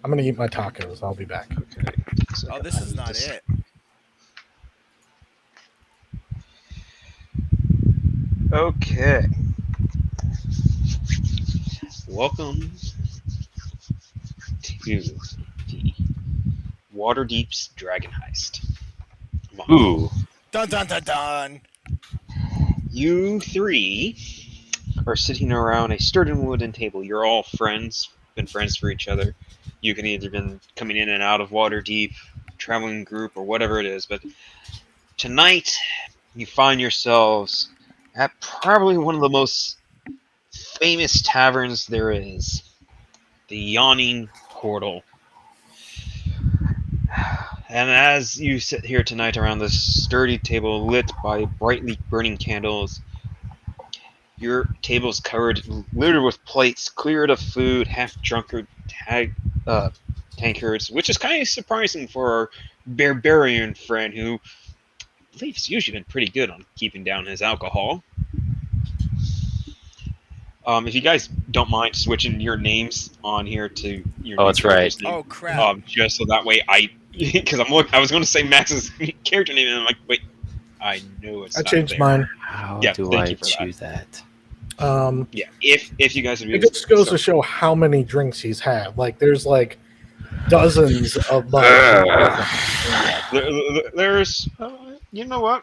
I'm gonna eat my tacos. I'll be back. Okay. Oh, this is not it. Okay. Welcome to the Waterdeep's Dragon Heist. Ooh. Dun dun dun dun. You three are sitting around a sturdy wooden table. You're all friends, been friends for each other. You can either been coming in and out of Waterdeep, traveling group, or whatever it is. But tonight, you find yourselves at probably one of the most famous taverns there is, the Yawning Portal. And as you sit here tonight around this sturdy table lit by brightly burning candles, your table's covered, littered with plates, cleared of food, half-drunken tankards, which is kind of surprising for our barbarian friend who I believe has usually been pretty good on keeping down his alcohol. If you guys don't mind switching your names on here to your Oh, that's right. name, Oh crap. just so that way because I was going to say Max's character name, and I'm like, wait, I know it's I not changed there. mine. How Yeah, do thank I you for that. choose that? Yeah, if you guys would be It just goes to show how many drinks he's had. Like, there's like dozens of there's you know what,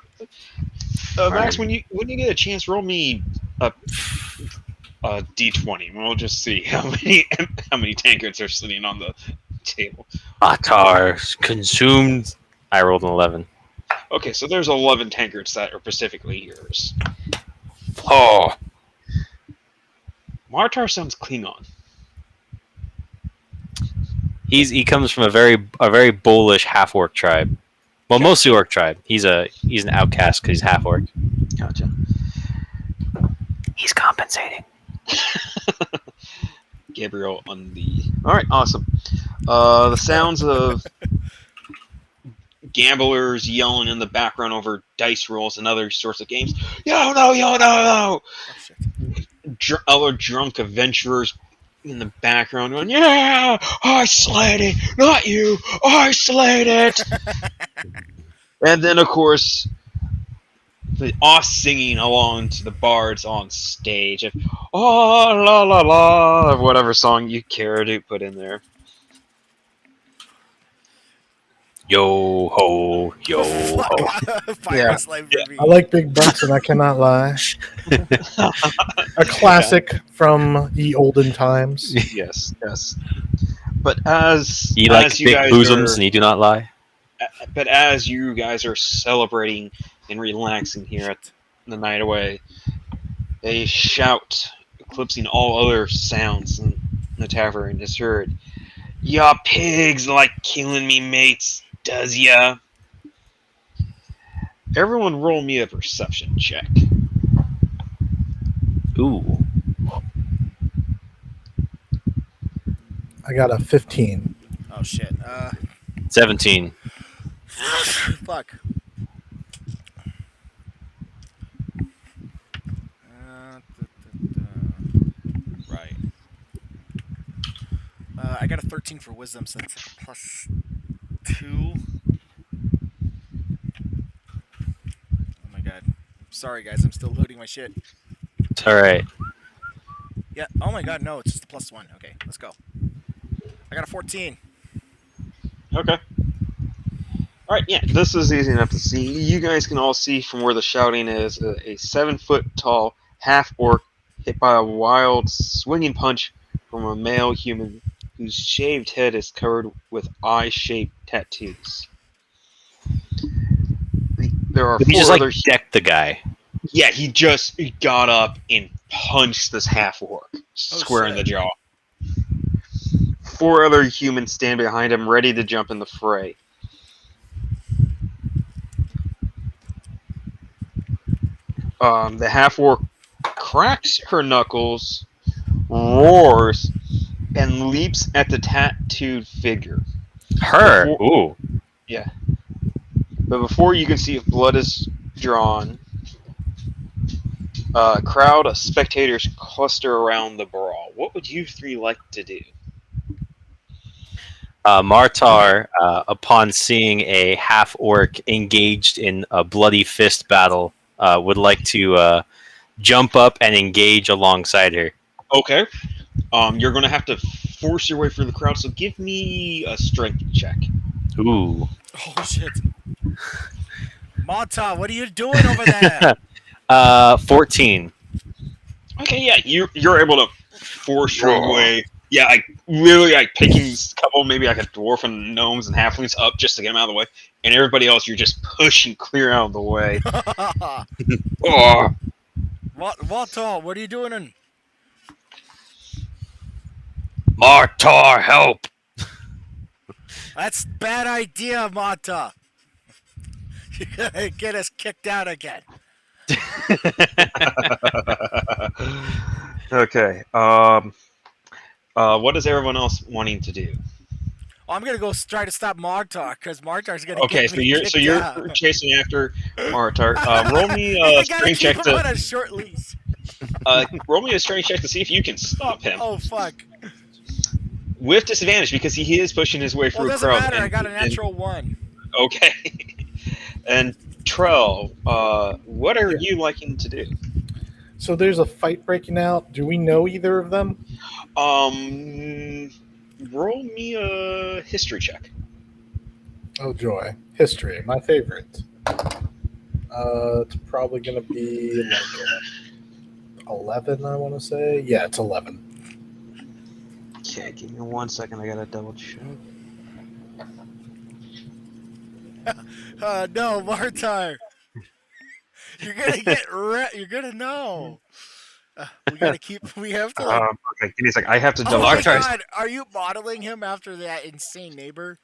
Max, when you get a chance, roll me a d20. We'll just see how many tankards are sitting on the table. Atar consumed. I rolled an 11. Okay, so there's 11 tankards that are specifically yours. Oh, Martar sounds Klingon. he comes from a very bullish half orc tribe. Well, mostly orc tribe. He's an outcast because he's half orc. Gotcha. He's compensating. Gabriel on the. All right, awesome. The sounds of gamblers yelling in the background over dice rolls and other sorts of games. Yo no! Oh shit. Other drunk adventurers in the background going, "Yeah, I slayed it, not you. I slayed it." And then, of course, the us singing along to the bards on stage of "Oh la la la," whatever song you care to put in there. Yo ho, yo ho. Fire slave movie. I like big butts, and I cannot lie. A classic from the olden times. Yes. But as You like as you big guys bosoms are, and you do not lie. but as you guys are celebrating and relaxing here at the night away, a shout eclipsing all other sounds in the tavern is heard. "Ya pigs like killing me, mates, does ya?" Everyone roll me a perception check. Ooh. I got a 15. Oh shit. 17. Fuck. Right. I got a 13 for wisdom, so that's like a plus 2. Oh my god. Sorry guys, I'm still loading my shit. It's alright. Yeah. Oh my god, no, it's just a plus 1. Okay, let's go. I got a 14. Okay. Alright, yeah, this is easy enough to see. You guys can all see from where the shouting is a 7-foot tall half-orc hit by a wild swinging punch from a male human whose shaved head is covered with eye-shaped tattoos. There are He four just other... decked the guy. Yeah, he got up and punched this half-orc square in the jaw. 4 other humans stand behind him, ready to jump in the fray. The half-orc cracks her knuckles, roars, and leaps at the tattooed figure. Her? Ooh. Yeah. But before you can see if blood is drawn, a crowd of spectators cluster around the brawl. What would you three like to do? Martar, upon seeing a half orc engaged in a bloody fist battle, would like to jump up and engage alongside her. Okay. You're going to have to force your way through the crowd, so give me a strength check. Ooh. Oh shit. Mata, what are you doing over there? 14. Okay, yeah, you're able to force your way. Yeah, like really, like picking a couple, maybe like a dwarf and gnomes and halflings up just to get them out of the way, and everybody else you're just pushing clear out of the way. Oh, Mata, what are you doing? Martar, help! That's bad idea, Mata. You're gonna get us kicked out again. okay. What is everyone else wanting to do? Oh, I'm gonna go try to stop Martar because Martar's gonna Okay, get so me you're kicked out. chasing after Martar. Roll me I a gotta strength keep check him to on a short leash. roll me a strength check to see if you can stop him Oh fuck. with disadvantage because he is pushing his way Well, through it a doesn't crowd. matter. I And, got a and natural 1. okay. And Trell, what are Yeah. you liking to do? So there's a fight breaking out. Do we know either of them? Roll me a history check. Oh joy, history, my favorite. It's probably gonna be like 11. I want to say, yeah, it's 11. Okay, give me 1 second. I gotta double check. No, Martar. You're gonna get You're gonna know. We gotta keep. We have to like. Okay, give me a second. I have to Oh double my check. god! Are you modeling him after that insane neighbor?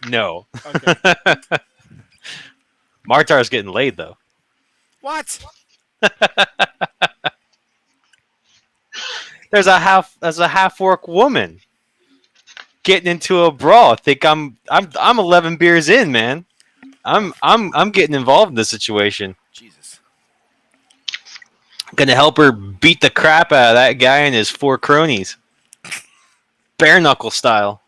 No. Okay. Martar's getting laid, though. What? There's a half orc woman getting into a brawl. I think I'm 11 beers in, man. I'm getting involved in this situation. Jesus. Gonna help her beat the crap out of that guy and his 4 cronies. Bare knuckle style.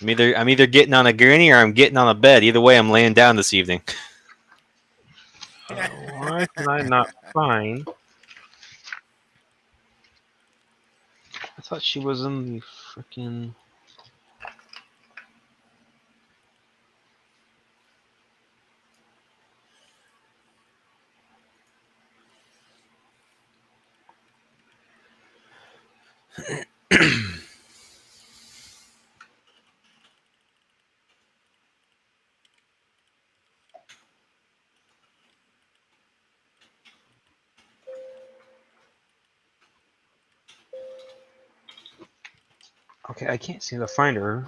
I'm either getting on a gurney or I'm getting on a bed. Either way, I'm laying down this evening. Why can I not find? I thought she was in the freaking. Okay, I can't seem to find her.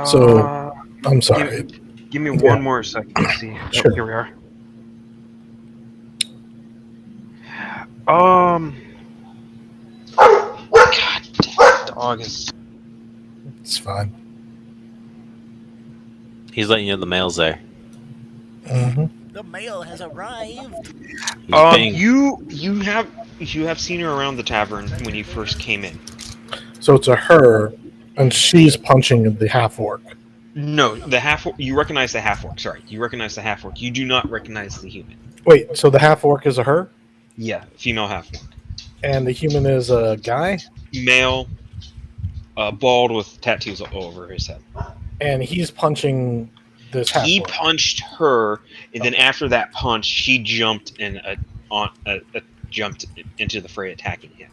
So, I'm sorry. Give me Yeah. one more second to see. Sure. Oh, here we are. God damn, dog is. It's fine. He's letting you know the mail's there. hmm The mail has arrived. He's bang- You have seen her around the tavern when you first came in. So it's a her, and she's punching the half orc. No, the half. You recognize the half orc. Sorry, you recognize the half orc. You do not recognize the human. Wait, so the half orc is a her, Yeah, female half orc. and the human is a guy, Male, bald with tattoos all over his head. and he's punching this half He orc. punched her, and then after that punch, she jumped and jumped into the fray, attacking him.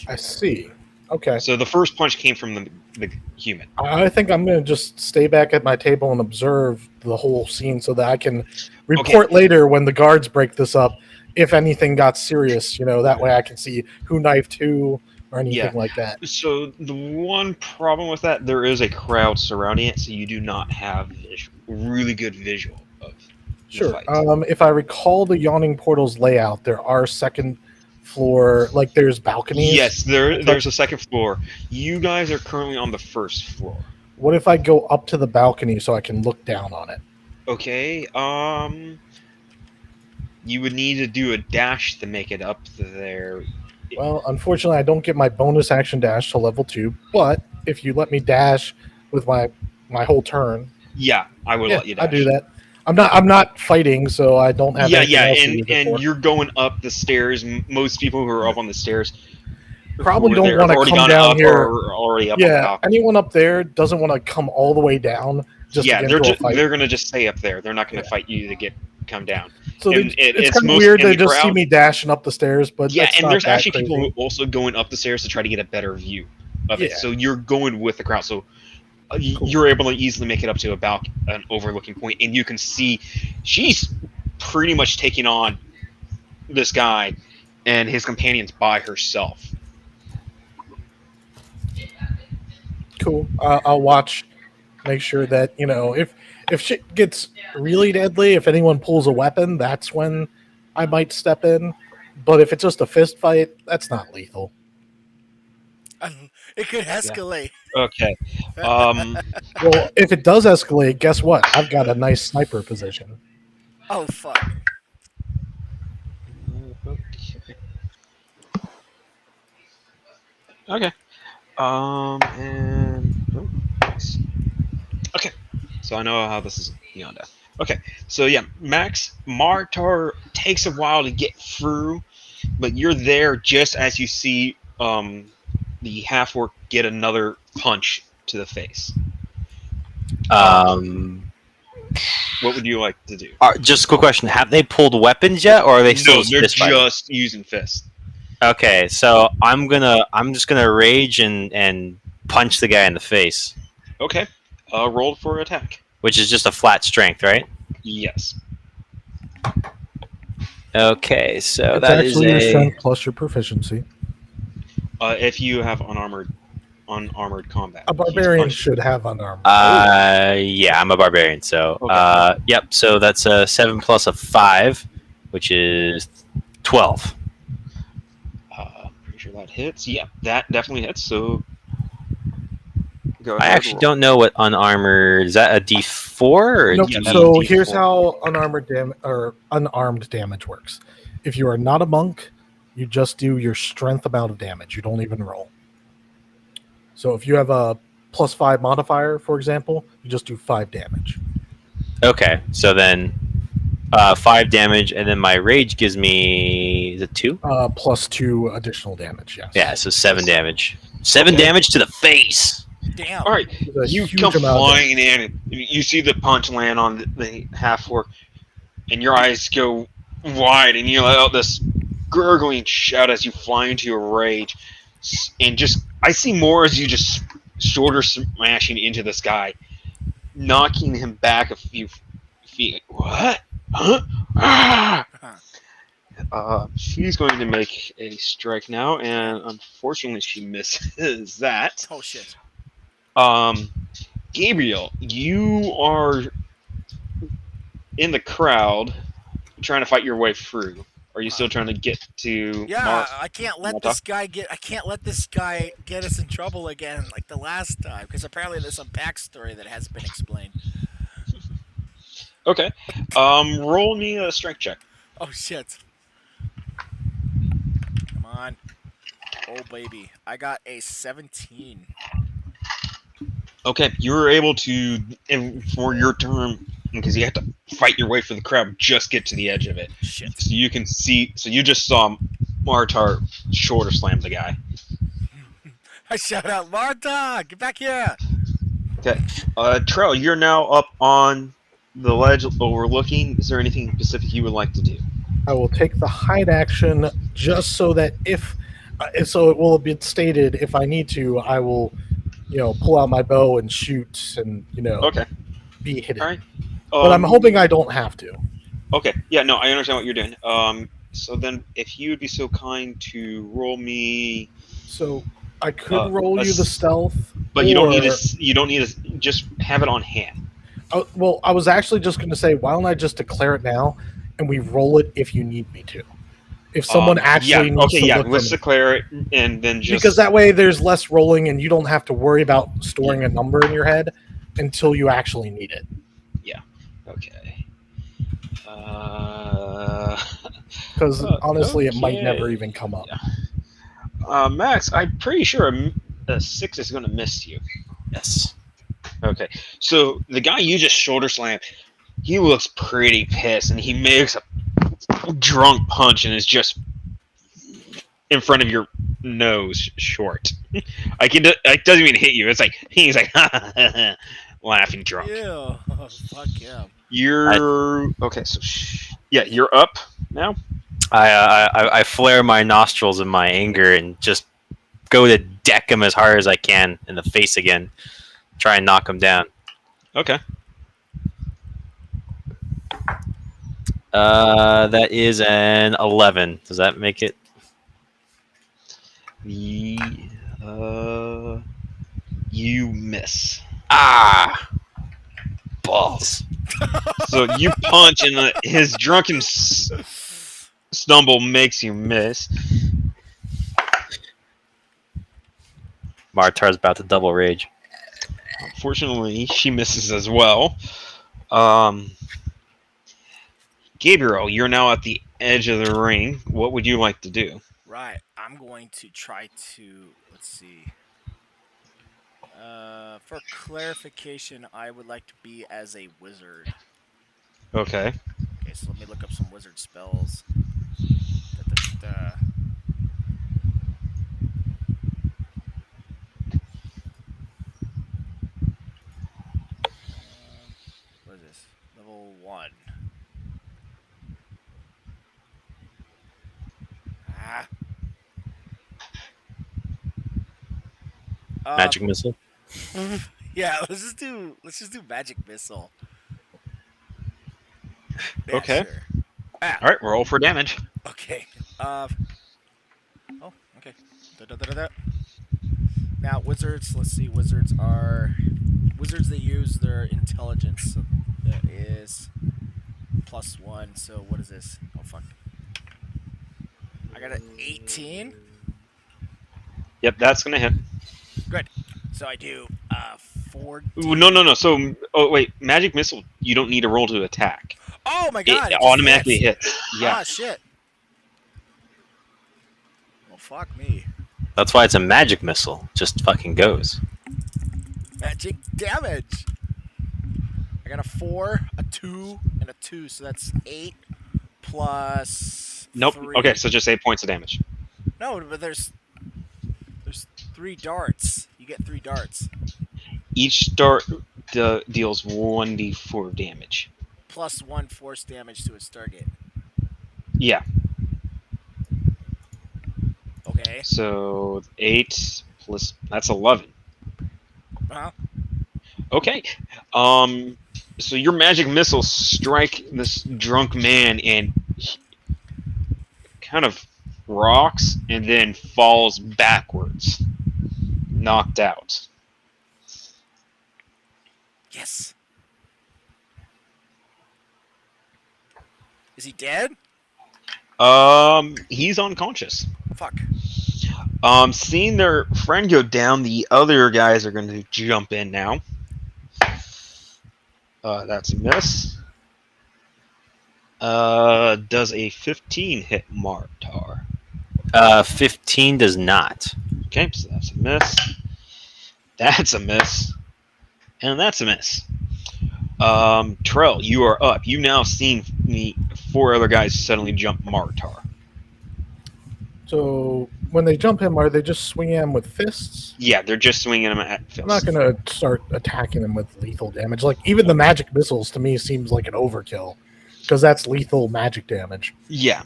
I see. Okay. So the first punch came from the human. I think I'm going to just stay back at my table and observe the whole scene so that I can report later when the guards break this up if anything got serious. That way I can see who knifed who or anything like that. So the one problem with that, there is a crowd surrounding it, so you do not have really good visual of the Sure. fight. If I recall the Yawning Portal's layout, there are second floor, like there's balconies. Yes, there's a second floor. You guys are currently on the first floor. What if I go up to the balcony so I can look down on it? Okay. You would need to do a dash to make it up there. Well, unfortunately, I don't get my bonus action dash to level 2. But if you let me dash with my whole turn, Yeah, I would yeah, let you I dash. do that. I'm not fighting, so I don't have anything else to use it and for. you're going up the stairs. Most people who are up on the stairs Probably who are don't there want have to already come gone down up here. or are already up on the Yeah, balcony. anyone up there doesn't want to come all the way down just to Yeah, get into a fight. they're gonna just stay up there. They're not gonna Yeah. fight you to come down. So And it's it's kind of most weird. in They the just see crowd. me dashing up the stairs, but Yeah, that's and not there's that actually people crazy. who also going up the stairs to try to get a better view of it. Yeah. So you're going with the crowd. So Cool. you're able to easily make it up to about an overlooking point, and you can see she's pretty much taking on this guy and his companions by herself. Cool. I'll watch. Make sure that if shit gets really deadly, if anyone pulls a weapon, that's when I might step in. But if it's just a fist fight, that's not lethal. It could escalate. Okay. Well, if it does escalate, guess what? I've got a nice sniper position. Oh fuck. Okay. Okay. And nice. Okay. So I know how this is beyond that. Okay. So yeah, Max Martar takes a while to get through, but you're there just as you see the half orc get another punch to the face. What would you like to do? Just a quick question: have they pulled weapons yet, or are they still No, they're fist fighting? just using fists. Okay, so I'm just gonna rage and punch the guy in the face, Okay. Roll for attack. which is just a flat strength, right? Yes. Okay, so It's that is actually your a strength plus your proficiency. If you have unarmored combat. A barbarian should have unarmed. yeah, I'm a barbarian, so Okay. yep. So that's a 7 plus a 5, which is 12. Pretty sure that hits. Yeah, that definitely hits. So go I ahead. actually don't know what unarmored is. That a D4 or a Nope. Yeah, D? that's So D4. here's how unarmed damage works. If you are not a monk, you just do your strength amount of damage. You don't even roll. So if you have a +5 modifier, for example, you just do 5 damage. Okay, so then 5 damage, and then my rage gives me is it 2? +2 additional damage. Yes. Yeah, so 7 damage. 7 Okay. damage to the face. Damn. All right, It's a you huge come amount of flying in, and you see the punch land on the half orc, and your eyes go wide, and you let out this gurgling shout as you fly into a rage, and just I see more as you just shoulder smashing into this guy, knocking him back a few feet. What? Huh? Ah! She's going to make a strike now, and unfortunately, she misses that. Oh shit. Gabriel, you are in the crowd, trying to fight your way through. Are you still trying to get to? Yeah, I can't let Marta? this guy get us in trouble again like the last time because apparently there's some backstory that hasn't been explained. Okay. Roll me a strength check. Oh shit. Come on. Oh baby. I got a 17. Okay, you were able to, for your turn, because you have to fight your way through the crowd, just get to the edge of it. Shit. So you can see. So you just saw Martar shoulder slam the guy. I shout out, Marta, get back here. Okay. Trell, you're now up on the ledge overlooking. Is there anything specific you would like to do? I will take the hide action just so that if so it will have been stated if I need to, I will, pull out my bow and shoot and, Okay. be hidden. All right. But I'm hoping I don't have to. Okay. Yeah. No, I understand what you're doing. So then, if you would be so kind to roll me, So I could roll you the s- stealth, but you don't need or- to. You don't need to. Just have it on hand. Well, I was actually just going to say, why don't I just declare it now, and we roll it if you need me to. If someone actually needs to look let's for me. declare it, and then just Because that way there's less rolling, and you don't have to worry about storing a number in your head until you actually need it. Okay. because honestly, it might never Okay. even come up. Max, I'm pretty sure a 6 is going to miss you. Yes. Okay, so the guy you just shoulder slammed, he looks pretty pissed, and he makes a drunk punch and is just in front of your nose, short. It doesn't even hit you. It's like he's like laughing drunk. Ew. Fuck him. You're okay. So yeah, you're up now. I flare my nostrils in my anger and just go to deck him as hard as I can in the face again. Try and knock him down. Okay. That is an 11. Does that make it? You miss. Ah, balls. So you punch, and his drunken stumble makes you miss. Martar's about to double rage. Unfortunately, she misses as well. Gabriel, you're now at the edge of the ring. What would you like to do? Right. I'm going to try to. Let's see. For clarification, I would like to be as a wizard. Okay. Okay, so let me look up some wizard spells. Da. What is this? Level 1. Ah. Magic missile. Yeah, let's just do magic missile. Yeah, Okay. Sure. Ah. All right, roll for damage. Okay. Oh, okay. Da. Now, wizards, let's see. Wizards, they use their intelligence. So that is +1. So what is this? Oh, fuck. I got an 18. Yep, that's gonna hit. Good. So I do 4. Ooh, no. So, wait, magic missile. You don't need a roll to attack. Oh my god! It just automatically hits. hits. Yeah. Ah, shit. Well, fuck me. That's why it's a magic missile. Just fucking goes. Magic damage. I got a 4, a 2, and a 2, so that's 8 plus. Nope. 3. Okay, so just 8 points of damage. No, but there's 3 darts. You get 3 darts. Each dart deals 1d4 damage. Plus 1 force damage to its target. Yeah. Okay. So 8 plus that's 11. Uh-huh. Okay. So your magic missiles strike this drunk man and he kind of rocks and then falls backwards, knocked out. Yes. Is he dead? He's unconscious. Fuck. Seeing their friend go down, the other guys are going to jump in now. That's a miss. Does a 15 hit Martar? 15 does not. Okay, so that's a miss. That's a miss. And that's a miss. Trell, you are up. You now seen the 4 other guys suddenly jump Martar. So when they jump him, are they just swinging him with fists? Yeah, they're just swinging him at fists. I'm not going to start attacking them with lethal damage. Like, even the magic missiles to me seems like an overkill because that's lethal magic damage. Yeah.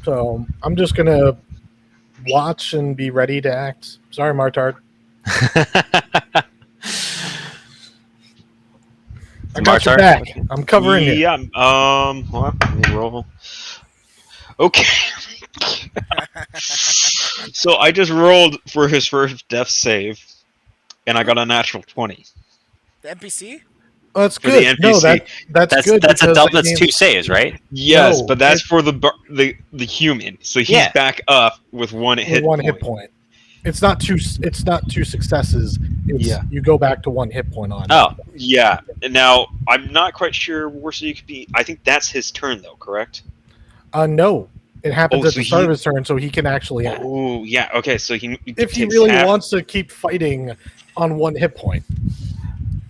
So I'm just going to watch and be ready to act. Sorry, Martard. I got your back. I'm covering you. Yeah. Hold on, let me roll. Okay. So I just rolled for his first death save, and I got a natural 20. The NPC? Oh, that's For the good. No, NPC. that's good. That's a because double. that That's means- 2 saves, right? Yes, No, but that's for the human. So he's Yeah. back up with one hit one point. hit point. It's not two. It's not 2 successes. It's, Yeah. you go back to 1 hit point on. Oh, Yeah. Now I'm not quite sure where so you could be. I think that's his turn though, correct? No, It happens Oh, at so the start of he. his turn, so he can actually act. Oh, yeah. Okay, so he If he takes really half. wants to keep fighting on 1 hit point,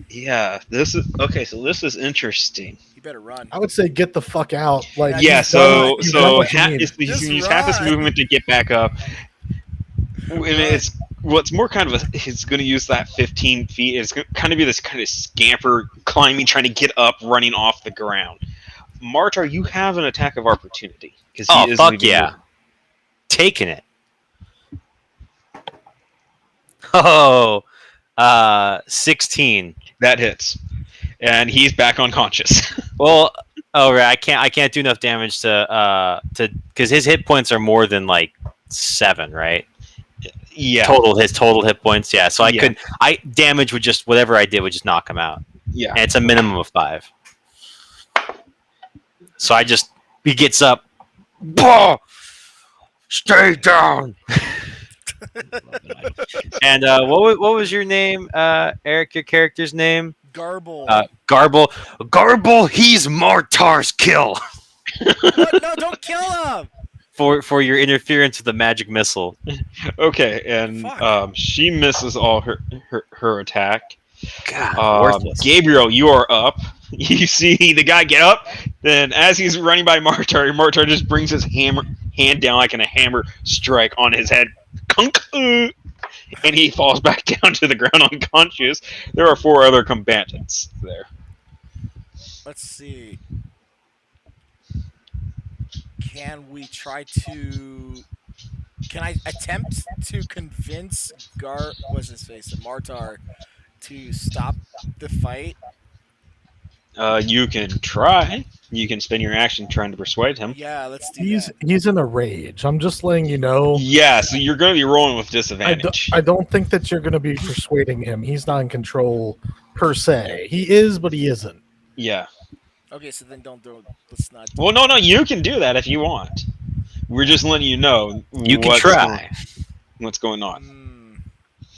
Yeah, this is okay. So this is interesting. You better run. I would say get the fuck out. Like Yeah, Yeah, you've just done, run. you've done so what you need. he's Just gonna use half his run. movement to get back up, and it's what's more kind of a. He's gonna use that 15 feet. It's gonna kind of be this kind of scamper climbing, trying to get up, running off the ground. Martar, you have an attack of opportunity because he Oh is fuck leaving. yeah, taking it. Oh, 16. That hits, and he's back unconscious. Well, oh right, I can't do enough damage to because his hit points are more than like 7, right? Yeah, His total hit points, yeah. So Yeah. I damage would just whatever I did would just knock him out, yeah. and it's a minimum of 5. So he gets up, bah! Stay down. And what was your name, Eric? Your character's name? Garble. Garble. He's Martar's kill What? No, don't kill him. for your interference with the magic missile. Okay, and Fuck. she misses all her attack. God, worthless. Gabriel, you are up. You see the guy get up. Then, as he's running by Martar, Martar just brings his hand down like in a hammer strike on his head. Kunk! And he falls back down to the ground unconscious. There are 4 other combatants there. Let's see. Can we try to? Can I attempt to convince what's his face, Martar, to stop the fight? You can try. You can spend your action trying to persuade him. Yeah, let's do He's that. he's in a rage. I'm just letting you know. Yeah, so you're going to be rolling with I disadvantage. don't think that you're going to be persuading him. He's not in control per se. He is, but he isn't. Yeah. Okay, so then let's not. Well, no, you can do that if you want. We're just letting you know. You can try. What's going on?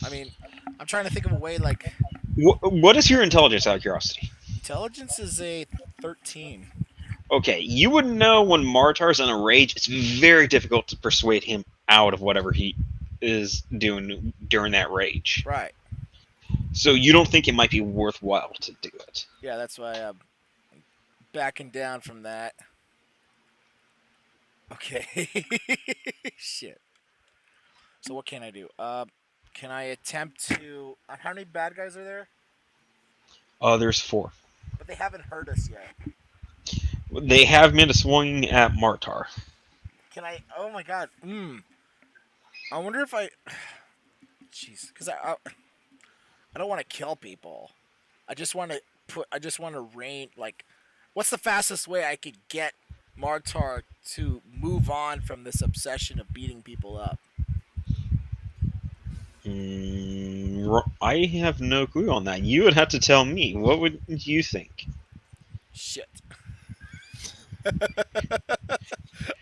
I mean, I'm trying to think of a way like What is your intelligence, out of curiosity? intelligence is a 13. Okay, you would know when Martar's in a rage, it's very difficult to persuade him out of whatever he is doing during that rage. Right. So you don't think it might be worthwhile to do it? Yeah, that's why I'm backing down from that. Okay. Shit. So what can I do? Can I attempt to? How many bad guys are there? There's 4. But they haven't hurt us yet. They have made a swing at Martar. Can I? Oh my god. I wonder if I. Jeez, because I don't want to kill people. I just want to reign. Like, what's the fastest way I could get Martar to move on from this obsession of beating people up? I have no clue on that. You would have to tell me. What would you think? Shit.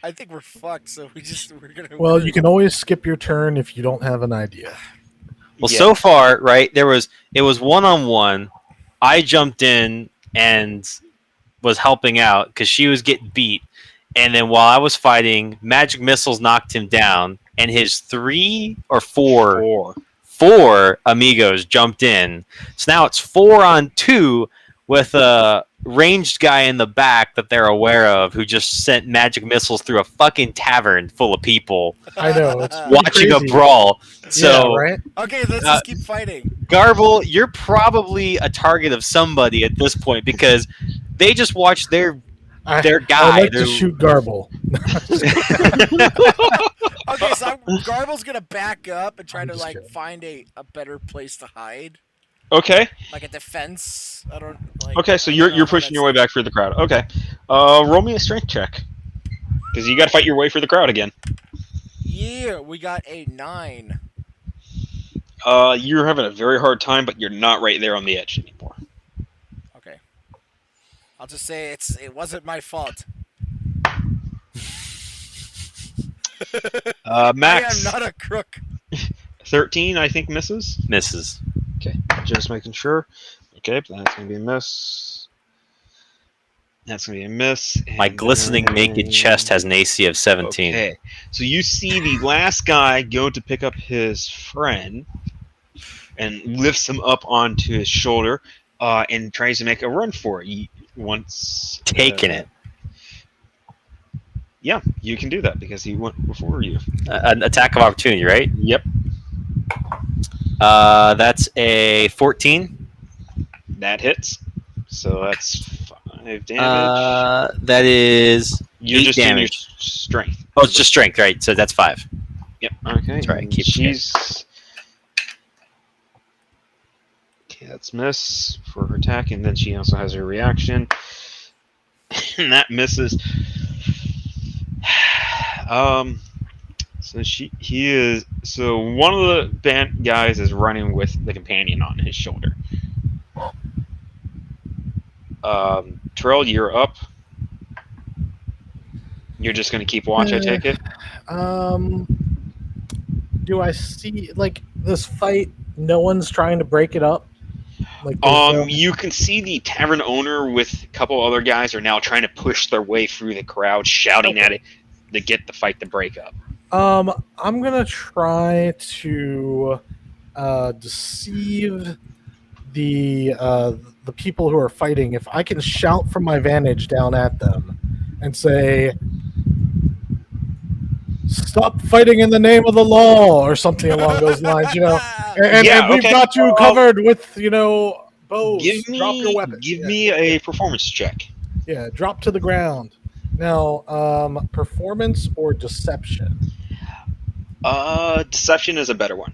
I think we're fucked. So we're gonna. Well, you can always skip your turn if you don't have an idea. Well, Yeah. so far, right, it was 1-on-1. I jumped in and was helping out because she was getting beat. And then while I was fighting, magic missiles knocked him down, and his 3 or 4 amigos jumped in. So now it's 4-on-2 with a ranged guy in the back that they're aware of who just sent magic missiles through a fucking tavern full of people I know. It's watching crazy. a brawl. So, yeah, right? Okay, let's just keep fighting. Garble, you're probably a target of somebody at this point because they just watched their guy. I like to shoot Garble. Okay, so Garble's gonna back up and try I'm to just like kidding. find a better place to hide, Okay. like a defense. I don't like. Okay, so I don't know you're how pushing your way that's- back through the crowd. Okay. Roll me a strength check. Because you got to fight your way through the crowd again. Yeah, we got a 9. You're having a very hard time, but you're not right there on the edge anymore. Okay, I'll just say it wasn't my fault. Max, I am not a crook. 13, I think, misses. Misses. Okay, just making sure. Okay, that's going to be a miss. That's gonna be a miss. My and glistening naked then- chest has an AC of 17. Okay, so you see the last guy go to pick up his friend and lifts him up onto his shoulder and tries to make a run for it. Once Taking it. Yeah, you can do that because he went before you. An attack of opportunity, right? Yep, That's a 14. that hits. So that's 5 damage. That is You're 8 just doing your damage. strength. Oh, it's just strength, right? So that's 5. Yep. Okay. That's right, and keep she's. Okay, that's miss for her attack, and then she also has her reaction, and that misses. So he is. So one of the band guys is running with the companion on his shoulder. Terrell, you're up. You're just gonna keep watch, I take it. Do I see like this fight? No one's trying to break it up. Like, there's no- You can see the tavern owner with a couple other guys are now trying to push their way through the crowd, shouting at it to get the fight to break up. I'm gonna try to deceive the people who are fighting. If I can shout from my vantage down at them and say, "Stop fighting in the name of the law," or something along those lines, and Yeah, we've okay. got you covered with bows. Give Drop your weapons. Give Yeah. me a performance check. Yeah, drop to the ground. Now, performance or deception? Deception is a better one,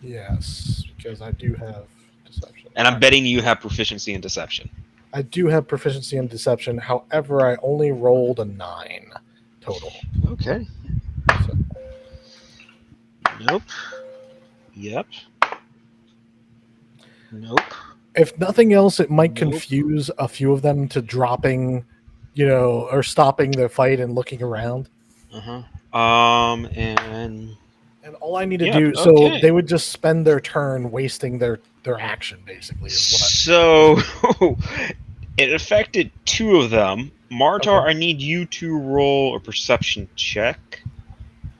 Yes, because I do have deception. and I'm betting you have proficiency in deception. I do have proficiency in deception. However, I only rolled a 9 total. Okay. So, Nope. Yep. Nope. if nothing else, it might Nope. confuse a few of them to dropping, or stopping their fight and looking around. And And all I need to Yeah, do, so okay. they would just spend their turn wasting their action, basically. Is what so it affected 2 of them. Martar, Okay. I need you to roll a perception check.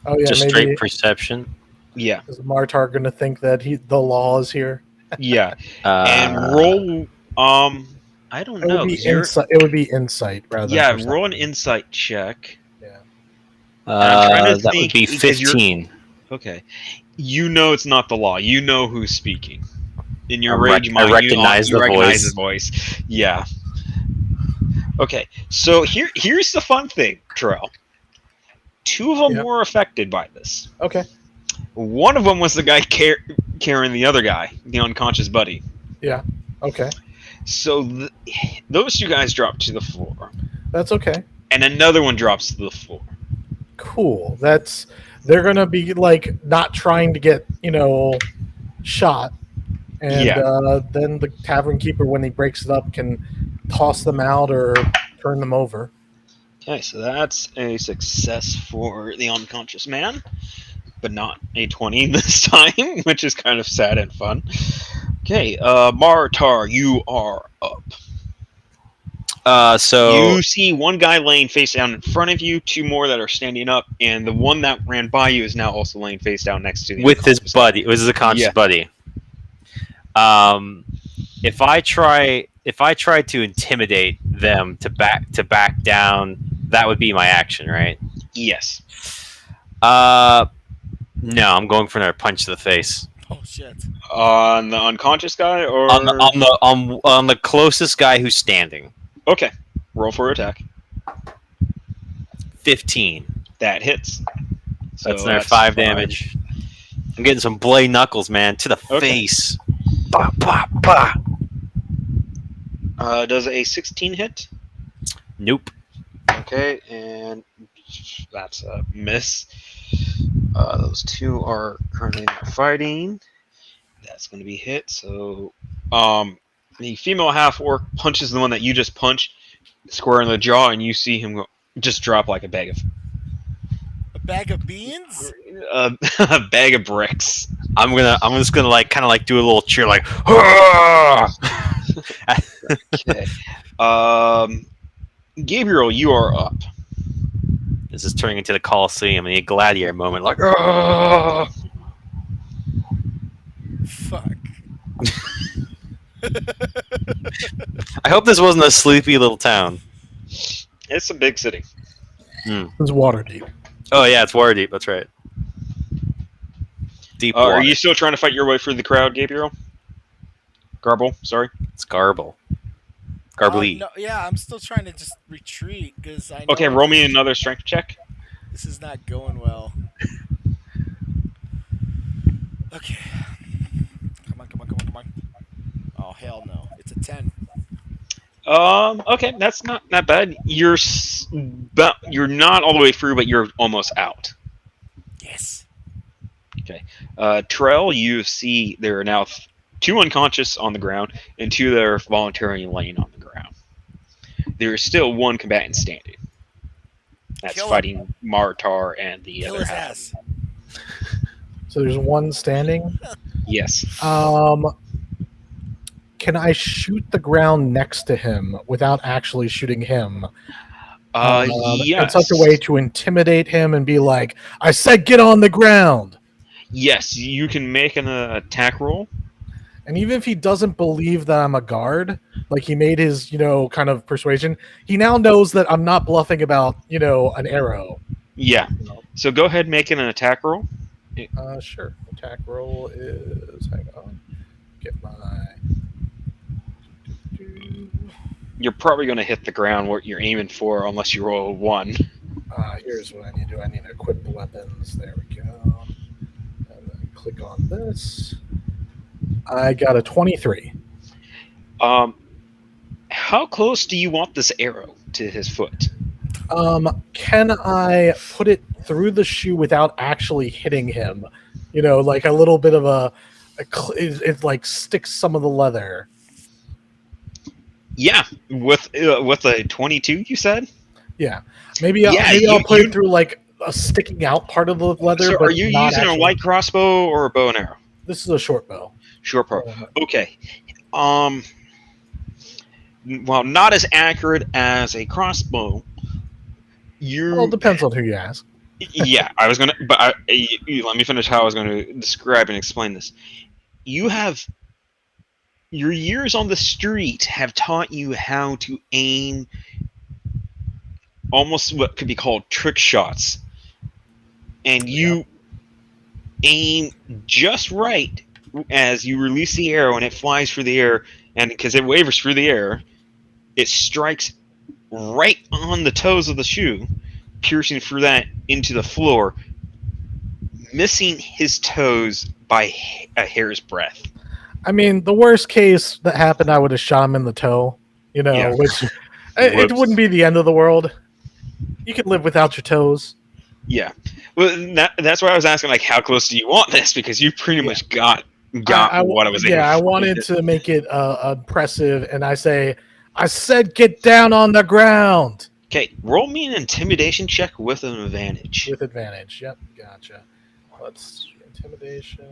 oh yeah, Just maybe straight perception. Yeah. is Martar going to think that the law is here? Yeah. And roll. I don't It know. would be 'cause you're- insight. It would be insight rather than Yeah, perception. roll an insight check. Yeah. I'm trying to that would think be because you're- 15. Okay. You know it's not the law. You know who's speaking. In your I rage I mind, recognize you the recognize voice. his voice. Yeah. Okay. So here's the fun thing, Terrell. 2 of them Yep. were affected by this. Okay. One of them was the guy carrying the other guy, the unconscious buddy. Okay. So those 2 guys dropped to the floor, That's okay. and another one drops to the floor. Cool. They're gonna be like not trying to get shot, and Yeah. then the tavern keeper, when he breaks it up, can toss them out or turn them over. Okay, so that's a success for the unconscious man, but not a 20 this time, which is kind of sad and fun. Okay, Martar, you are up. So You see one guy laying face down in front of you, 2 more that are standing up, and the one that ran by you is now also laying face down next to the with his unconscious. buddy, with his conscious Yeah. buddy. If I try to intimidate them to back down, that would be my action, right? Yes. No, I'm going for another punch to the face. Oh shit. On the unconscious guy, or On the closest guy who's standing. Okay, roll for attack. 15. That hits. So That's another 5 damage. I'm getting some blade knuckles, man, to the Okay. face. Bah, bah, bah. Does a 16 hit? Nope. Okay, and that's a miss. Those 2 are currently not fighting. That's going to be hit. So, the female half orc punches the one that you just punched square in the jaw, and you see him just drop like a bag A bag of beans? a bag of bricks. I'm just gonna like kind of like do a little cheer like "Hurrah!" Okay. Gabriel, you are up. This is turning into the Coliseum and a gladiator moment. Like, "Argh!" Fuck. I hope this wasn't a sleepy little town. It's a big city. It's water deep. Oh yeah, it's Waterdeep. That's right. Deep water. Are you still trying to fight your way through the crowd, Gabriel? Garble, sorry. It's Garble. Garbly. No, yeah, I'm still trying to just retreat because I know. Okay, roll me another strength check. This is not going well. Okay. Come on. Oh, hell no. It's a 10. Okay, that's not that bad. You're not all the way through, but you're almost out. Yes. Trell, you see there are now 2 unconscious on the ground and 2 that are voluntarily laying on the ground. There is still 1 combatant standing. That's Kill him. fighting Martar and the Kill other his half. ass. So there's one standing. Yes. Can I shoot the ground next to him without actually shooting him? Yes. In such a way to intimidate him and be like, I said get on the ground. Yes, you can make an attack roll. And even if he doesn't believe that I'm a guard, like he made his, kind of persuasion, he now knows that I'm not bluffing about, an arrow. Yeah. So go ahead and make an attack roll. Sure. Attack roll is, hang on, get my... You're probably going to hit the ground what you're aiming for unless you roll a 1. Here's what I need to do. I need to equip the weapons. There we go. And then click on this. I got a 23. How close do you want this arrow to his foot? Can I put it through the shoe without actually hitting him? Like a little bit of it like sticks some of the leather. Yeah, with a 22, you said? Yeah, maybe I'll put it through like a sticking out part of the leather. So but are you using a light crossbow or a bow and arrow? This is a short bow. Short bow. Okay. Well, not as accurate as a crossbow. Well, it depends on who you ask. Yeah, I was gonna, but let me finish how I was going to describe and explain this. Your years on the street have taught you how to aim almost what could be called trick shots. And you aim just right as you release the arrow and it flies through the air, and because it wavers through the air, it strikes right on the toes of the shoe, piercing through that into the floor, missing his toes by a hair's breadth. I mean, the worst case that happened, I would have shot him in the toe, which it wouldn't be the end of the world. You can live without your toes. Yeah. Well, that's why I was asking, like, how close do you want this? Because you pretty much got what I was aiming for. Yeah, I wanted to make it impressive, and I said get down on the ground. Okay, roll me an intimidation check with an advantage. With advantage, yep, gotcha. Let's intimidation.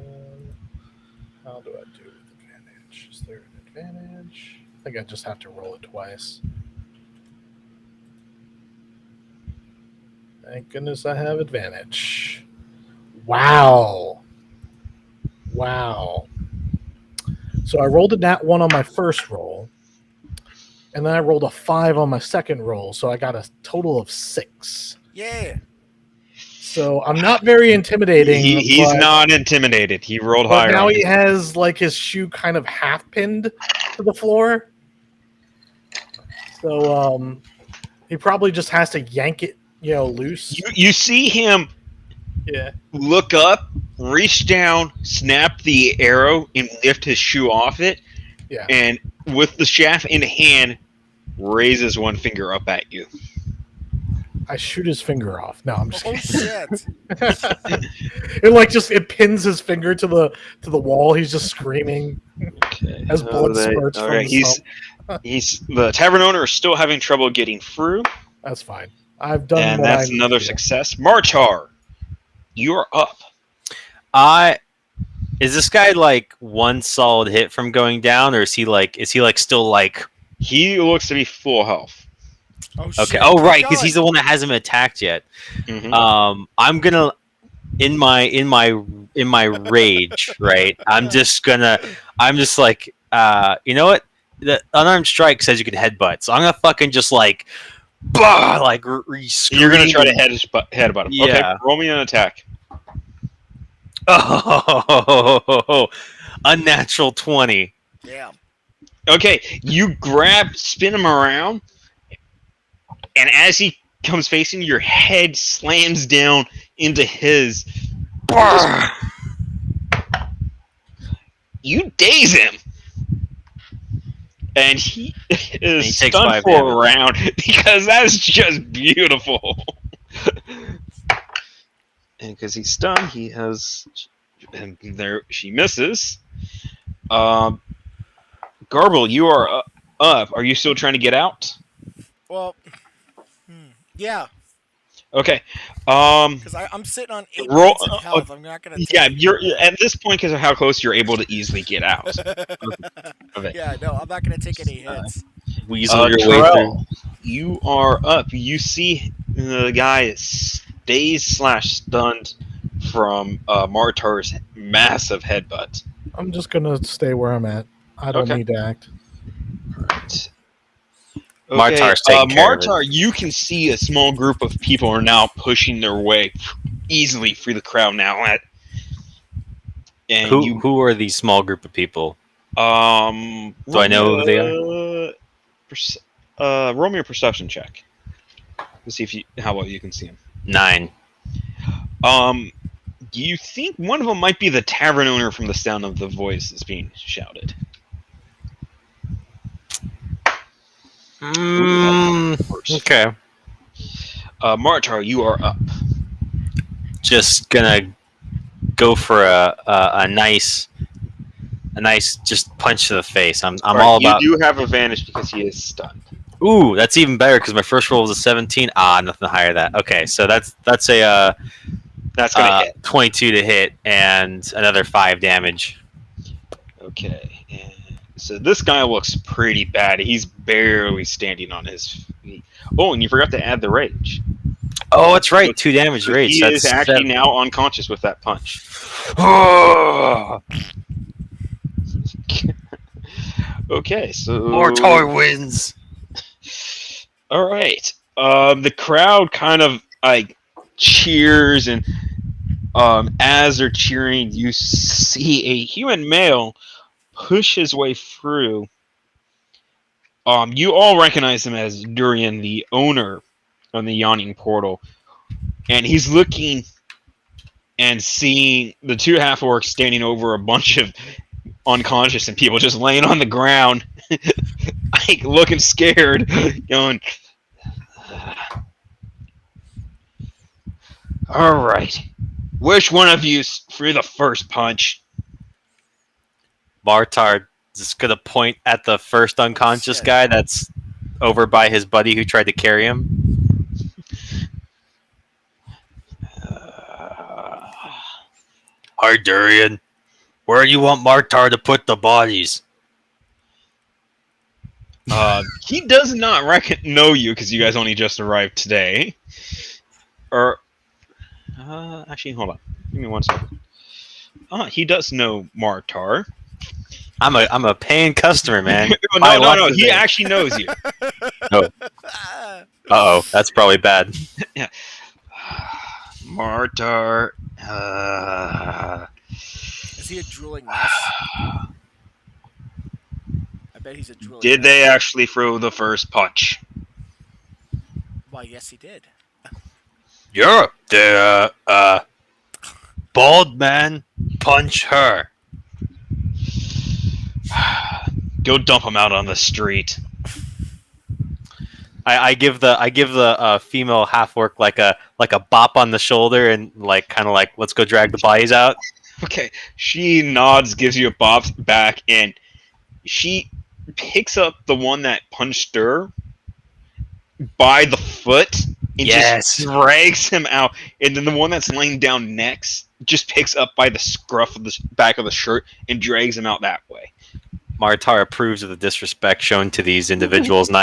How do I do with advantage? Is there an advantage? I think I just have to roll it twice. Thank goodness I have advantage. Wow. So I rolled a nat 1 on my first roll, and then I rolled a 5 on my second roll, so I got a total of 6. Yeah. So I'm not very intimidating. He's not intimidated. He rolled higher. Now he has like his shoe kind of half pinned to the floor. So he probably just has to yank it, loose. You see him look up, reach down, snap the arrow, and lift his shoe off it. Yeah. And with the shaft in hand, raises one finger up at you. I shoot his finger off. No, I'm just Oh kidding. shit! It pins his finger to the wall. He's just screaming as blood spurts from his thumb. The tavern owner is still having trouble getting through. That's fine. I've done, and what that's I need another to do. success. Martar, you're up. Is this guy like one solid hit from going down, or is he still like? He looks to be full health. Oh shit! Okay. Oh keep right, because he's the going. one that hasn't been attacked yet. Mhm. I'm gonna in my rage, right? I'm just like, you know what? The unarmed strike says you can headbutt, so I'm gonna fucking just like, bah, like You're gonna scream try to and head about him. Okay, yeah. roll me an attack. Oh, unnatural 20. Damn. Okay, you spin him around, and as he comes facing you, your head slams down into his. Just you daze him, and he And is he takes stunned 5 for a damage. round because that's just beautiful. And because he's stunned, he has. And there, she misses. Um, Garble, you are up. Are you still trying to get out? Well, yeah, Okay. because I'm sitting on 8 Roll. points of health. I'm not gonna take. Yeah, you're at this point because of how close you're able to easily get out. Okay. Yeah, no, I'm not gonna take any hits. Weasel your way through. Terrell, you are up. You see the guy is dazed/stunned from Martar's massive headbutt. I'm just gonna stay where I'm at. I don't Okay. need to act. Right. Okay, Martar's taking care of it. Martar, you can see a small group of people are now pushing their way easily through the crowd now. And Who are these small group of people? Do I know who they are? Roll me a perception check to see how well you can see them. 9. Do you think one of them might be the tavern owner from the sound of the voice that's being shouted? Okay. Martar, you are up. Just gonna go for a nice just punch to the face. I'm all about. You do have advantage because he is stunned. Ooh, that's even better because my first roll was a 17. Nothing higher than that. Okay, so that's a That's gonna hit. 22 to hit and another 5 damage. Okay. And so this guy looks pretty bad. He's barely standing on his feet. Oh, and you forgot to add the rage. Oh, that's right. 2 damage So rage. he So is that's actually 7. now unconscious with that punch. Okay, so Mortar wins. all right. The crowd kind of like cheers, and as they're cheering, you see a human male push his way through. You all recognize him as Durian, the owner of the Yawning Portal, and he's looking and seeing the two half orcs standing over a bunch of unconscious and people just laying on the ground, like looking scared, going. All right, which one of you threw the first punch? Martar just gonna point at the first unconscious Shit. guy that's over by his buddy who tried to carry him. Hi, Durian. Where do you want Martar to put the bodies? He does not know you because you guys only just arrived today. Or, actually, hold on. Give me 1 second. He does know Martar. I'm a paying customer, man. No. He actually knows you. Uh-oh, that's probably bad. Yeah. Martar. Is he a drooling mess? I bet he's a drooling Did mess. they actually throw the first punch? Why, yes, he did. You're the bald man. Punch her. Go dump him out on the street. I give the female half orc like a bop on the shoulder and like kind of like let's go drag the bodies out. Okay. She nods, gives you a bop back, and she picks up the one that punched her by the foot and just drags him out. And then the one that's laying down next just picks up by the scruff of the back of the shirt and drags him out that way. Martar approves of the disrespect shown to these individuals, and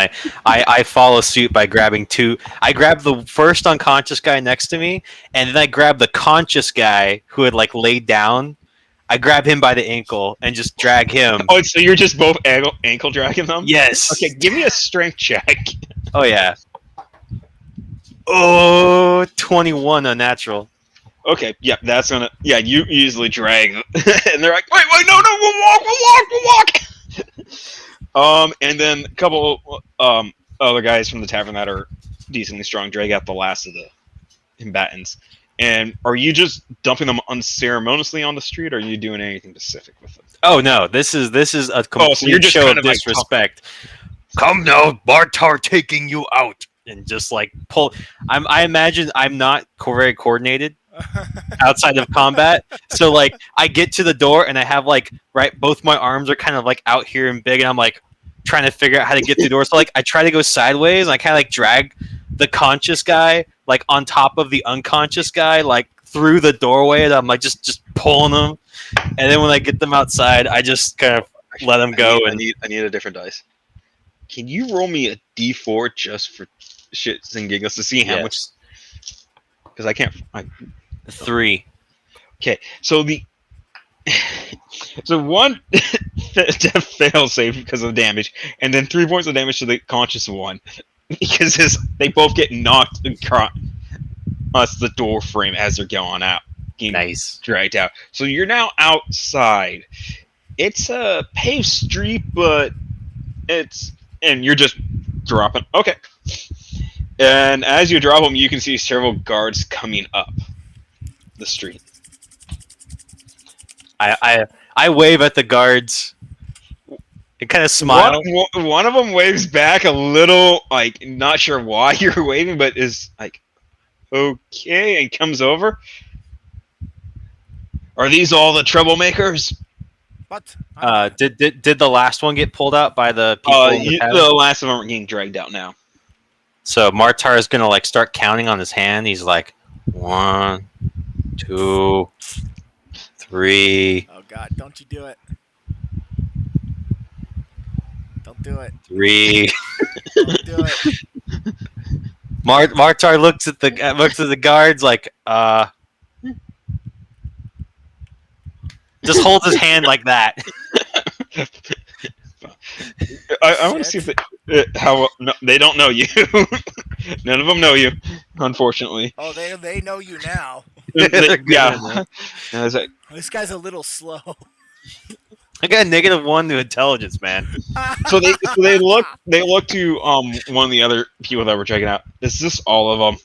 I follow suit by grabbing two. I grab the first unconscious guy next to me, and then I grab the conscious guy who had like laid down. I grab him by the ankle and just drag him. Oh, so you're just both ankle dragging them? Yes. Okay, give me a strength check. Oh yeah. Oh, 21 unnatural. Okay, yeah, that's gonna. Yeah, you easily drag, and they're like, wait, no, we'll walk. And then a couple other guys from the tavern that are decently strong drag out the last of the combatants. And are you just dumping them unceremoniously on the street, or are you doing anything specific with them? Oh no, this is a complete so you're just show kind of of like disrespect. Come now, Bartar taking you out, and just like pull. I imagine I'm not very coordinated outside of combat, so like I get to the door and I have like both my arms are kind of like out here and big, and I'm like trying to figure out how to get through the door. So like I try to go sideways, and I kind of like drag the conscious guy like on top of the unconscious guy like through the doorway, and I'm like just pulling them, and then when I get them outside, I just kind of let them go. I need a different dice. Can you roll me a d4 just for shits and giggles to see how much? Because I can't. 3. Okay, so one fail save because of damage, and then 3 points of damage to the conscious one because they both get knocked across the door frame as they're going out. Nice. Dragged out. So you're now outside. It's a paved street, but and you're just dropping. Okay. And as you drop them, you can see several guards coming up the street. I wave at the guards and kind of smile. One of them waves back a little, like not sure why you're waving, but is like, okay, and comes over. Are these all the troublemakers? What? Did the last one get pulled out by the people? The last of them are getting dragged out now. So Martar is gonna like start counting on his hand. He's like, 1, 2, 3. Oh God! Don't you do it! Don't do it! 3. Don't do it! Martar looks at the guards like, just holds his hand like that. I want to see if they don't know you. None of them know you, unfortunately. Oh, they know you now. Yeah. This guy's a little slow. I got -1 to intelligence, man. So they look to one of the other people that were checking out. Is this all of them?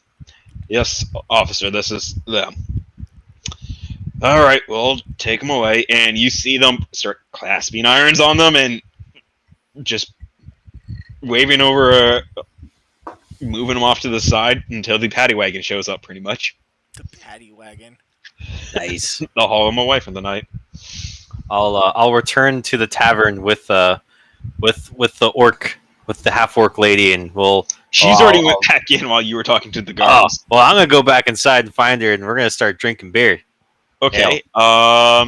Yes, officer. This is them. All right, well, take them away, and you see them start clasping irons on them and just waving over, moving them off to the side until the paddy wagon shows up. Pretty much. The paddy wagon. Nice. They'll haul them away for the night. I'll return to the tavern with the half orc lady, and She's already went back in while you were talking to the guards. Well, I'm gonna go back inside and find her, and we're gonna start drinking beer. Okay.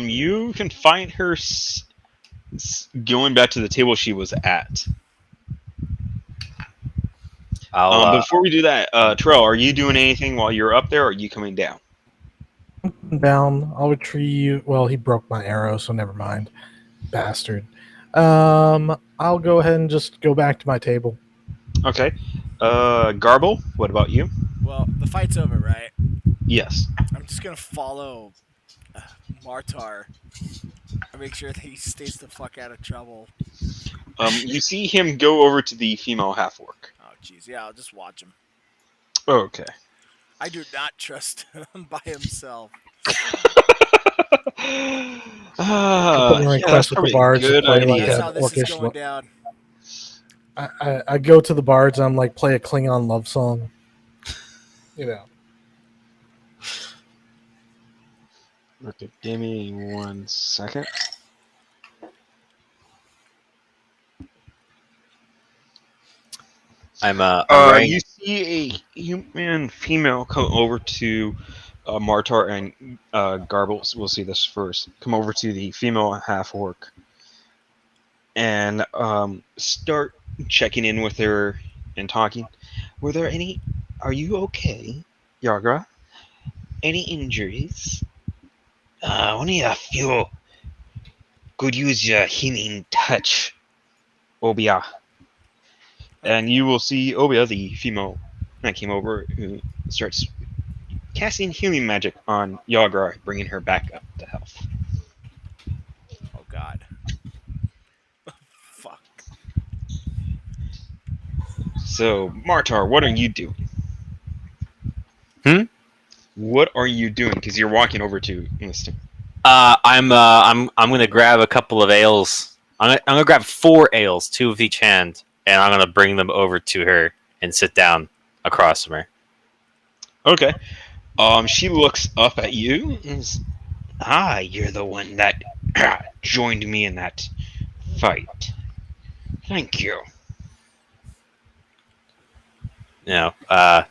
You can find her going back to the table she was at. Before we do that, Terrell, are you doing anything while you're up there, or are you coming down? Down. I'll retrieve. Well, he broke my arrow, so never mind. Bastard. I'll go ahead and just go back to my table. Okay. Garble, what about you? Well, the fight's over, right? Yes. I'm just gonna follow Martar and make sure that he stays the fuck out of trouble. You see him go over to the female half-orc. Oh, jeez. Yeah, I'll just watch him. Okay. I do not trust him by himself. Request with the bards to play like That's an how this is going orcish. down. I go to the bards and I'm like, play a Klingon love song. You know. Okay, give me 1 second. I'm wearing... You see a human female come over to Martar and Garble. We'll see this first. Come over to the female half orc, and start checking in with her and talking. Were there any? Are you okay, Yagra? Any injuries? Only a few. Could use your healing touch, Obia. And you will see Obia, the female that came over, who starts casting healing magic on Yagra, bringing her back up to health. Oh God. Fuck. So, Martar, what are you doing? Hmm? What are you doing? Because you're walking over to Winston. I'm gonna grab a couple of ales. I'm gonna grab 4 ales, 2 with each hand, and I'm gonna bring them over to her and sit down across from her. Okay. She looks up at you and says, you're the one that joined me in that fight. Thank you. You know, how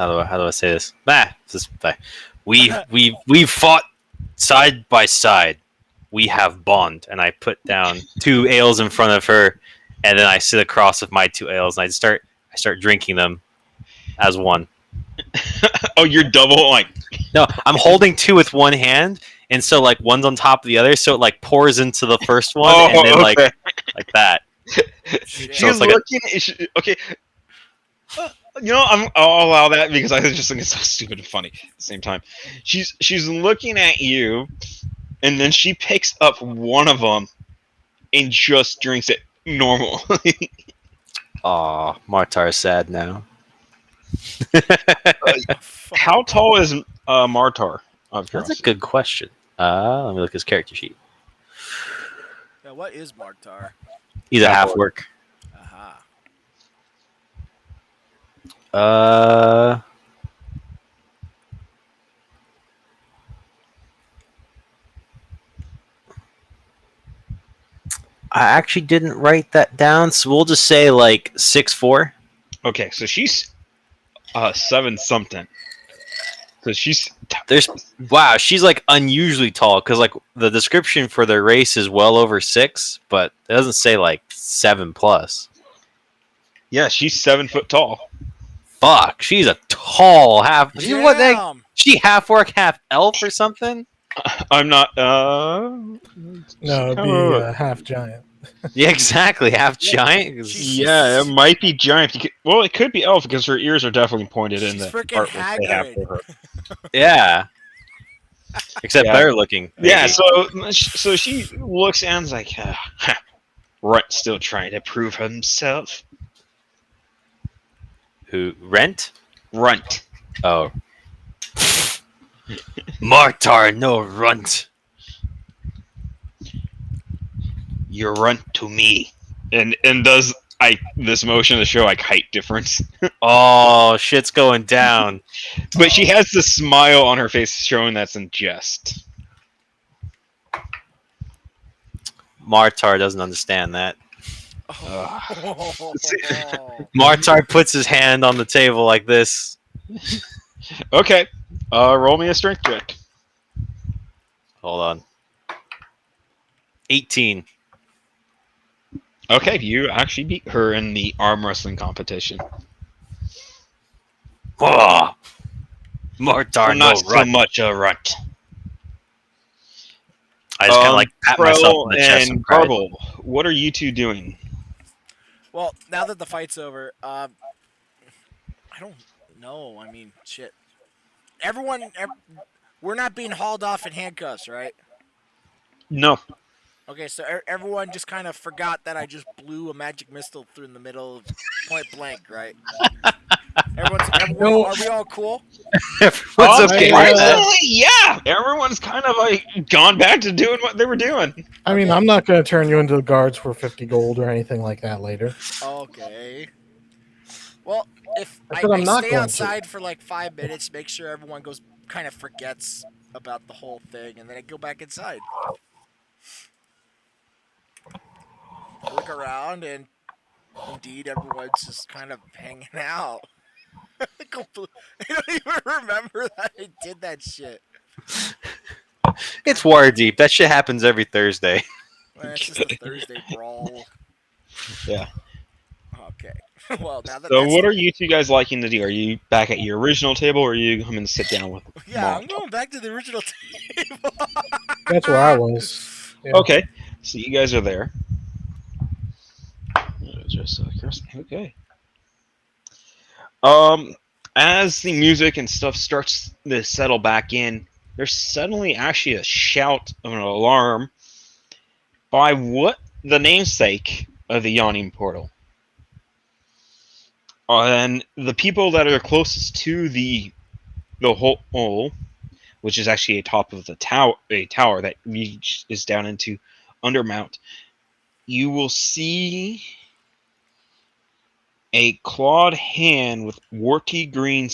do I say this? We've fought side by side. We have bond, and I put down 2 ales in front of her, and then I sit across with my 2 ales, and I start drinking them as one. Oh, you're double like. No, I'm holding 2 with one hand, and so like one's on top of the other, so it like pours into the first one, Oh, and then okay. like that. Shit. She's it's like a- looking. Okay. I'll allow that because I just think it's so stupid and funny at the same time. She's looking at you, and then she picks up one of them and just drinks it normal. Aw, Martar's sad now. Oh, fuck. How tall is Martar? Of That's a curiosity? good question. Let me look at his character sheet. Yeah, what is Martar? He's a Half half work. Aha. I actually didn't write that down, so we'll just say like 6'4". Okay, so she's 7 something. So she's Wow, she's like unusually tall because like the description for their race is well over 6, but it doesn't say like 7+. she's 7 foot tall. Fuck, she's a tall half. Damn. She half orc, half elf or something? I'm not. No, it'd be half giant. Yeah, exactly, half giant. 'Cause- She's- Yeah, it might be giant. Well, it could be elf because her ears are definitely pointed in She's the freaking artwork they have for her. Yeah, except Yeah. better looking. Yeah, maybe. so she looks and's like, Runt's still trying to prove himself. Who rent? Runt. Oh, Martar, no runt. You're Runt to me. And does this motion to show like height difference. Oh, shit's going down. But she has the smile on her face showing that's in jest. Martar doesn't understand that. Oh. Martar puts his hand on the table like this. Okay. Roll me a strength check. Hold on. 18. Okay, you actually beat her in the arm wrestling competition. Oh, Martar, Not no so runt. much a runt. I just kind of like pat myself in the chest and and cried. Garble, what are you two doing? Well, now that the fight's over, I don't know. I mean, shit. We're not being hauled off in handcuffs, right? No. Okay, so everyone just kind of forgot that I just blew a magic missile through in the middle of point blank, right? Everyone, are we all cool? Everyone's okay with that. Surprisingly, yeah. Everyone's kind of like gone back to doing what they were doing. I mean, I'm not going to turn you into the guards for 50 gold or anything like that later. Okay. Well, if I I, said I'm I not stay going to. outside for like 5 minutes, make sure everyone kind of forgets about the whole thing, and then I go back inside. Look around, and indeed, everyone's just kind of hanging out. I don't even remember that I did that shit. It's Waterdeep. That shit happens every Thursday. It's just a Thursday brawl. Yeah. Okay. Well, now that So, that's what are you two guys liking to do? Are you back at your original table, or are you coming to sit down with yeah, I'm Mark? going back to the original table. That's where I was. Yeah. Okay, so you guys are there. Just okay. Um, as the music and stuff starts to settle back in, there's suddenly actually a shout of an alarm by what the namesake of the yawning portal. And the people that are closest to the hole, which is actually atop of the tower that is down into Undermount, you will see a clawed hand with warty green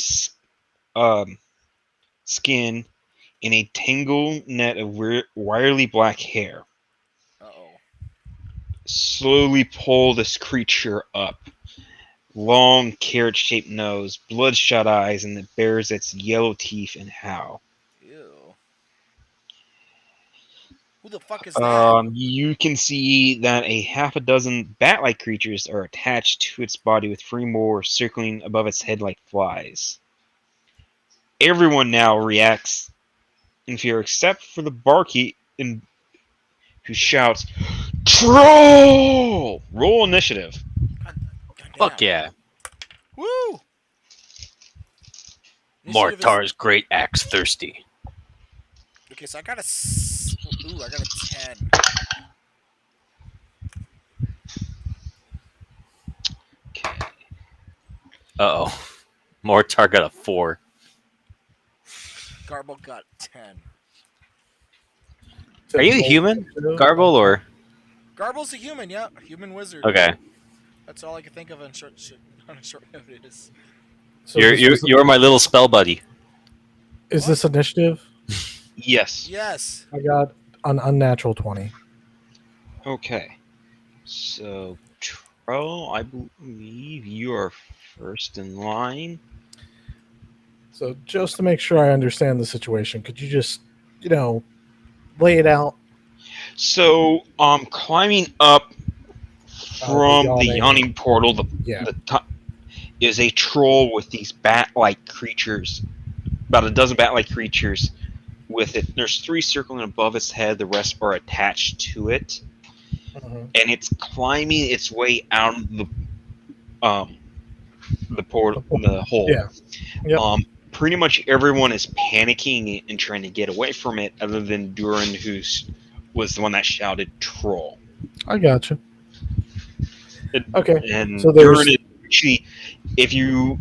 um, skin in a tangled net of wirely black hair Uh-oh. slowly pull this creature up. Long, carrot-shaped nose, bloodshot eyes, and it bares its yellow teeth and howl. Ew. Who the fuck is that? You can see that a half a dozen bat-like creatures are attached to its body, with three more circling above its head like flies. Everyone now reacts in fear, except for the barkeep, who shouts, "Troll!" Roll initiative. God, God Fuck damn. yeah. Woo! Initiative is Mortar's great axe thirsty. okay. So I got ooh, I got a 10. Okay. Uh-oh. Mortar got a 4. Garble got 10. Are you a human, Garble, or? Garble's a human, yeah, a human wizard. Okay. That's all I can think of on on a short notice. So You're, this you're, was, you're my little spell buddy. is What? this initiative? Yes. Yes. I got an unnatural 20. Okay. So, Troll, I believe you are first in line. So just to make sure I understand the situation, could you just, lay it out? So, climbing up The from the yawning. yawning portal, Yeah. the top is a troll with these bat-like creatures, about a dozen bat-like creatures with it. There's three circling above its head. The rest are attached to it, Mhm. and it's climbing its way out of um the hole. Yeah. Yep. Pretty much everyone is panicking and trying to get away from it, other than Duran, who was the one that shouted "troll." I gotcha. Okay. So And Duran there's is actually, if you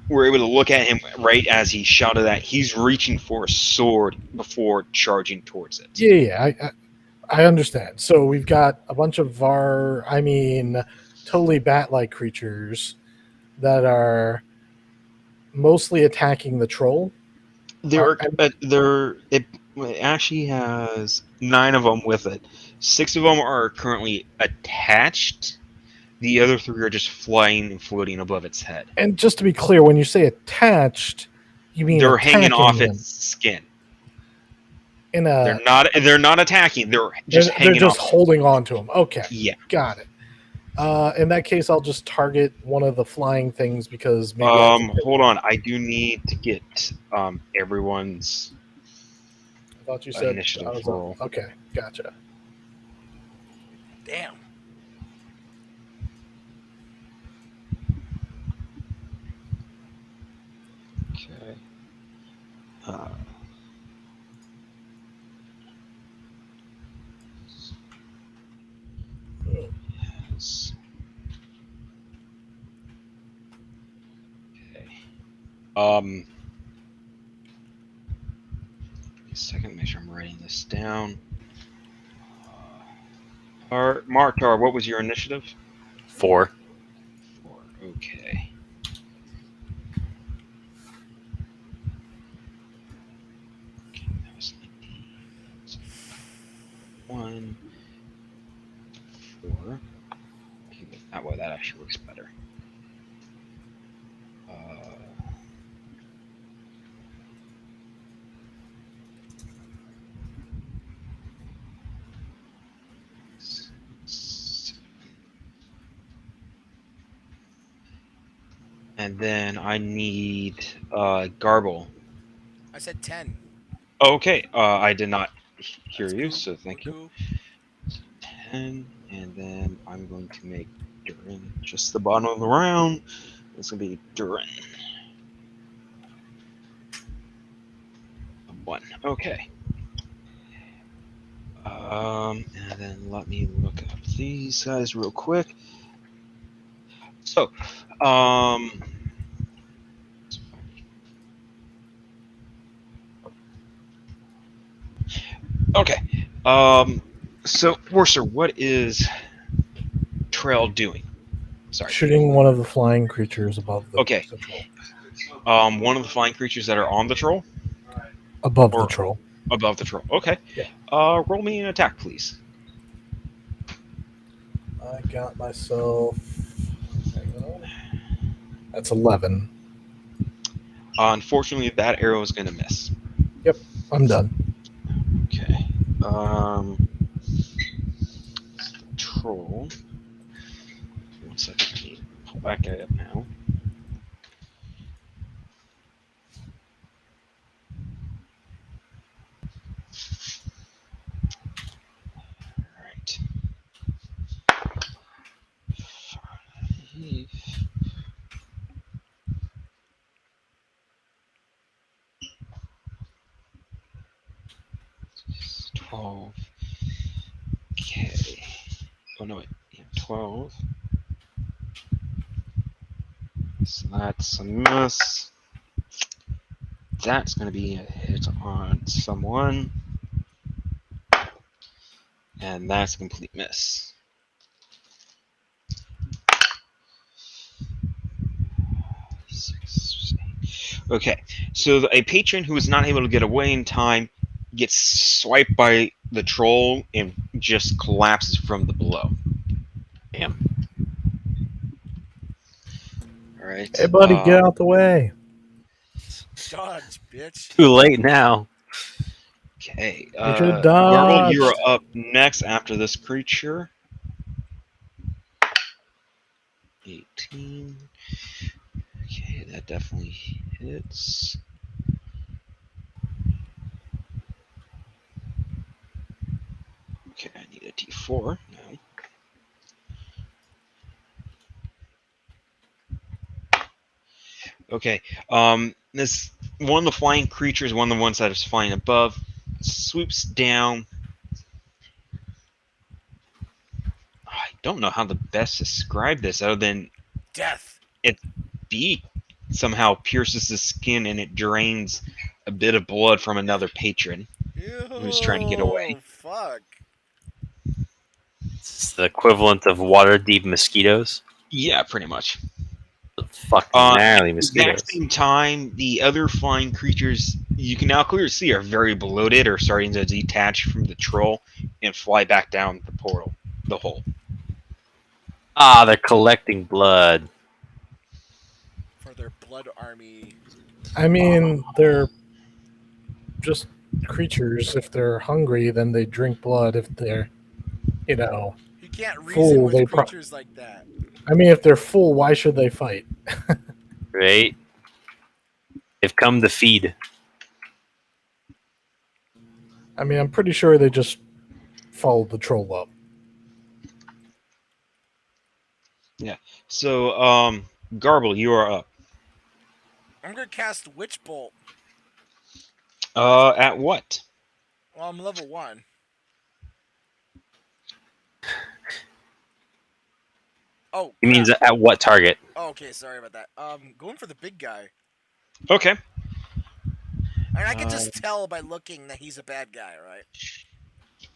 were able to look at him right as he shouted that, he's reaching for a sword before charging towards it. I understand. So we've got a bunch of totally bat-like creatures that are mostly attacking the troll. There And it actually has 9 of them with it. 6 of them are currently attached. The other 3 are just flying and floating above its head. and just to be clear, when you say attached, you mean They're hanging attacking off him its skin. in a. They're not attacking. They're just They're hanging just off. holding on to him. Okay, Yeah. got it. In that case, I'll just target one of the flying things because maybe I can. Hold on. I do need to get everyone's I thought you said I initiative was up. roll. Okay, gotcha. Damn. Okay. Uh, yes. Okay. A second, make sure I'm writing this down. Martar, what was your initiative? 4. 4. Okay. Okay, that was 19. So 1, 4. Okay, that way that actually works better. And then I need Garble. I said 10. Okay, I did not hear That's you, cool. so We're thank you. cool. 10, and then I'm going to make Durin just the bottom of the round. It's going to be Durin. 1. Okay. And then let me look up these guys real quick. So, okay. So Worcester, what is Trail doing? Sorry. Shooting one of the flying creatures above Okay. the troll. One of the flying creatures that are on the troll Above the or troll. above the troll. Okay. Yeah. Roll me an attack, please. I got myself. Hang on. That's 11. Unfortunately, that arrow is going to miss. Yep, I'm done. Okay. Troll. 1 second. I need to pull that guy up now. Alright. 12. Okay. Oh no, wait. Yeah, 12. So that's a miss. That's going to be a hit on someone. And that's a complete miss. Okay, so a patron who is not able to get away in time gets swiped by the troll and just collapses from the blow. Damn. All right. Hey, buddy, get out the way. Dodge, bitch. Too late now. Okay. You should have Garble, you are dodged. up next after this creature. 18. Okay, that definitely hits. Okay, I need a D4 now. Okay. This one of the flying creatures, one of the ones that is flying above, swoops down. I don't know how to best describe this other than Death. its beak somehow pierces the skin and it drains a bit of blood from another patron who's trying to get away. Ew, fuck. It's the equivalent of water deep mosquitoes. Yeah, pretty much. Fucking At gnarly the exact mosquitoes. same time, the other flying creatures you can now clearly see are very bloated or starting to detach from the troll and fly back down the portal, the hole. Ah, they're collecting blood. For their blood army. I mean, they're just creatures. If they're hungry, then they drink blood. If they're, you know, You can't reason full, with they creatures like that. I mean, if they're full, why should they fight? Right? They've come to feed. I mean, I'm pretty sure they just followed the troll up. So, Garble, you are up. I'm gonna cast Witch Bolt. At what? Well, I'm level 1. Oh, He means crap. at what target? Oh, okay, sorry about that. Going for the big guy. Okay. I mean, I can just tell by looking that he's a bad guy, right?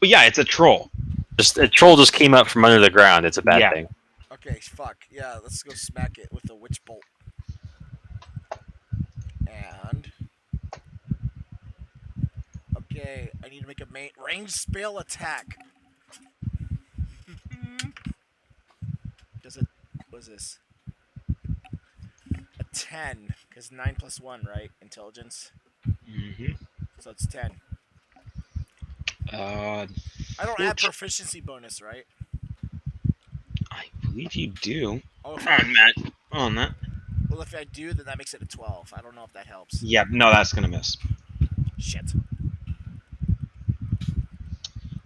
Well, yeah, it's a troll. Just a troll just came up from under the ground. It's a bad Yeah. thing. Okay, fuck. Yeah, let's go smack it with the Witch Bolt. And... Okay, I need to make a range spell attack. Does it... What is this? A 10. Because 9 plus 1, right? Intelligence. Mm-hmm. So it's 10. I don't add proficiency bonus, right? I believe you do. Oh, Come on, Matt. On that. Well, Well, if I do, then that makes it a 12. I don't know if that helps. Yeah, no, that's gonna miss. Shit.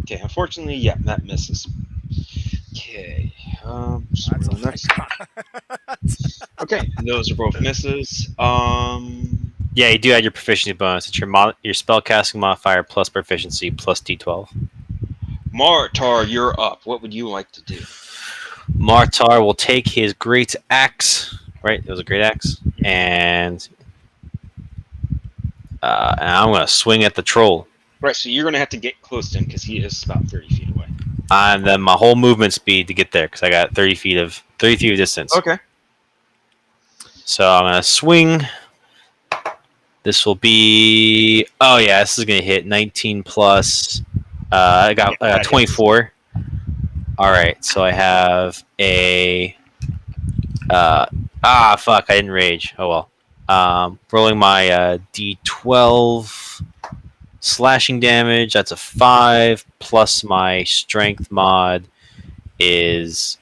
Okay, unfortunately, yeah, that misses. Okay, That's all next. I got. Okay, those are both misses. Yeah, you do add your proficiency bonus. It's your spell casting modifier plus proficiency plus D12. Martar, you're up. What would you like to do? Martar will take his great axe. Right, it was a great axe, and I'm gonna swing at the troll. Right, so you're gonna have to get close to him because he is about 30 feet away. And then my whole movement speed to get there because I got 30 feet of distance. Okay. So I'm gonna swing. This will be. Oh yeah, this is gonna hit 19 plus. I got 24. All right, so I have a. Fuck! I didn't rage. Oh well. Rolling my D12 slashing damage. That's a 5 plus my strength mod is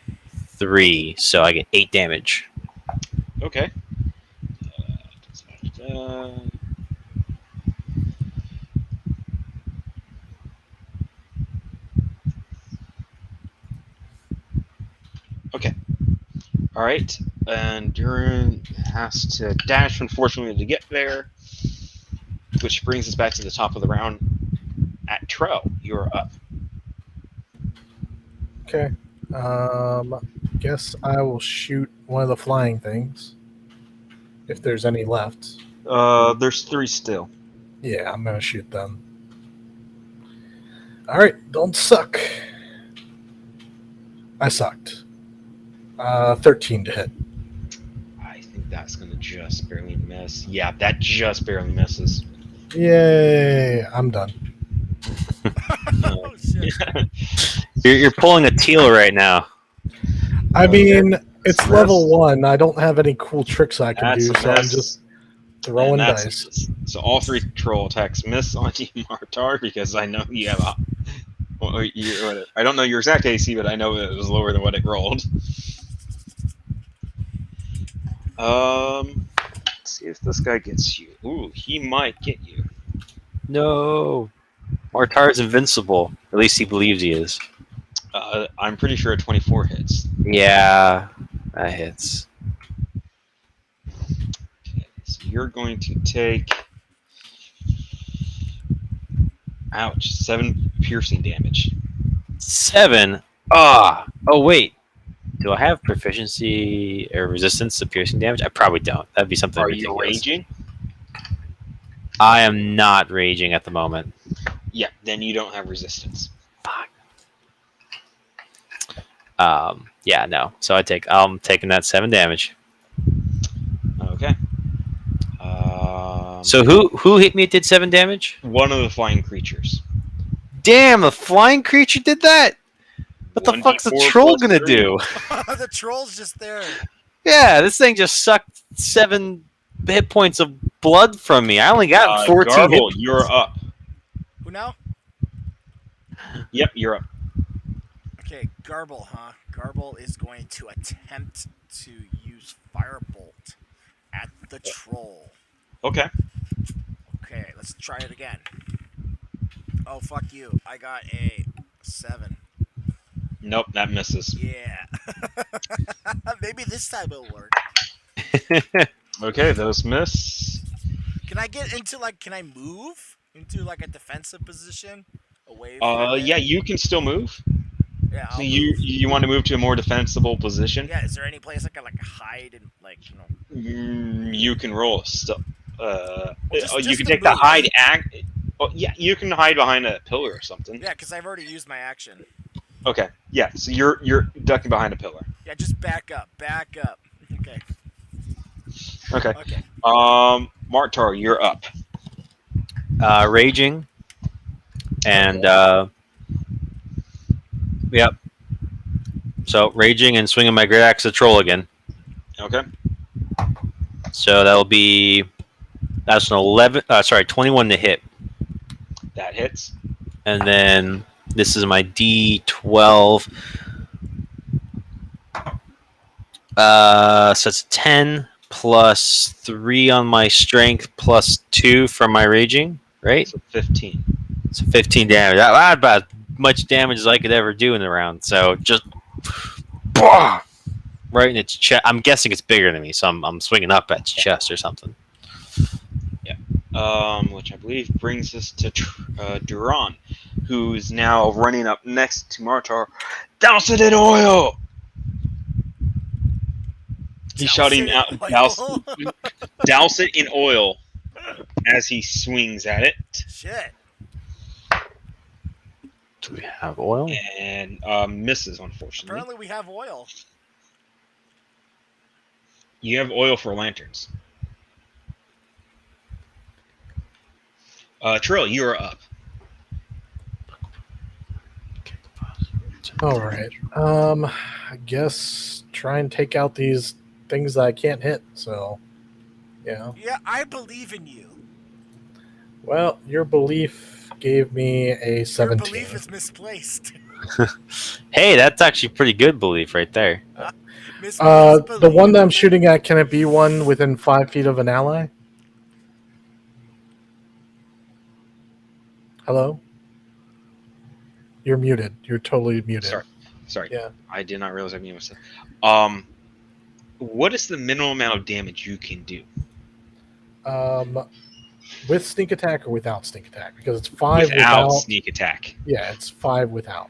3, so I get 8 damage. Okay. Okay. All right, and Duran has to dash, unfortunately, to get there, which brings us back to the top of the round. At Trell, you're up. Okay. Guess I will shoot one of the flying things. If there's any left. There's 3 still. Yeah, I'm gonna shoot them. Alright, don't suck. I sucked. 13 to hit. I think that's gonna just barely miss. Yeah, that just barely misses. Yay! I'm done. Oh shit. You're pulling a teal right now. I mean, it's Miss. level 1. I don't have any cool tricks I can That's do, a so I'm miss. just throwing And that's a dice. miss. So all 3 troll attacks miss on you, Martar, because I know you have a. Well, I don't know your exact AC, but I know it was lower than what it rolled. Let's see if this guy gets you. Ooh, he might get you. No. Martar is invincible. At least he believes he is. I'm pretty sure a 24 hits. Yeah, that hits. Okay, so you're going to take. Ouch, 7 piercing damage. 7? Oh, wait. Do I have proficiency or resistance to piercing damage? I probably don't. That'd be something Are you ridiculous. raging? I am not raging at the moment. Yeah, then you don't have resistance. Fuck. Yeah, no. So I'm taking that 7 damage. Okay. So who hit me? It did 7 damage. One of the flying creatures. Damn, a flying creature did that. What the fuck's the 1d4 troll plus gonna 3. do? The troll's just there. Yeah, this thing just sucked 7 hit points of blood from me. I only got 14 Garble, hit. you're up. Who now? Yep, you're up. Okay, Garble, huh? Garble is going to attempt to use Firebolt at the troll. Okay. Okay, let's try it again. Oh, fuck you. I got a 7. Nope, that misses. Yeah. Maybe this time it'll work. Okay, those miss. Can I get into, can I move into, a defensive position? Away from Yeah, you can still move. Yeah, I'll So move. you want to move to a more defensible position? Yeah, is there any place I can, hide and, You can roll. just You can to take the move. hide act. Oh, yeah, you can hide behind a pillar or something. Yeah, because I've already used my action. Okay. Yeah. So you're ducking behind a pillar. Yeah, just back up. Back up. Okay. Okay. Okay. Martar, you're up. Raging. And yep. So raging and swinging my great axe at the troll again. Okay. So that's an 21 to hit. That hits. And then this is my D12. So it's 10 plus 3 on my strength plus 2 from my raging, right? So 15. So 15 damage. That's about as much damage as I could ever do in the round. So just right in its chest. I'm guessing it's bigger than me, so I'm swinging up at its chest or something. Which I believe brings us to Duran, who's now running up next to Martar. Douse it in oil! He's shouting out, douse it in oil as he swings at it. Shit. Do we have oil? And misses, unfortunately. Apparently we have oil. You have oil for lanterns. Trill, you are up. All right. I guess try and take out these things that I can't hit. So, yeah. Yeah, I believe in you. Well, your belief gave me a 17. Your belief is misplaced. Hey, that's actually pretty good belief right there. The one that I'm shooting at, can it be one within 5 feet of an ally? Hello? You're muted. You're totally muted. Sorry. Yeah. I did not realize I muted myself. What is the minimum amount of damage you can do? With sneak attack or without sneak attack? Because it's 5 without sneak attack. Yeah, it's 5 without.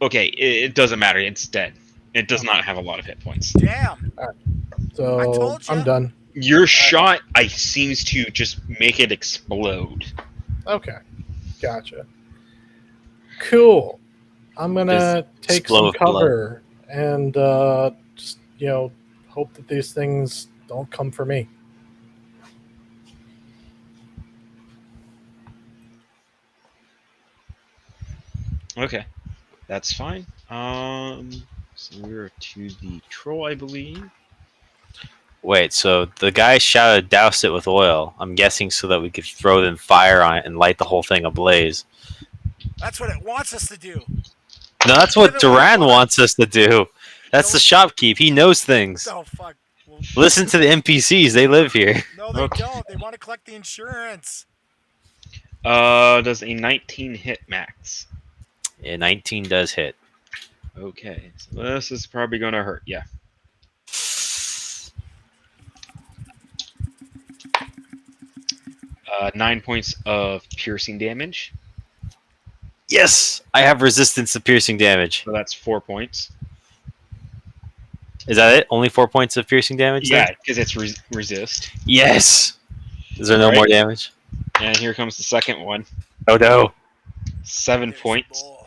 Okay, it doesn't matter. It's dead. It does not have a lot of hit points. Damn. So I told ya. I'm done. Your shot, seems to just make it explode. Okay, gotcha. Cool. I'm gonna take some explode blood. cover and just hope that these things don't come for me. Okay, that's fine. So we're to the troll, I believe. Wait, so the guy shouted douse it with oil. I'm guessing so that we could throw them fire on it and light the whole thing ablaze. That's what it wants us to do. No, that's what Duran wants us to do. That's the shopkeep. He knows things. Oh, fuck. Well, Listen to the NPCs. They live here. no, they don't. They want to collect the insurance. Does a 19 hit max? Yeah, 19 does hit. Okay, so this is probably gonna hurt. Yeah. 9 points of piercing damage. Yes! I have resistance to piercing damage. So that's 4 points. Is that it? Only 4 points of piercing damage? Yeah, then? because it's resist. Yes! Is there no Alright. more damage? And here comes the second one. Oh no. 7 There's points. more.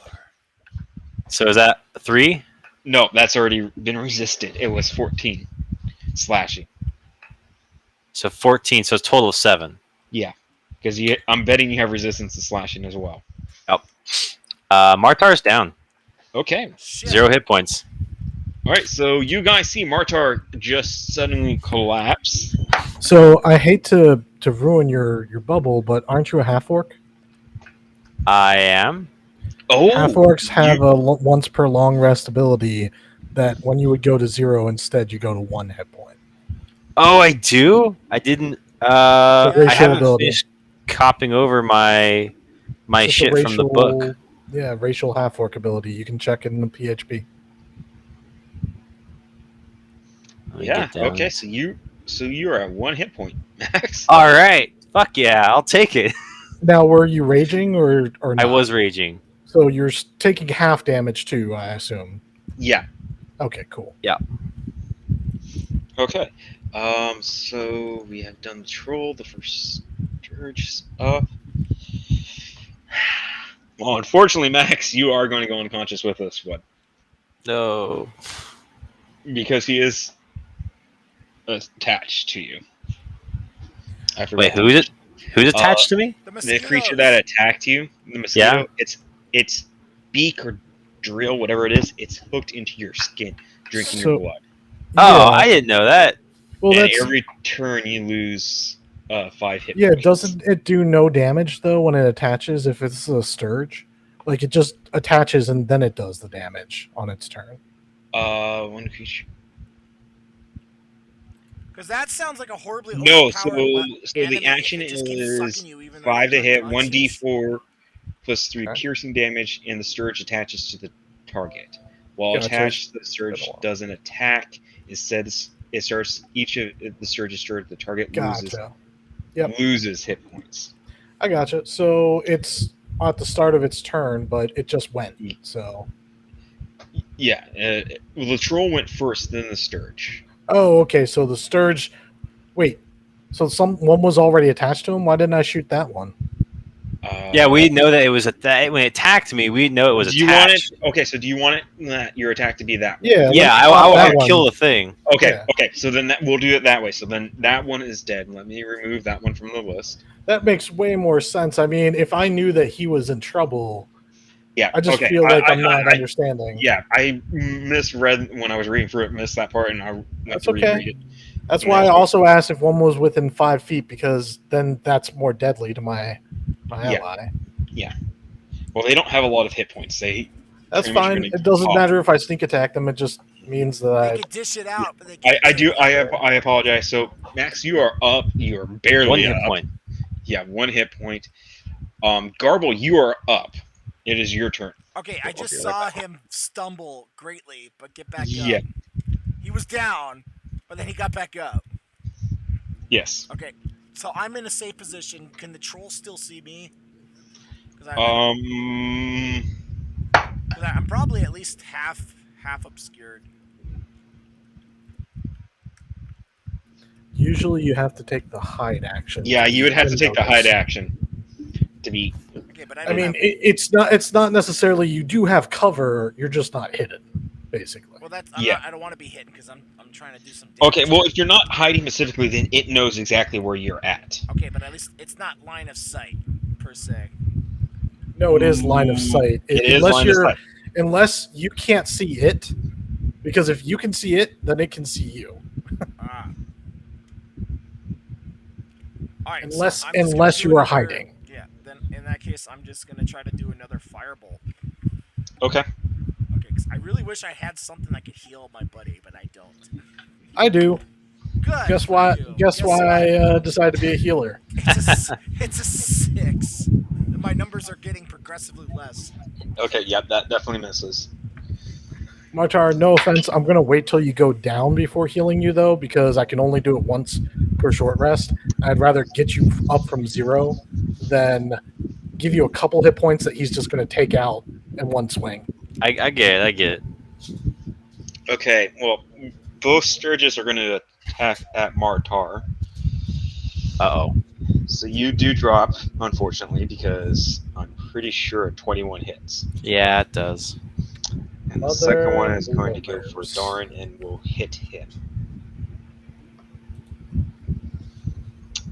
So is that 3? No, that's already been resisted. It was 14 slashing. So 14, so it's total of 7. Yeah, because I'm betting you have resistance to slashing as well. Yep. Martar's down. Okay. Shit. 0 hit points. All right, so you guys see Martar just suddenly collapse. So I hate to ruin your bubble, but aren't you a half orc? I am. Oh, Half orcs have a once per long rest ability that when you would go to 0, instead you go to 1 hit point. Oh, I do? I didn't. The I racial haven't ability. finished copying over my It's just a shit from the book. Yeah, racial half orc ability. You can check it in the PHP. Let me yeah. get down. Okay, so you are at 1 hit point, Max. All right. Fuck yeah, I'll take it. Now, were you raging or not? I was raging. So you're taking half damage too, I assume. Yeah. Okay, cool. Okay. So we have done the troll. The first Scourge is up. Well, unfortunately, Max, you are going to go unconscious with us. What? No. Because he is attached to you. I forgot Wait, to who's mention. who's attached to me? The creature that attacked you, the mosquito, its beak or drill, whatever it is, it's hooked into your skin, drinking your blood. Oh, I didn't know that. Well, And that's every turn you lose 5 hit yeah. points. Doesn't it do no damage though when it attaches? If it's a scourge, like it just attaches and then it does the damage on its turn. One creature. Because that sounds like a horribly No, so overpowered the enemy if action it just keeps sucking is you even though 5 to you're hit, unconscious. 1d4 plus 3 Okay. piercing damage, and the surge attaches to the target. While Gotcha. attached, the Been a surge while. doesn't attack. Instead, it starts each of the surge is started. The target Gotcha. Yep. loses hit points. I gotcha. So it's at the start of its turn, but it just went. So. Yeah, the troll went first, then the sturge. Oh, okay. So the Sturge. Wait. So one was already attached to him. Why didn't I shoot that one? Yeah, we know that it was when it attacked me. We know it was Do you want it? attached. Okay, so do you want your attack to be that? Yeah. Yeah, let's I pop want that to one. kill the thing. Okay, Yeah. okay. So then we'll do it that way. So then that one is dead. Let me remove that one from the list. That makes way more sense. I mean, if I knew that he was in trouble, Yeah. I just okay. feel like I'm not understanding. Yeah, I misread when I was reading through it. Missed that part, and I went That's to okay. reread it. That's And why I that's- also asked if one was within 5 feet, because then that's more deadly to my Yeah. ally. Well, they don't have a lot of hit points. They That's pretty much fine. gonna It doesn't pop. matter if I sneak attack them. It just means They that could dish it out, but they can't I kill do. I you. have. I apologize. So Max, you are up. You are barely One hit up. point. Yeah, 1 hit point. Garble, you are up. It is your turn. Okay, I just Okay, saw him stumble greatly, but get back Yeah. up. He was down, but then he got back up. Yes. Okay, so I'm in a safe position. Can the troll still see me? Because I'm probably at least half obscured. usually you have to take the hide action. Yeah, you would have to take the hide action. action to be. Okay, but I I don't mean, have. it's not necessarily you do have cover. You're just not hidden, basically. Well, that's Yeah. I don't want to be hidden because I'm trying to do some. Damage. Okay, well, if you're not hiding specifically, then it knows exactly where you're at. Okay, but at least it's not line of sight per se. No, it is line of sight. It is line of sight. Unless you can't see it, because if you can see it, then it can see you. Ah. All right. Unless so I'm just gonna do you are another- hiding. Yeah. Then in that case, I'm just gonna try to do another firebolt. Okay. Okay, 'cause I really wish I had something that could heal my buddy, but I don't. I do. Good. Guess for why? you. Guess why I decided to be a healer. It's a 6. My numbers are getting progressively less. Okay. Yep. That definitely misses. Martar, no offense, I'm gonna wait till you go down before healing you though, because I can only do it once per short rest. I'd rather get you up from 0 than give you a couple hit points that he's just gonna take out in one swing. I get it. I get it. Okay. Well, both Sturges are going to attack at Martar. Uh-oh. So you do drop, unfortunately, because I'm pretty sure 21 hits. Yeah, it does. And the Mother second one is going to go for lovers. Darn and will hit him.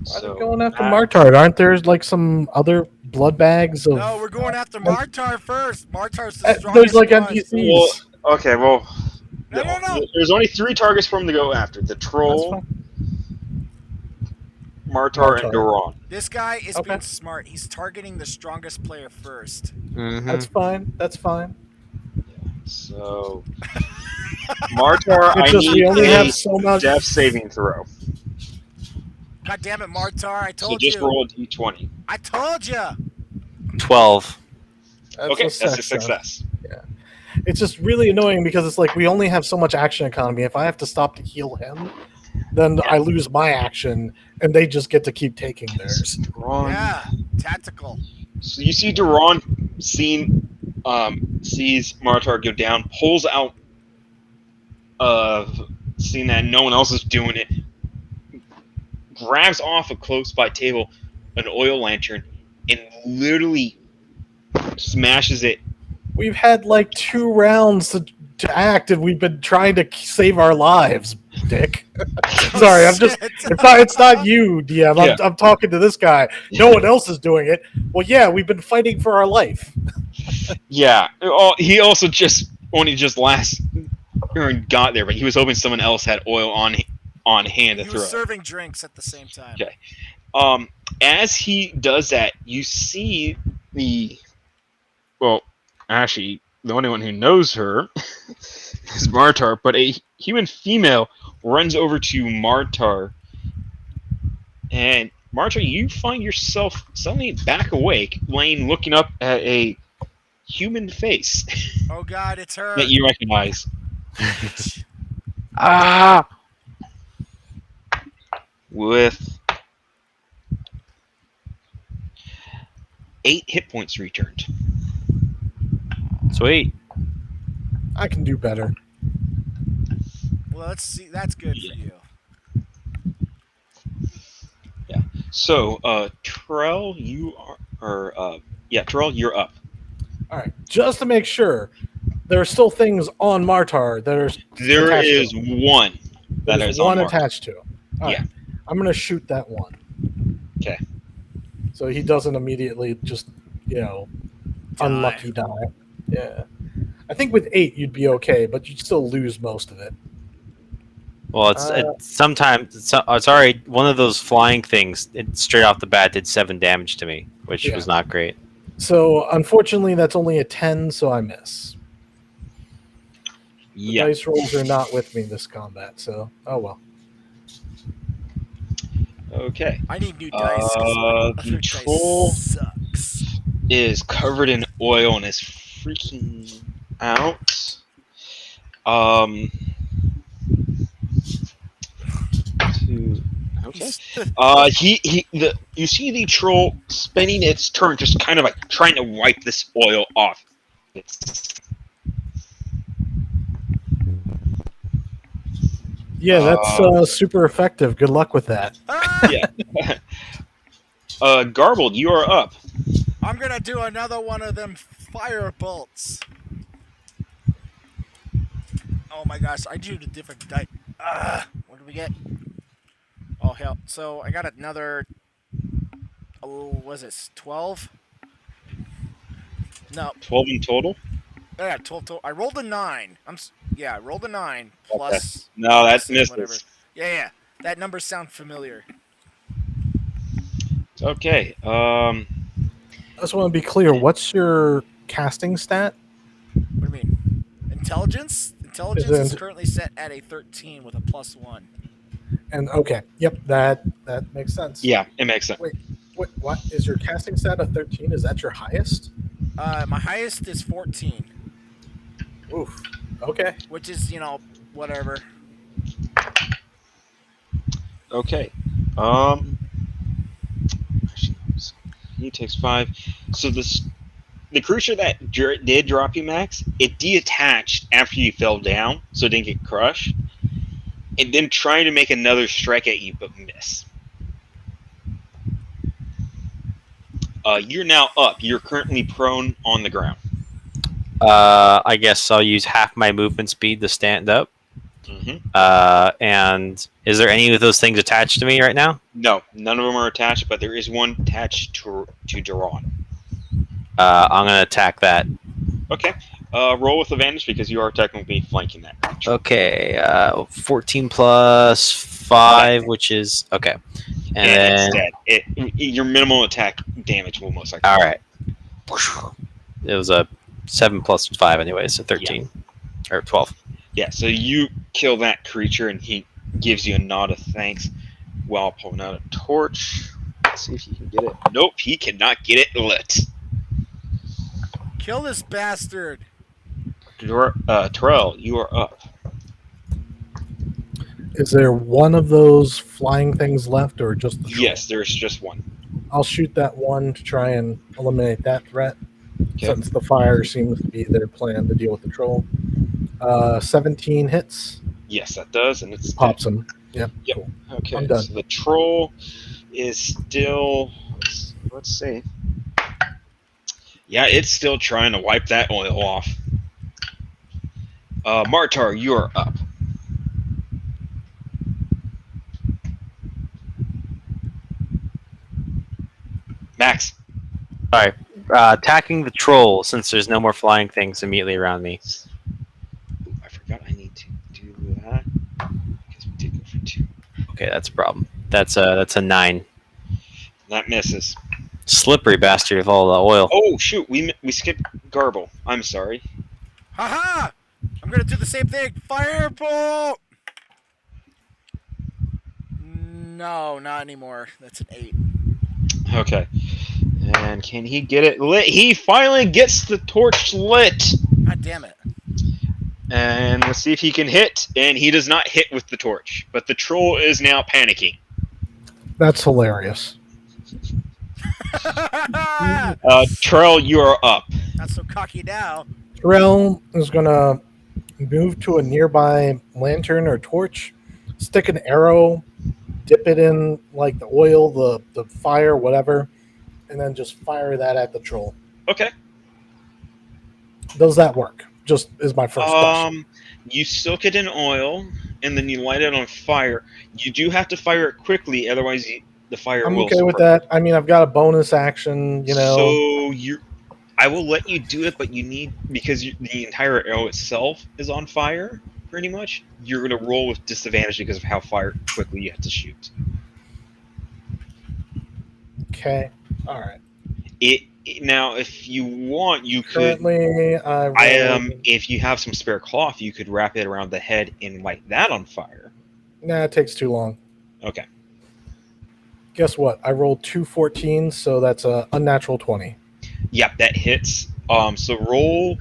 Why are So they going after that- Martar? Aren't there like some other blood bags of? No, we're going after Martar first. Martar's the strongest There's like one. NPCs. Well, okay, well, No. there's only 3 targets for him to go after: the That's troll, fine. Martar, and Duran. This guy is Okay. being smart. He's targeting the strongest player first. Mm-hmm. That's fine. That's fine. So, Martar, I It's just we need only a have so much. death saving throw. God damn it, Martar! I So told just you. roll a d20. I told you. 12. That's Okay, a that's a success. success. It's just really annoying because it's like we only have so much action economy. If I have to stop to heal him, then I lose my action, and they just get to keep taking theirs. Duran. Yeah, tactical. So you see Duran sees Martar go down, pulls out seeing that no one else is doing it, grabs off a close by table an oil lantern and literally smashes it. We've had like 2 rounds to act, and we've been trying to save our lives, Dick. Sorry, I'm just. It's not you, DM. I'm talking to this guy. No one else is doing it. Well, yeah, we've been fighting for our life. Yeah. He also only just got there, but he was hoping someone else had oil on hand to He throw. was serving drinks at the same time. Okay. As he does that, you see actually, the only one who knows her is Martar, but a human female runs over to Martar. And Martar, you find yourself suddenly back awake, laying looking up at a human face Oh God, it's her. that you recognize. Ah! With 8 hit points returned. Sweet. I can do better. Well, let's see. That's good for you. So, Terrell, you are, Terrell, you're up. All right, just to make sure, there are still things on Martar that are There attached is to him. one that There's is on one Mark. attached to him. All Yeah. right, I'm gonna shoot that one. 'Kay. So he doesn't immediately just, unlucky die. Yeah. I think with 8 you'd be okay, but you'd still lose most of it. Well, it's sometimes it's alright. One of those flying things, straight off the bat, did 7 damage to me, which Yeah. was not great. So unfortunately, that's only a 10, so I miss. The Yeah. dice rolls are not with me this combat, so oh well. Okay. I need new dice. 'Cause my The other troll dice sucks. is covered in oil and is freaking out. Okay. You see the troll spinning its turn, just kind of like trying to wipe this oil off. Yeah, that's super effective. Good luck with that. Ah! Yeah. Garbled, you are up. I'm gonna do another one of them fire bolts. Oh my gosh, I do the different dice. What do we get? Oh hell! So I got another. Oh, was it 12? No, 12 in total. I got 12 total. I rolled a 9. I rolled a 9 plus. No, that plus misses. whatever. Yeah. That numbers sound familiar. Okay. I just want to be clear. What's your casting stat? What do you mean? Intelligence? Intelligence is currently set at a 13 with a +1. And okay, yep, that makes sense. Yeah, it makes sense. Wait, what is your casting stat of 13? Is that your highest? My highest is 14, Oof. Okay. which is whatever. Okay. He takes 5. So the creature that did drop you, Max, it detached after you fell down, so it didn't get crushed, and then trying to make another strike at you, but miss. You're now up. You're currently prone on the ground. I guess I'll use half my movement speed to stand up. Mm-hmm. And is there any of those things attached to me right now? No, none of them are attached, but there is one attached to Duran. I'm gonna attack that. Okay. Roll with advantage because you are technically flanking that creature. Okay. 14 plus 5, which is okay. And then it's dead. Your minimal attack damage will most likely. all right. It was a 7 plus 5 anyway, so 13 or 12. Yeah, so you kill that creature, and he gives you a nod of thanks while pulling out a torch. Let's see if he can get it. Nope, he cannot get it lit. Kill this bastard. Terrell, you are up. Is there one of those flying things left, or just the troll? Yes, there's just one. I'll shoot that one to try and eliminate that threat, Okay. since the fire seems to be their plan to deal with the troll. 17 hits. Yes, that does, and it's Pops him. Yep. Yep. Cool. Okay, I'm done. so the troll is still. Let's see. Yeah, it's still trying to wipe that oil off. Martar, you are up. Max. All right. Attacking the troll since there's no more flying things immediately around me. Ooh, I forgot I need to do that because we did go for 2. Okay, that's a problem. That's a 9. That misses. Slippery bastard of all the oil. Oh shoot, we skipped Garble. I'm sorry. Haha! I'm gonna do the same thing. Firebolt. No, not anymore. That's an 8. Okay. And can he get it lit? He finally gets the torch lit. God damn it. And let's see if he can hit. And he does not hit with the torch. But the troll is now panicking. That's hilarious. Trell, you are up. Not so cocky now. Terrell is gonna move to a nearby lantern or torch, stick an arrow, dip it in like the oil, the fire, whatever, and then just fire that at the troll. Okay. Does that work? Just is my first question. You soak it in oil, and then you light it on fire. You do have to fire it quickly, otherwise the fire I'm will okay with spread. that. I mean, I've got a bonus action, So I will let you do it, but you need because the entire arrow itself is on fire. Pretty much, you're going to roll with disadvantage because of how quickly you have to shoot. Okay. All right. Now, if you want, you could. Currently, If you have some spare cloth, you could wrap it around the head and light that on fire. Nah, it takes too long. Okay. Guess what? I rolled 2 14s, so that's a unnatural 20. Yep, that hits. So roll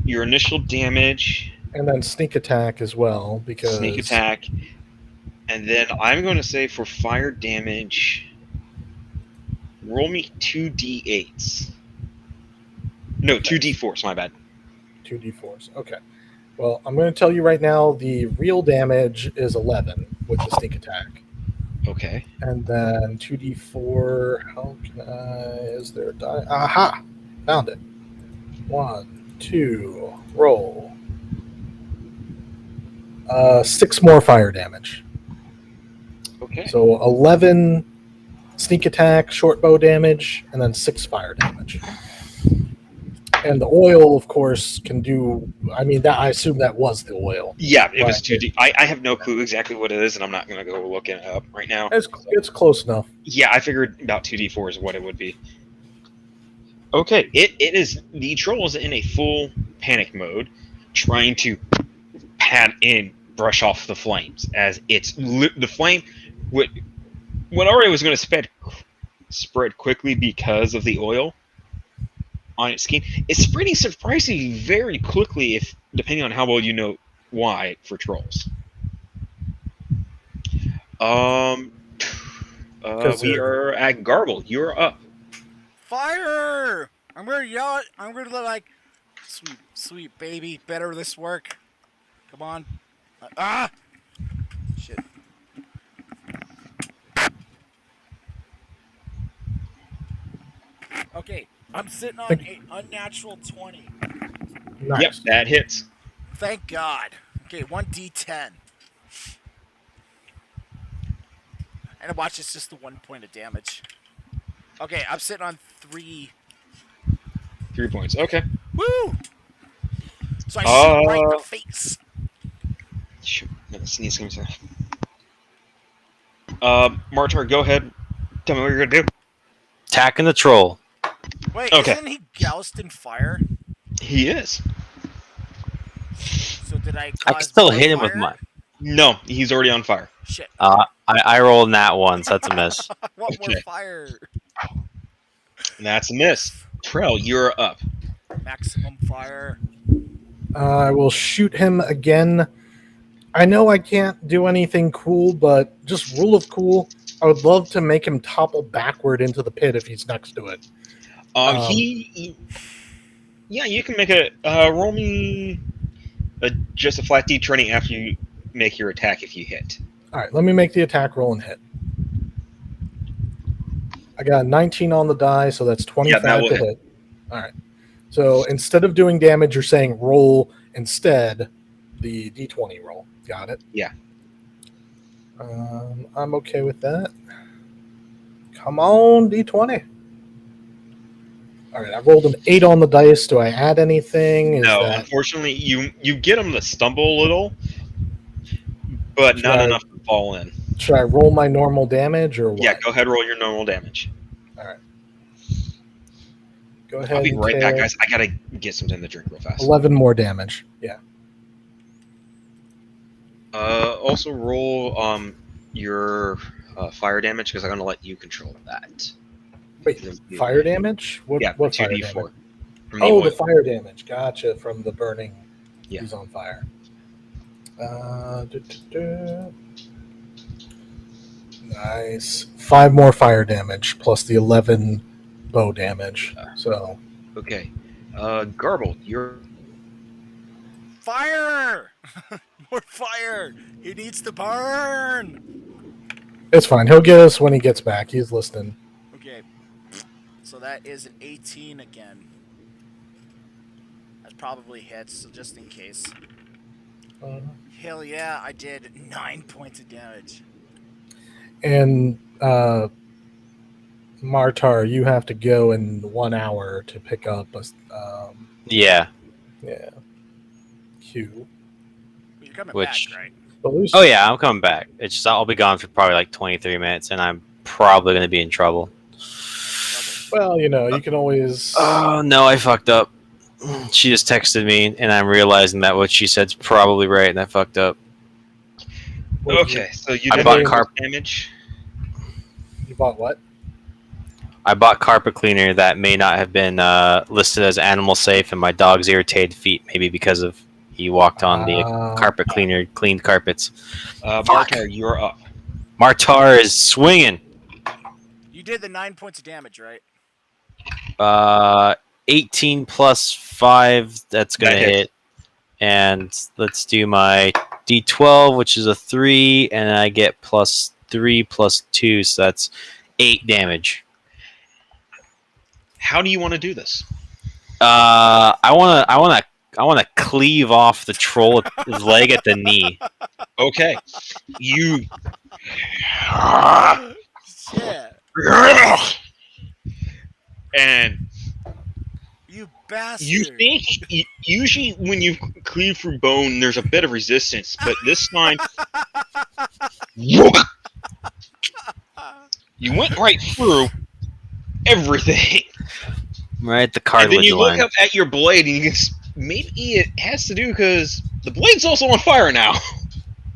your initial damage, And then sneak attack as well, because sneak attack, and then I'm going to say for fire damage, roll me 2d8s. No, 2d4s, my bad. 2d4s. Okay. Well, I'm going to tell you right now the real damage is 11 with the sneak attack. Okay. And then 2d4. How can I. Is there a die? Aha! Found it. 1, 2, roll. 6 more fire damage. Okay. So 11 sneak attack, short bow damage, and then 6 fire damage. And the oil, of course, can do. I mean, I assume that was the oil. Yeah, it was Right. 2d. I have no clue exactly what it is, and I'm not going to go look it up right now. It's close enough. Yeah, I figured about 2d4 is what it would be. Okay, it is. The troll is in a full panic mode, trying to pat in, brush off the flames as the flame. What already was going to spread quickly because of the oil on its skin. It's spreading surprisingly very quickly, if depending on how well you know why for trolls. We are at Garble. You're up. Fire! I'm gonna yell it. I'm gonna like, sweet baby, better this work. Come on. Shit. Okay, I'm sitting on an unnatural 20. Nice. Yep, that hits. Thank God. Okay, 1d10. And watch, it's just the 1 point of damage. Okay, I'm sitting on 3. 3 points. Okay. Woo! So I shoot right in the face. Shoot. No, sneeze comes in. Martar, go ahead. Tell me what you're gonna do. Attacking the troll. Wait, Okay. isn't he doused in fire? He is. So did I I cause can still more hit him fire? with mine. No, he's already on fire. Shit. I rolled in that one, so that's a miss. I want more Okay. fire. And that's a miss. Trell, you're up. Maximum fire. I will shoot him again. I know I can't do anything cool, but just rule of cool. I would love to make him topple backward into the pit if he's next to it. Yeah, you can make roll me just a flat d20 after you make your attack if you hit. All right, let me make the attack roll and hit. I got 19 on the die, so that's 25 to hit. All right. So instead of doing damage, you're saying roll instead the d20 roll. Got it? Yeah. I'm okay with that. Come on, d20. All right, I rolled an 8 on the dice. Do I add anything? Unfortunately, you get him to stumble a little, but not enough to fall in. Should I roll my normal damage or what? Yeah, go ahead, roll your normal damage. All right. Go ahead. I'll be right back, guys. I gotta get something to drink real fast. 11 more damage. Yeah. Also roll your fire damage because I'm going to let you control that. Wait, fire damage? What? Yeah, What two fire d4. damage? From the Oh, oil. the fire damage. Gotcha. From the burning. Yeah. He's on fire. Du-du-du. Nice. 5 more fire damage plus the 11 bow damage. So Okay. Garble, you're Fire! More fire! He needs to burn! it's fine. He'll get us when he gets back. He's listening. Okay. So that is an 18 again. That probably hits, so just in case. Hell yeah, I did 9 points of damage. And Martar, you have to go in 1 hour to pick up a Yeah. yeah. Q. You're coming Which- back, right? But Lucy, Oh yeah, I'm coming back. It's just I'll be gone for probably like 23 minutes, and I'm probably gonna be in trouble. well, you know, you can always. Oh no, I fucked up. She just texted me, and I'm realizing that what she said's probably right, and I fucked up. okay. So you I did bought 9 carp- damage. You bought what? I bought carpet cleaner that may not have been listed as animal safe, and my dog's irritated feet, maybe because of he walked on the carpet cleaner, cleaned carpets. Martar, you're up. Martar is swinging. You did the 9 points of damage, right? 18 plus 5, that's going to That hits. hit. And let's do my d12, which is a 3, and I get plus 3 plus 2, so that's 8 damage. How do you want to do this? I want to cleave off the troll's leg at the knee. Okay. You. Shit. And You bastard. you think usually when you cleave through bone, there's a bit of resistance, but this time you went right through everything. Right at the And cartilage then you look line. up at your blade, and you can maybe it has to do because the blade's also on fire now.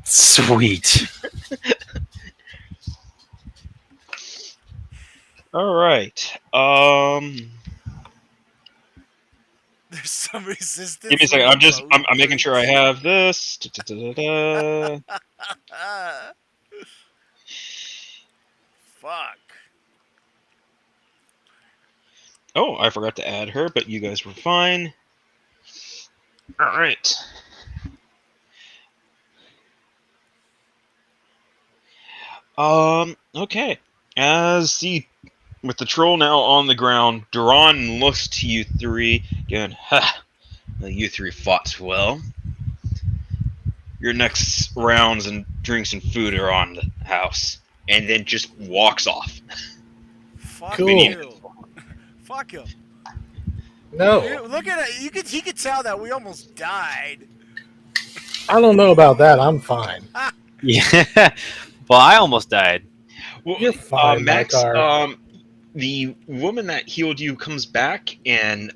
Sweet. All right. There's some resistance. Give me a second. when the I'm bone making sure I breaks. have this. Da-da-da-da-da. Fuck. Oh, I forgot to add her, but you guys were fine. All right. Okay. With the troll now on the ground, Duran looks to you three, going, "Ha! Well, you three fought well. Your next rounds and drinks and food are on the house," and then just walks off. Fuck Cool. you. Fuck him. No, Dude, look at it. He could tell that we almost died. I don't know about that. I'm fine. Yeah. Well, I almost died. Well, You're fine, Max. Makar. The woman that healed you comes back, and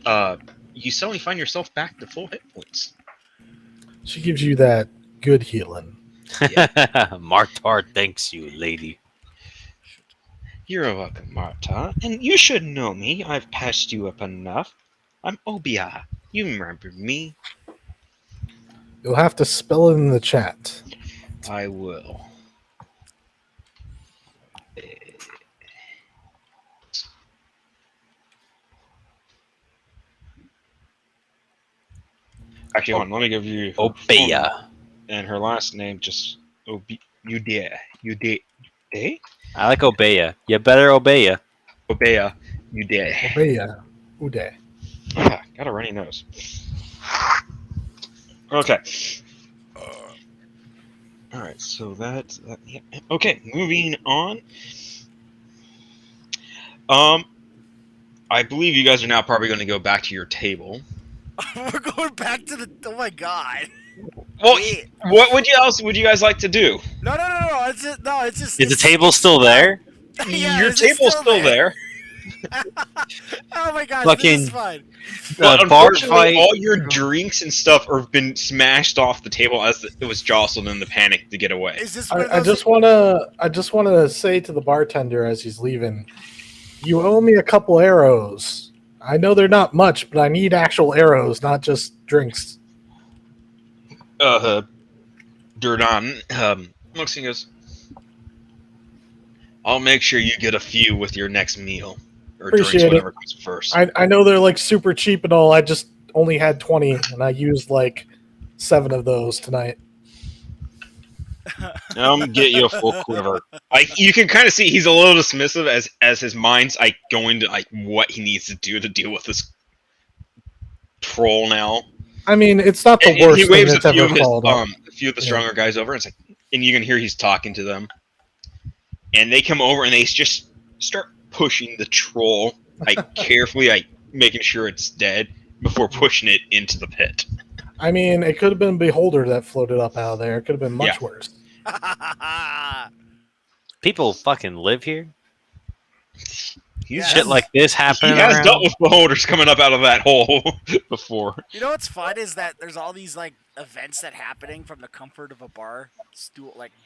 you suddenly find yourself back to full hit points. She gives you that good healing. Martar thanks you, lady. You're welcome, Marta. And you should know me. I've passed you up enough. I'm Obia. You remember me. You'll have to spell it in the chat. I will. Actually, hold on. Let me give you her full name. Obeya. And her last name just Udea. Udea? I like Obeya. You better Obeya. Obea. Udea. Obeya. Ude. Ah, got a runny nose. Okay. All right. So that. Yeah. Okay. Moving on. I believe you guys are now probably going to go back to your table. We're going back to the. Oh my god. Well, Wait. what would you guys like to do? No. It's just. No. It's just. Is the table still there? Yeah, Your is it table's still there. Oh my gosh, this is Fucking fun. But bar unfortunately, fight. all your drinks and stuff have been smashed off the table as it was jostled in the panic to get away. Is this one of I those? just wanna say to the bartender as he's leaving, you owe me a couple arrows. I know they're not much, but I need actual arrows, not just drinks. Durdan, looks and goes, I'll make sure you get a few with your next meal. Or drinks, Appreciate it. whatever comes first. I know they're like super cheap and all. I just only had 20, and I used like 7 of those tonight. Get you a full quiver. Like you can kind of see he's a little dismissive as his mind's like going to like what he needs to do to deal with this troll now. I mean, it's not the And worst he thing waves that's a few ever of his called up. a few of the stronger guys over, and it's like, and you can hear he's talking to them. And they come over and they just start pushing the troll, like carefully, like making sure it's dead before pushing it into the pit. I mean, it could have been Beholder that floated up out of there. It could have been much Yeah. worse. People fucking live here. He's Shit like this he happening has around. dealt with beholders coming up out of that hole before. You know what's fun is that there's all these like events that happening from the comfort of a bar,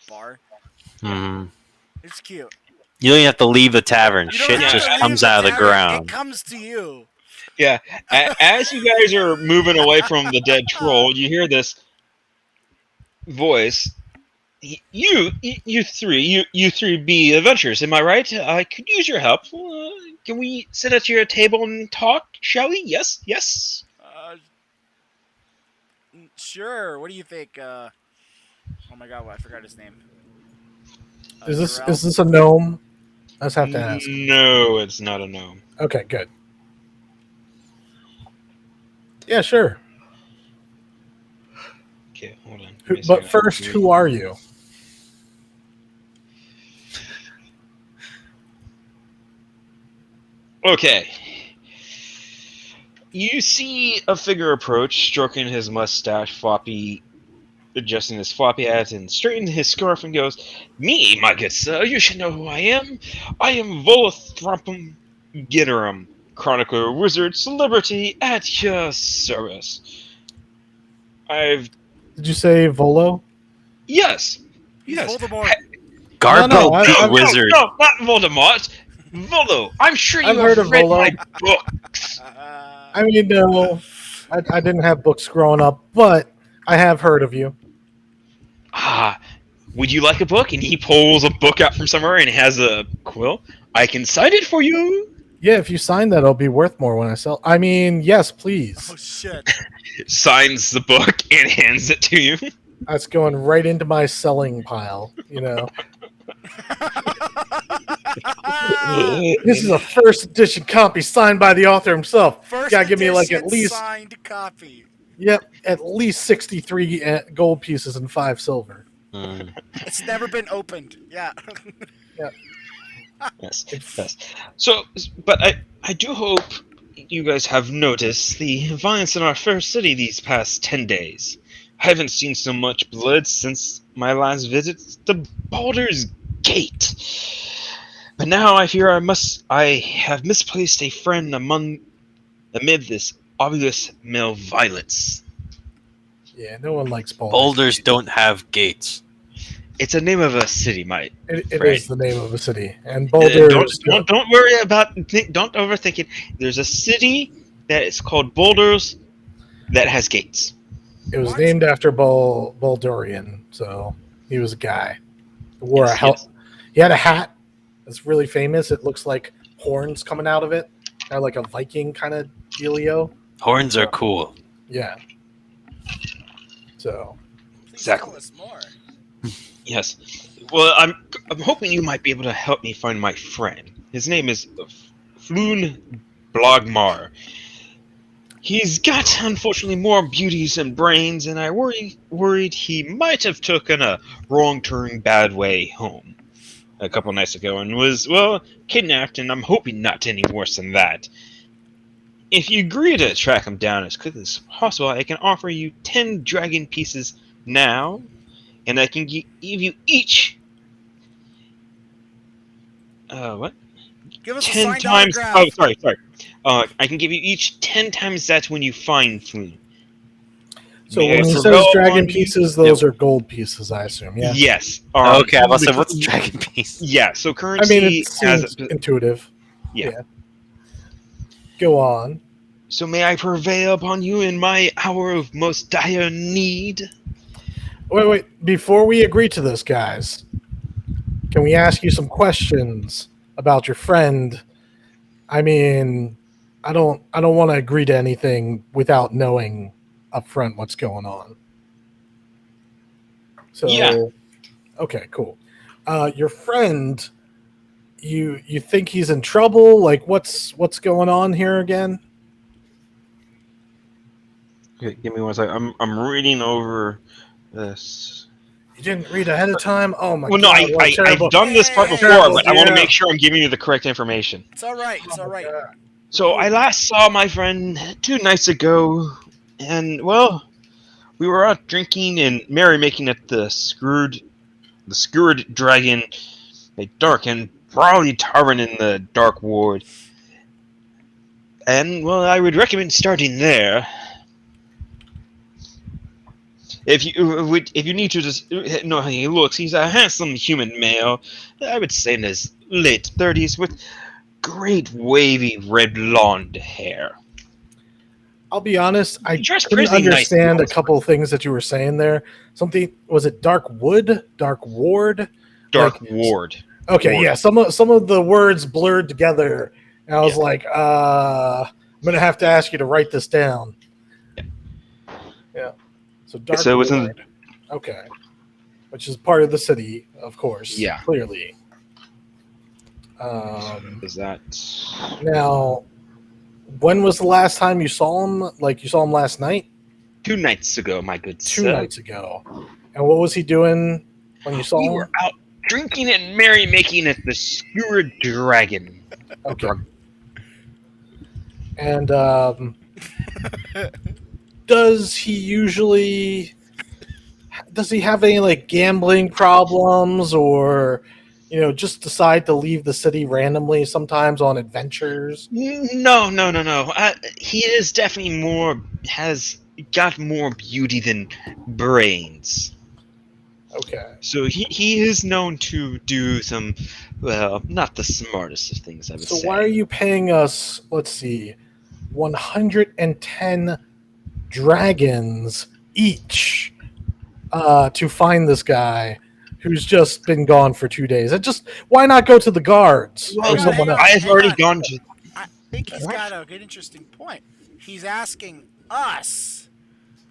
bar. Mhm. It's cute. You don't even have to leave the tavern. You don't Shit have just to leave comes out of the tavern. ground. It comes to you. Yeah, as you guys are moving away from the dead troll, you hear this voice. You three be adventurers, am I right? I could use your help. Can we sit at your table and talk, shall we? Yes. Sure. What do you think? Oh my god, I forgot his name. Is Jarrell? this a gnome? I just have to ask. No, it's not a gnome. Okay, good. Yeah, sure. Okay, hold on. But first, who are you? Okay. You see a figure approach, stroking his mustache, adjusting his floppy hat, and straightening his scarf, and goes, "Me, my good sir, you should know who I am. I am Volothrumpum Gitterum, chronicler, wizard, celebrity, at your service. Did you say Volo? Yes. He's Yes. Voldemort. Garbo I- wizard. No, not Voldemort. Volo. I'm sure you I've have heard of read Volo. my books. I mean, no, I didn't have books growing up, but I have heard of you. Would you like a book? And he pulls a book out from somewhere and has a quill. I can cite it for you. Yeah, if you sign that, it'll be worth more when I sell. I mean, yes, please. Oh shit. Signs the book and hands it to you. That's going right into my selling pile. This is a first edition copy signed by the author himself. First Gotta give me like at edition least signed copy. Yep, at least 63 gold pieces and 5 silver. Mm. It's never been opened. Yeah. Yes. So, but I do hope you guys have noticed the violence in our fair city these past 10 days. I haven't seen so much blood since my last visit to Baldur's Gate. But now I fear I have misplaced a friend amid this obvious male violence. Yeah, no one likes Baldur's Boulders Gate. don't have gates. It's a name of a city, mate. It Right. is the name of a city, and Boulder. Don't worry about. Don't overthink it. There's a city that is called Boulders that has gates. It was What? named after Baldurian, so he was a guy. He wore a helmet. Yes. He had a hat that's really famous. It looks like horns coming out of it, kind of like a Viking kind of dealio. Horns are cool. Yeah. So Please Exactly. tell us more. Yes. Well, I'm hoping you might be able to help me find my friend. His name is Floon Blogmar. He's got, unfortunately, more beauties and brains, and I worried he might have taken a wrong turn bad way home a couple nights ago and was, well, kidnapped, and I'm hoping not any worse than that. If you agree to track him down as quickly as possible, I can offer you 10 dragon pieces now, and I can give you each... what? Give us a 10 signed times. autograph. Oh, sorry. I can give you each 10 times that when you find food. So May when I he prevail says dragon upon you? pieces, No. those are gold pieces, I assume. Yeah. Yes. Okay, I was the like, what's cur- dragon piece? Yeah. So I mean, currency it has. seems intuitive. Yeah. Go on. So may I prevail upon you in my hour of most dire need? Wait. Before we agree to this, guys, can we ask you some questions about your friend? I mean, I don't want to agree to anything without knowing upfront what's going on. Yeah. So, okay, cool. Your friend, you think he's in trouble? Like, what's going on here again? Okay, give me one second. I'm reading over this. You didn't read ahead of time. Oh my Well, no, god, what a I've terrible, done this part Hey, before, terrible but I want to DM. make sure I'm giving you the correct information. It's all right. It's Oh all my right. God. So We're I cool. last saw my friend 2 nights ago, and well, we were out drinking and merrymaking at the skewered dragon, a dark and brawly tavern in the Dark Ward. And well, I would recommend starting there. If you need to just know how he looks, he's a handsome human male. I would say in his late 30s with great wavy red blonde hair. I'll be honest, I Dressed couldn't pretty nice, to be understand a honest. couple of things that you were saying there. Something was it Dark Wood, Dark Ward? Dark Like, Ward. okay, Ward. yeah, some of the words blurred together, and I was Yeah. like, I'm gonna have to ask you to write this down. Yeah. So Dark So it was in the- Ward. Okay. Which is part of the city, of course. Yeah. Clearly. Is that? Now, when was the last time you saw him? Like you saw him last night? 2 nights ago, my good 2 sir. nights ago. And what was he doing when you saw We him? were out drinking and merrymaking at the Skewered Dragon. Okay. And does he have any like gambling problems, or just decide to leave the city randomly sometimes on adventures? No. He is definitely has got more beauty than brains. Okay. So he is known to do some, well, not the smartest of things, I would So say. why are you paying us, let's see, 110 dragons each to find this guy who's just been gone for 2 days? Why not go to the guards Well, or someone else? I have already Hang gone to. I think he's got a good, interesting point. He's asking us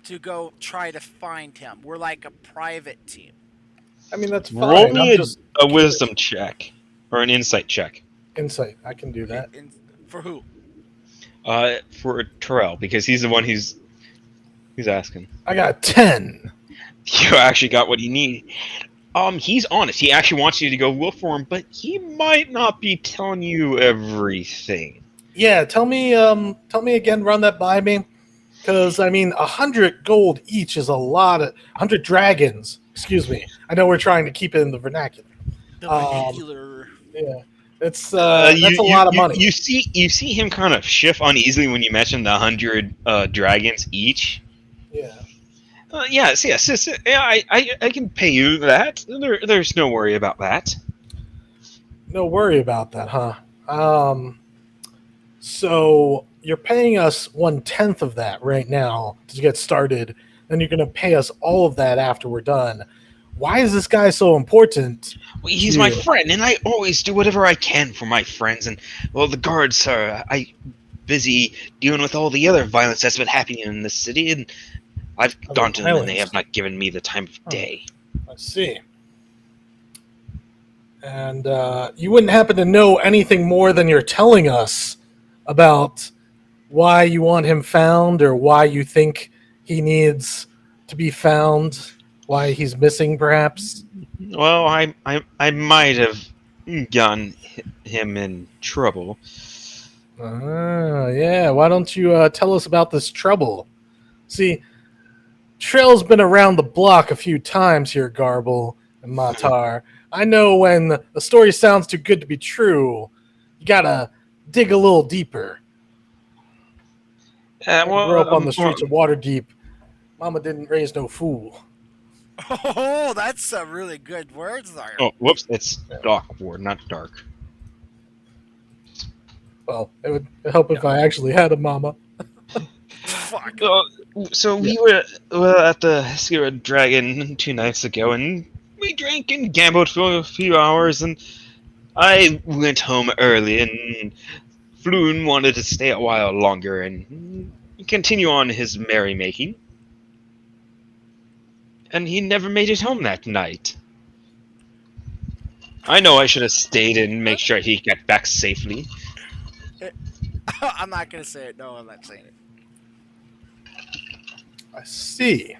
to go try to find him. We're like a private team. I mean, that's Roll fine. me I'm just a wisdom check or an insight check. insight. I can do that. For who? For Terrell, because he's the one who's asking. I got 10. You actually got what you need. He's honest. He actually wants you to go look for him, but he might not be telling you everything. Yeah, tell me again. Run that by me, because I mean, 100 gold each is a lot. 100 dragons. Excuse me. I know we're trying to keep it in the vernacular. The vernacular. Yeah, it's that's a lot of money. You see him kind of shift uneasily when you mention the 100 dragons each. Yeah. Yes. Yeah, I can pay you that. There's no worry about that. No worry about that, huh? So you're paying us 1/10 of that right now to get started. Then you're going to pay us all of that after we're done. Why is this guy so important? Well, he's my friend, and I always do whatever I can for my friends. And well, the guards are busy dealing with all the other violence that's been happening in the city, and I've gone to them, and they have not given me the time of day. I see. And you wouldn't happen to know anything more than you're telling us about why you want him found, or why you think he needs to be found, why he's missing, perhaps? Well, I might have gotten him in trouble. Yeah. Why don't you tell us about this trouble? See, Trail's been around the block a few times here, Garble and Matar. I know when the story sounds too good to be true, You gotta dig a little deeper. I grew up on the streets of Waterdeep. Mama didn't raise no fool. Oh, that's some really good words there. Oh, whoops! It's Dock Ward, not Dark. Well, it would help if I actually had a mama. Fuck. So we were at the Skewered Dragon 2 nights ago, and we drank and gambled for a few hours, and I went home early, and Floon wanted to stay a while longer and continue on his merrymaking. And he never made it home that night. I know I should have stayed and make sure he got back safely. I'm not gonna say it. No, I'm not saying it. I see.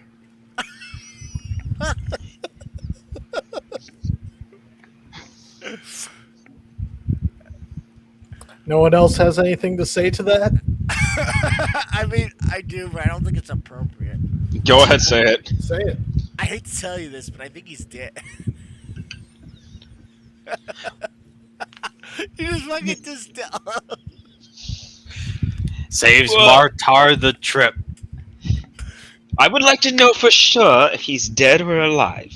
No one else has anything to say to that? I mean, I do, but I don't think it's appropriate. Go ahead, say it. Say it. I hate to tell you this, but I think he's dead. You just fucking just tell. Saves Well- Martar the trip. I would like to know for sure if he's dead or alive.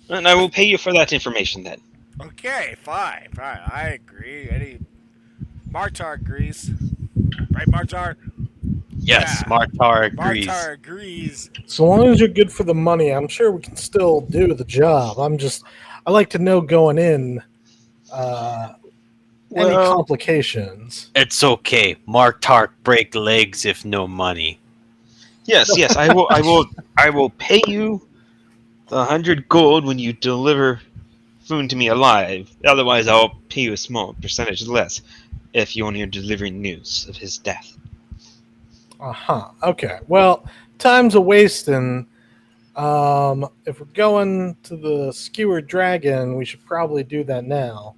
And I will pay you for that information then. Okay, fine. I agree. Martar agrees. Right, Martar? Yes, Yeah. Martar agrees. Martar agrees. So long as you're good for the money, I'm sure we can still do the job. I like to know going in any Well- complications. It's okay. Martar break legs if no money. Yes, I will pay you the 100 gold when you deliver Foon to me alive. Otherwise, I'll pay you a small percentage less if you only are delivering news of his death. Okay. Well, time's a wasting. If we're going to the Skewered Dragon, we should probably do that now.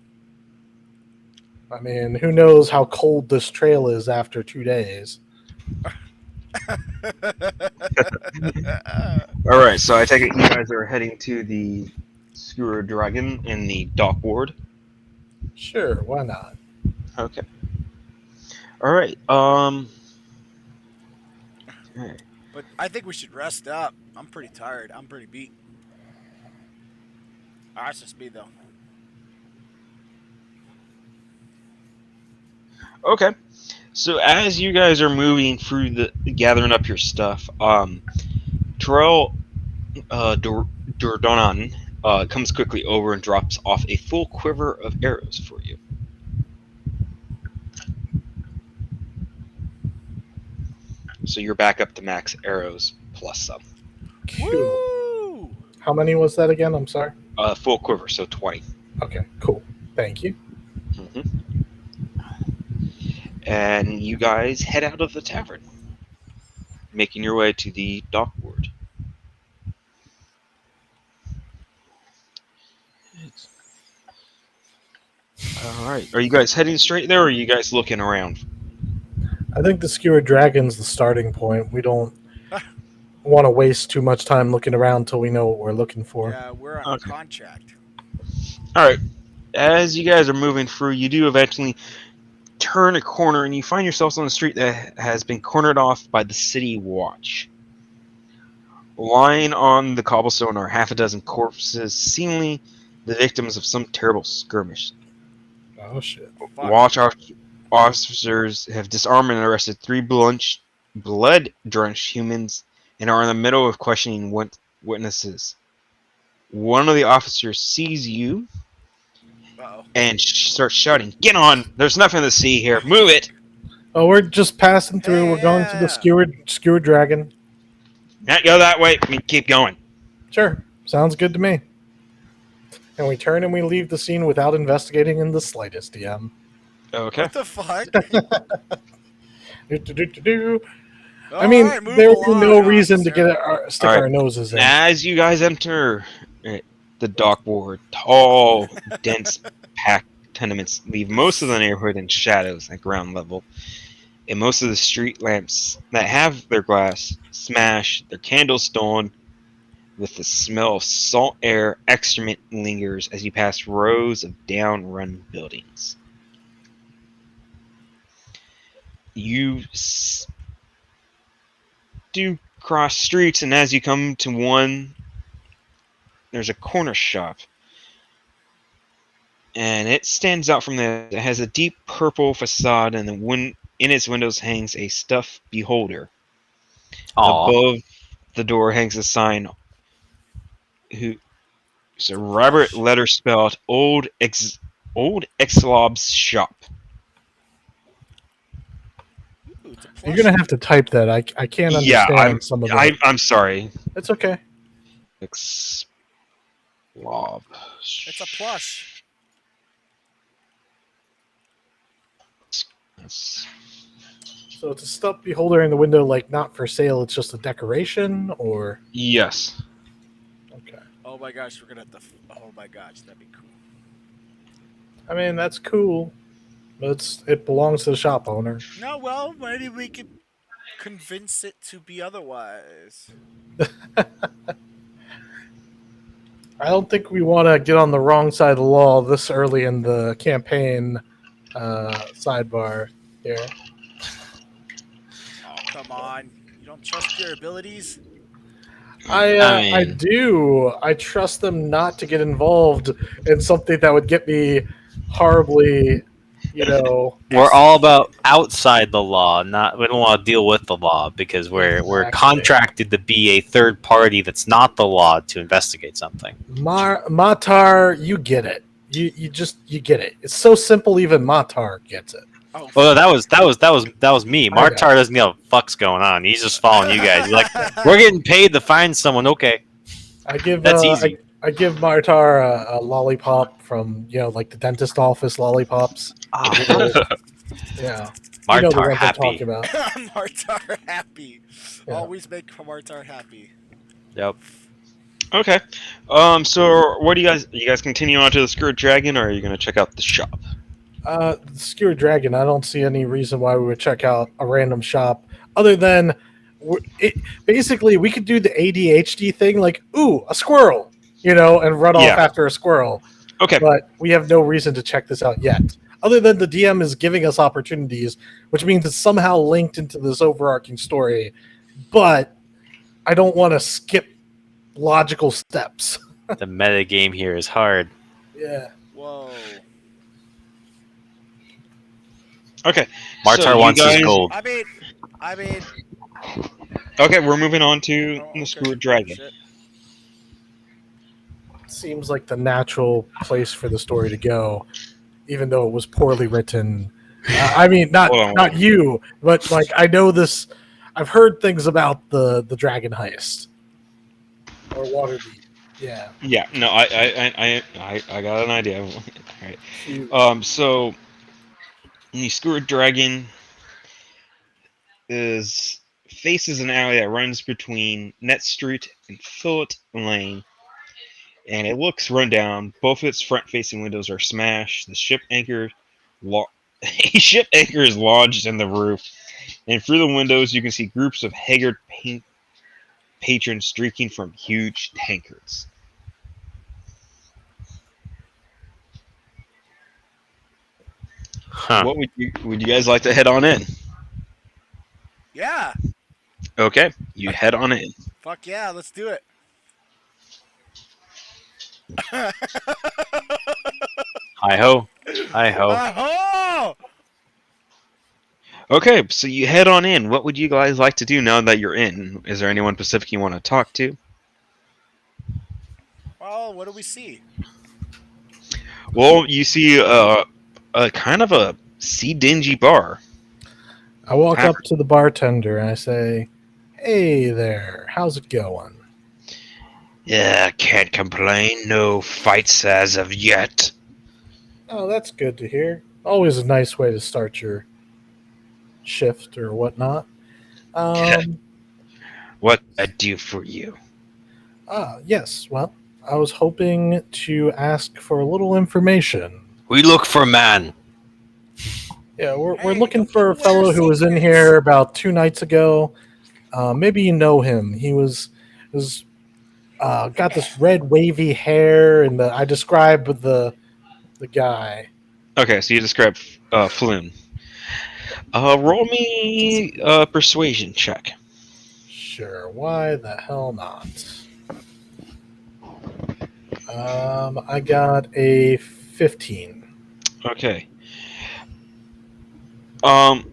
I mean, who knows how cold this trail is after 2 days? All right, so I take it you guys are heading to the Skewer Dragon in the Dock Ward. Sure, why not? Okay. All right. Okay. But I think we should rest up. I'm pretty tired. I'm pretty beat. That's just me, though. Okay. So as you guys are moving through the gathering up your stuff, Terrell Dordonan comes quickly over and drops off a full quiver of arrows for you. So you're back up to max arrows plus some. Cool. Woo! How many was that again? I'm sorry. Full quiver, so 20. Okay, cool. Thank you. And you guys head out of the tavern, making your way to the dock ward. All right. Are you guys heading straight there, or are you guys looking around? I think the Skewered Dragon's the starting point. We don't want to waste too much time looking around until we know what we're looking for. Yeah, we're on Okay. a contract. All right. As you guys are moving through, you do eventually turn a corner, and you find yourselves on a street that has been cornered off by the city watch. Lying on the cobblestone are half a dozen corpses, seemingly the victims of some terrible skirmish. Oh shit. Fuck. Watch officers have disarmed and arrested 3 blood-drenched humans and are in the middle of questioning witnesses. One of the officers sees you Uh-oh. and starts shouting, "Get on! There's nothing to see here. Move it!" Oh, we're just passing through. We're going to the Skewered Dragon. Not go that way. I mean, keep going. Sure. Sounds good to me. And we turn and we leave the scene without investigating in the slightest, DM. Okay. What the fuck? I mean, Alright, move there would be along, no reason to officer. get stick All right. our noses in. As you guys enter the dock board, tall, dense, packed tenements leave most of the neighborhood in shadows at ground level, and most of the street lamps that have their glass smashed, their candles stolen, with the smell of salt air excrement lingers as you pass rows of down-run buildings. You do cross streets, and as you come to one, there's a corner shop. And it stands out from there. It has a deep purple facade, and in its windows hangs a stuffed beholder. Aw. Above the door hangs a sign. Who? It's a Robert Plush. letter spelled Old Exlob's shop. Ooh, it's a You're plush. gonna have to type that. I can't Yeah, understand some of it. I'm sorry. It's okay. Exlob. It's a plush. Yes. So it's a stuffed beholder in the window, like not for sale. It's just a decoration, or Yes. okay. Oh my gosh, we're gonna have to. Oh my gosh, that'd be cool. I mean, that's cool, but it belongs to the shop owner. No, well, maybe we could convince it to be otherwise. I don't think we want to get on the wrong side of the law this early in the campaign sidebar here. Oh, come on. You don't trust your abilities? I mean- do. I trust them not to get involved in something that would get me horribly, We're all about outside the law, not we don't want to deal with the law because we're Exactly. contracted to be a third party that's not the law to investigate something. Matar, you get it. You get it. It's so simple. Even Matar gets it. Oh, Well, that was me. I know. Martar doesn't know what the fuck's going on. He's just following you guys. He's like, we're getting paid to find someone. Okay, I give That's easy. I give Martar a lollipop from like the dentist office lollipops. Yeah, you know the Martar ones I'm talking happy. about. Martar happy. Yeah. Always make Martar happy. Yep. Okay. So what do you guys continue on to the Scourge Dragon, or are you gonna check out the shop? The Skewer Dragon. I don't see any reason why we would check out a random shop other than basically we could do the ADHD thing, like ooh, a squirrel, and run off Yeah. after a squirrel. Okay. But we have no reason to check this out yet, other than the DM is giving us opportunities, which means it's somehow linked into this overarching story. But I don't want to skip logical steps. The meta game here is hard. Yeah. Whoa. Okay. Martar So you wants his guys- gold. I mean. Okay, we're moving on to Oh, the okay. Scourge Dragon. Shit. Seems like the natural place for the story to go, even though it was poorly written. I mean, Hold on. not you, but like I know this. I've heard things about the dragon heist or Waterdeep. Yeah. Yeah. No, I got an idea. All right. You- So the Scourge Dragon faces an alley that runs between Net Street and Fillet Lane, and it looks run down. Both its front-facing windows are smashed. A ship anchor is lodged in the roof, and through the windows you can see groups of haggard patrons drinking from huge tankards. Huh. What would you guys like to head on in? Yeah. Okay, you head on in. Fuck yeah, let's do it. Hi ho. Hi ho. Oh! Okay, so you head on in. What would you guys like to do now that you're in? Is there anyone specific you want to talk to? Well, what do we see? Well, you see a kind of a dingy bar. I walk up to the bartender and I say, "Hey there, how's it going?" Yeah, can't complain. No fights as of yet. Oh, that's good to hear. Always a nice way to start your shift or whatnot. What can I do for you? Yes. Well, I was hoping to ask for a little information. We look for man. Yeah, we're Hey, looking don't for a give away our fellow who was in secrets. here about 2 nights ago. Maybe you know him. He was got this red wavy hair, and I described the guy. Okay, so you describe Floon. Roll me a persuasion check. Sure, why the hell not? I got a 15. Okay. Um,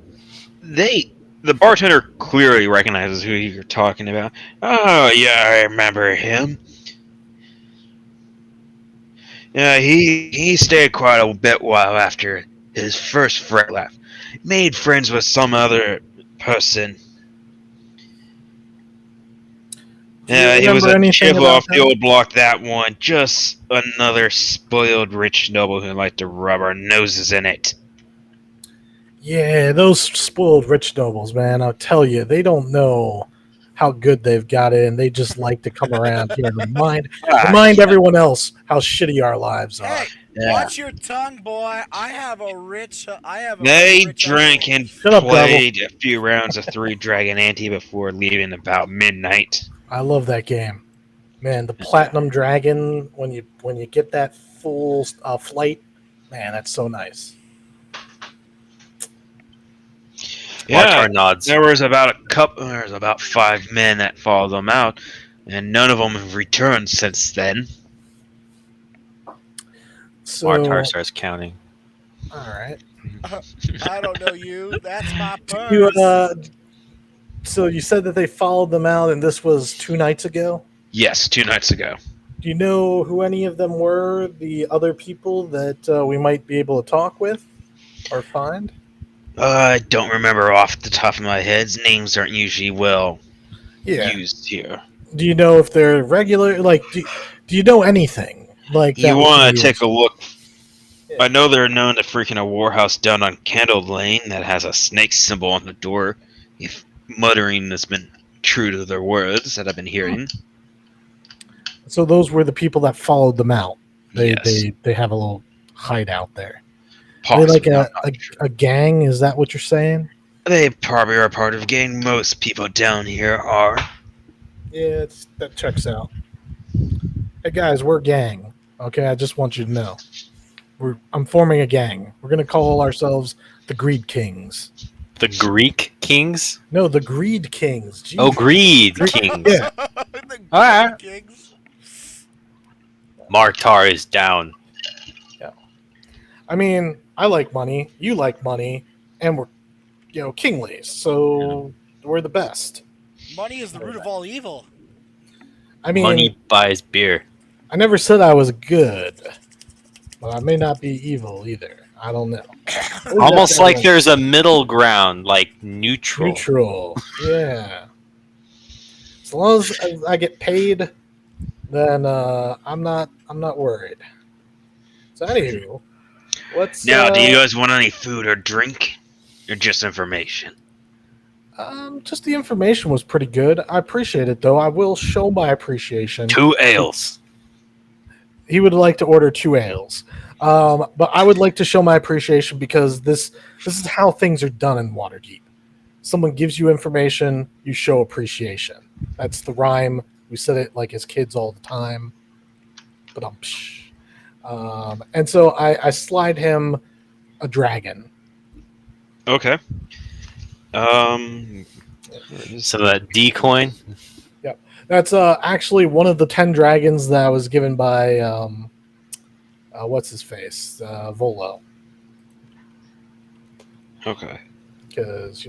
the bartender clearly recognizes who you're talking about. Oh yeah, I remember him. Yeah, he stayed quite a bit while after his first friend left. Made friends with some other person. Do you Yeah, he was remember a anything chiv about off the him? old block, that one. Just another spoiled rich noble who liked to rub our noses in it. Yeah, those spoiled rich nobles, man. I'll tell you, they don't know how good they've got it, and they just like to come around here and remind Yeah. everyone else how shitty our lives are. Hey, Yeah. watch your tongue, boy. I have a very They rich drank uncle. and Shut up, Gravel. played a few rounds of Three Dragon Ante before leaving about midnight. I love that game, man. The Platinum Dragon, when you get that full flight, man, that's so nice. Yeah, Martar nods. there was about 5 men that followed them out, and none of them have returned since then. Martar So, starts counting. all right. I don't know you. That's my You, purse. so you said that they followed them out, and this was 2 nights ago. Yes, 2 nights ago. Do you know who any of them were? The other people that we might be able to talk with or find? I don't remember off the top of my head. Names aren't usually well Yeah. used here. Do you know if they're regular? Like, do you know anything like that? You we can want to use? take a look? Yeah. I know they're known to freaking a warhouse down on Candle Lane that has a snake symbol on the door. If muttering has been true to their words that I've been hearing. So those were the people that followed them out. Yes, They have a little hideout there. Are they possibly. like I'm not sure. a gang? Is that what you're saying? They probably are part of a gang. Most people down here are. Yeah, that checks out. Hey guys, we're a gang. Okay, I just want you to know. I'm forming a gang. We're gonna call ourselves the Greed Kings. The Greek kings? No, the Greed Kings. Oh, Jesus. Greed Greek- kings. Yeah. The Alright. Kings. Martar is down. I mean, I like money. You like money, and we're kinglies. So we're the best. Money is the root of all evil. I mean, Money buys beer. I never said I was good, but I may not be evil either. I don't know. Almost like there's a middle ground, like neutral. Neutral. Yeah. As long as I get paid, then I'm not worried. So anywho, let's Now, do you guys want any food or drink, or just information? just the information was pretty good. I appreciate it though. I will show my appreciation. 2 ales. He would like to order 2 ales. But I would like to show my appreciation because this is how things are done in Waterdeep. Someone gives you information, you show appreciation. That's the rhyme. We said it like as kids all the time. But and so I slide him a dragon. Okay. So that D coin. That's actually one of the 10 dragons that was given by what's his face, Volo. Okay. Because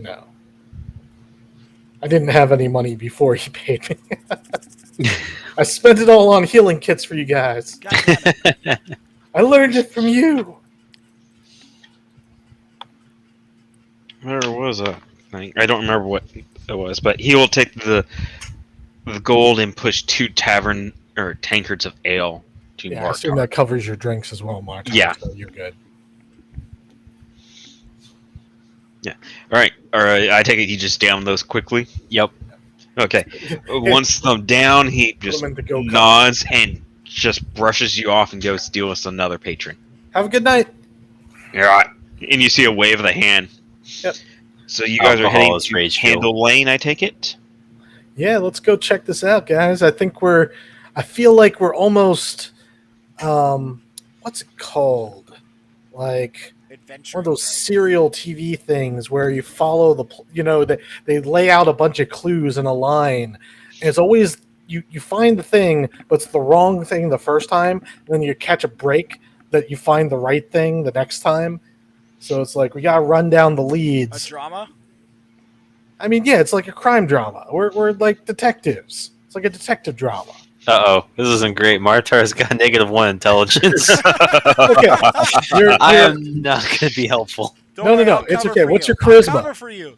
I didn't have any money before he paid me. I spent it all on healing kits for you guys. God damn it. I learned it from you. Where was that thing? I don't remember what it was, but he will take the gold and push 2 tavern or tankards of ale to Yeah, I assume Martar. that covers your drinks as well, Mark. Yeah. So you're good. All right. I take it you just down those quickly. Yep. Okay. Once them down, he just them into go cup. nods and just brushes you off and goes to deal with another patron. Have a good night. All right. And you see a wave of the hand. Yep. So you guys are Alcohol heading is to rage Candle Lane, I take it? Yeah, let's go check this out, guys. I feel like we're almost what's it called? Like Adventure. one of those serial TV things where you follow they lay out a bunch of clues in a line, and it's always you find the thing, but it's the wrong thing the first time, and then you catch a break that you find the right thing the next time. So it's like we gotta run down the A leads. drama. I mean, yeah, it's like a crime drama. We're like detectives. It's like a detective drama. Uh-oh, this isn't great. Martar's got -1 intelligence. Okay, I am not going to be helpful. Don't No, worry, no, I'll it's cover okay. for What's you. your charisma? I'll cover for you.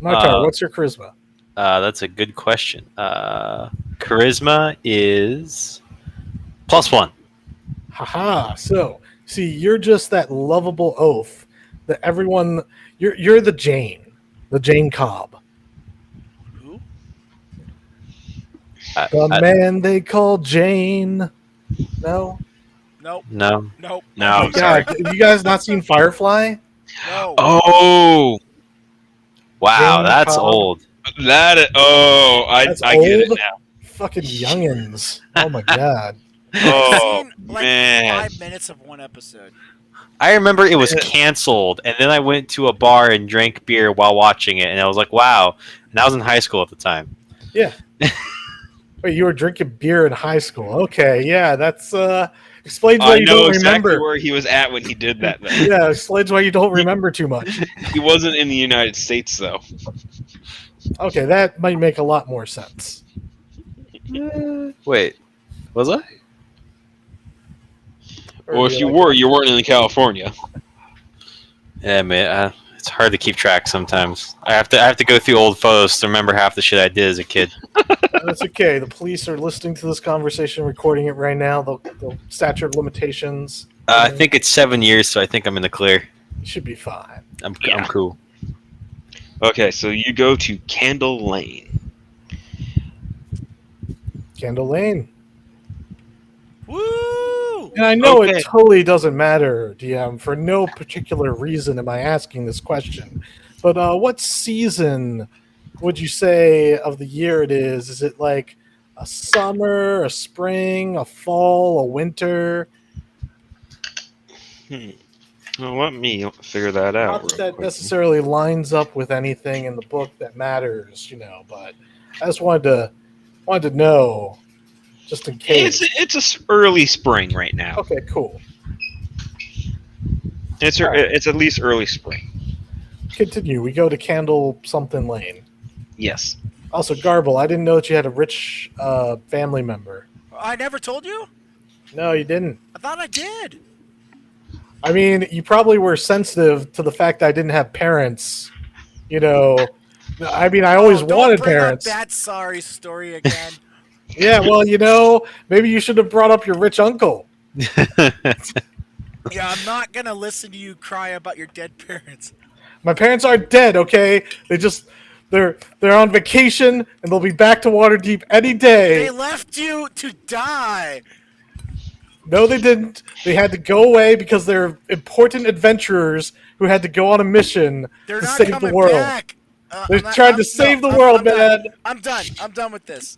Martar, what's your charisma? That's a good question. Charisma is +1. Haha. So, see, you're just that lovable oaf that everyone. You're the Jane Cobb, Who? the man they call Jane. No, Nope. No. Nope. No, oh, sorry. God, have you guys not seen Firefly? No. Oh, Wow, Jane that's Cobb. old. That's I get it old? now. Fucking youngins. Oh my god. I've Oh seen like man, 5 minutes of one episode. I remember it was canceled, and then I went to a bar and drank beer while watching it, and I was like, wow. And I was in high school at the time. Yeah. Wait, you were drinking beer in high school? Okay, yeah, that's explains why I you know don't exactly remember. where he was at when he did that. Though. Yeah, explains why you don't remember too much. He wasn't in the United States though. Okay, that might make a lot more sense. Wait, was I? Well, if you were, you weren't in California. Yeah, man. It's hard to keep track sometimes. I have to go through old photos to remember half the shit I did as a kid. That's okay. The police are listening to this conversation, recording it right now. The statute of limitations. I think it's 7 years, so I think I'm in the clear. You should be fine. I'm Yeah. cool. Okay, so you go to Candle Lane. Candle Lane. Woo! And I know Okay. it totally doesn't matter, DM. For no particular reason am I asking this question. But what season would you say of the year it is? Is it like a summer, a spring, a fall, a winter? Well, let me figure that out. Not real that quick. necessarily lines up with anything in the book that matters, but I just wanted to know, just in case. It's early spring right now. Okay, cool. It's at least early spring. Continue. We go to Candle something Lane. Yes. Also, Garble, I didn't know that you had a rich family member. I never told you? No, you didn't. I thought I did. I mean, you probably were sensitive to the fact that I didn't have parents. I mean, I always Don't wanted bring parents. up that sorry story again. Yeah, well, maybe you should have brought up your rich uncle. Yeah, I'm not gonna listen to you cry about your dead parents. My parents aren't dead, okay? They're on vacation and they'll be back to Waterdeep any day. They left you to die. No, they didn't. They had to go away because they're important adventurers who had to go on a mission They're to not save coming the world. back. They're trying to save the world, man. I'm done. I'm done with this.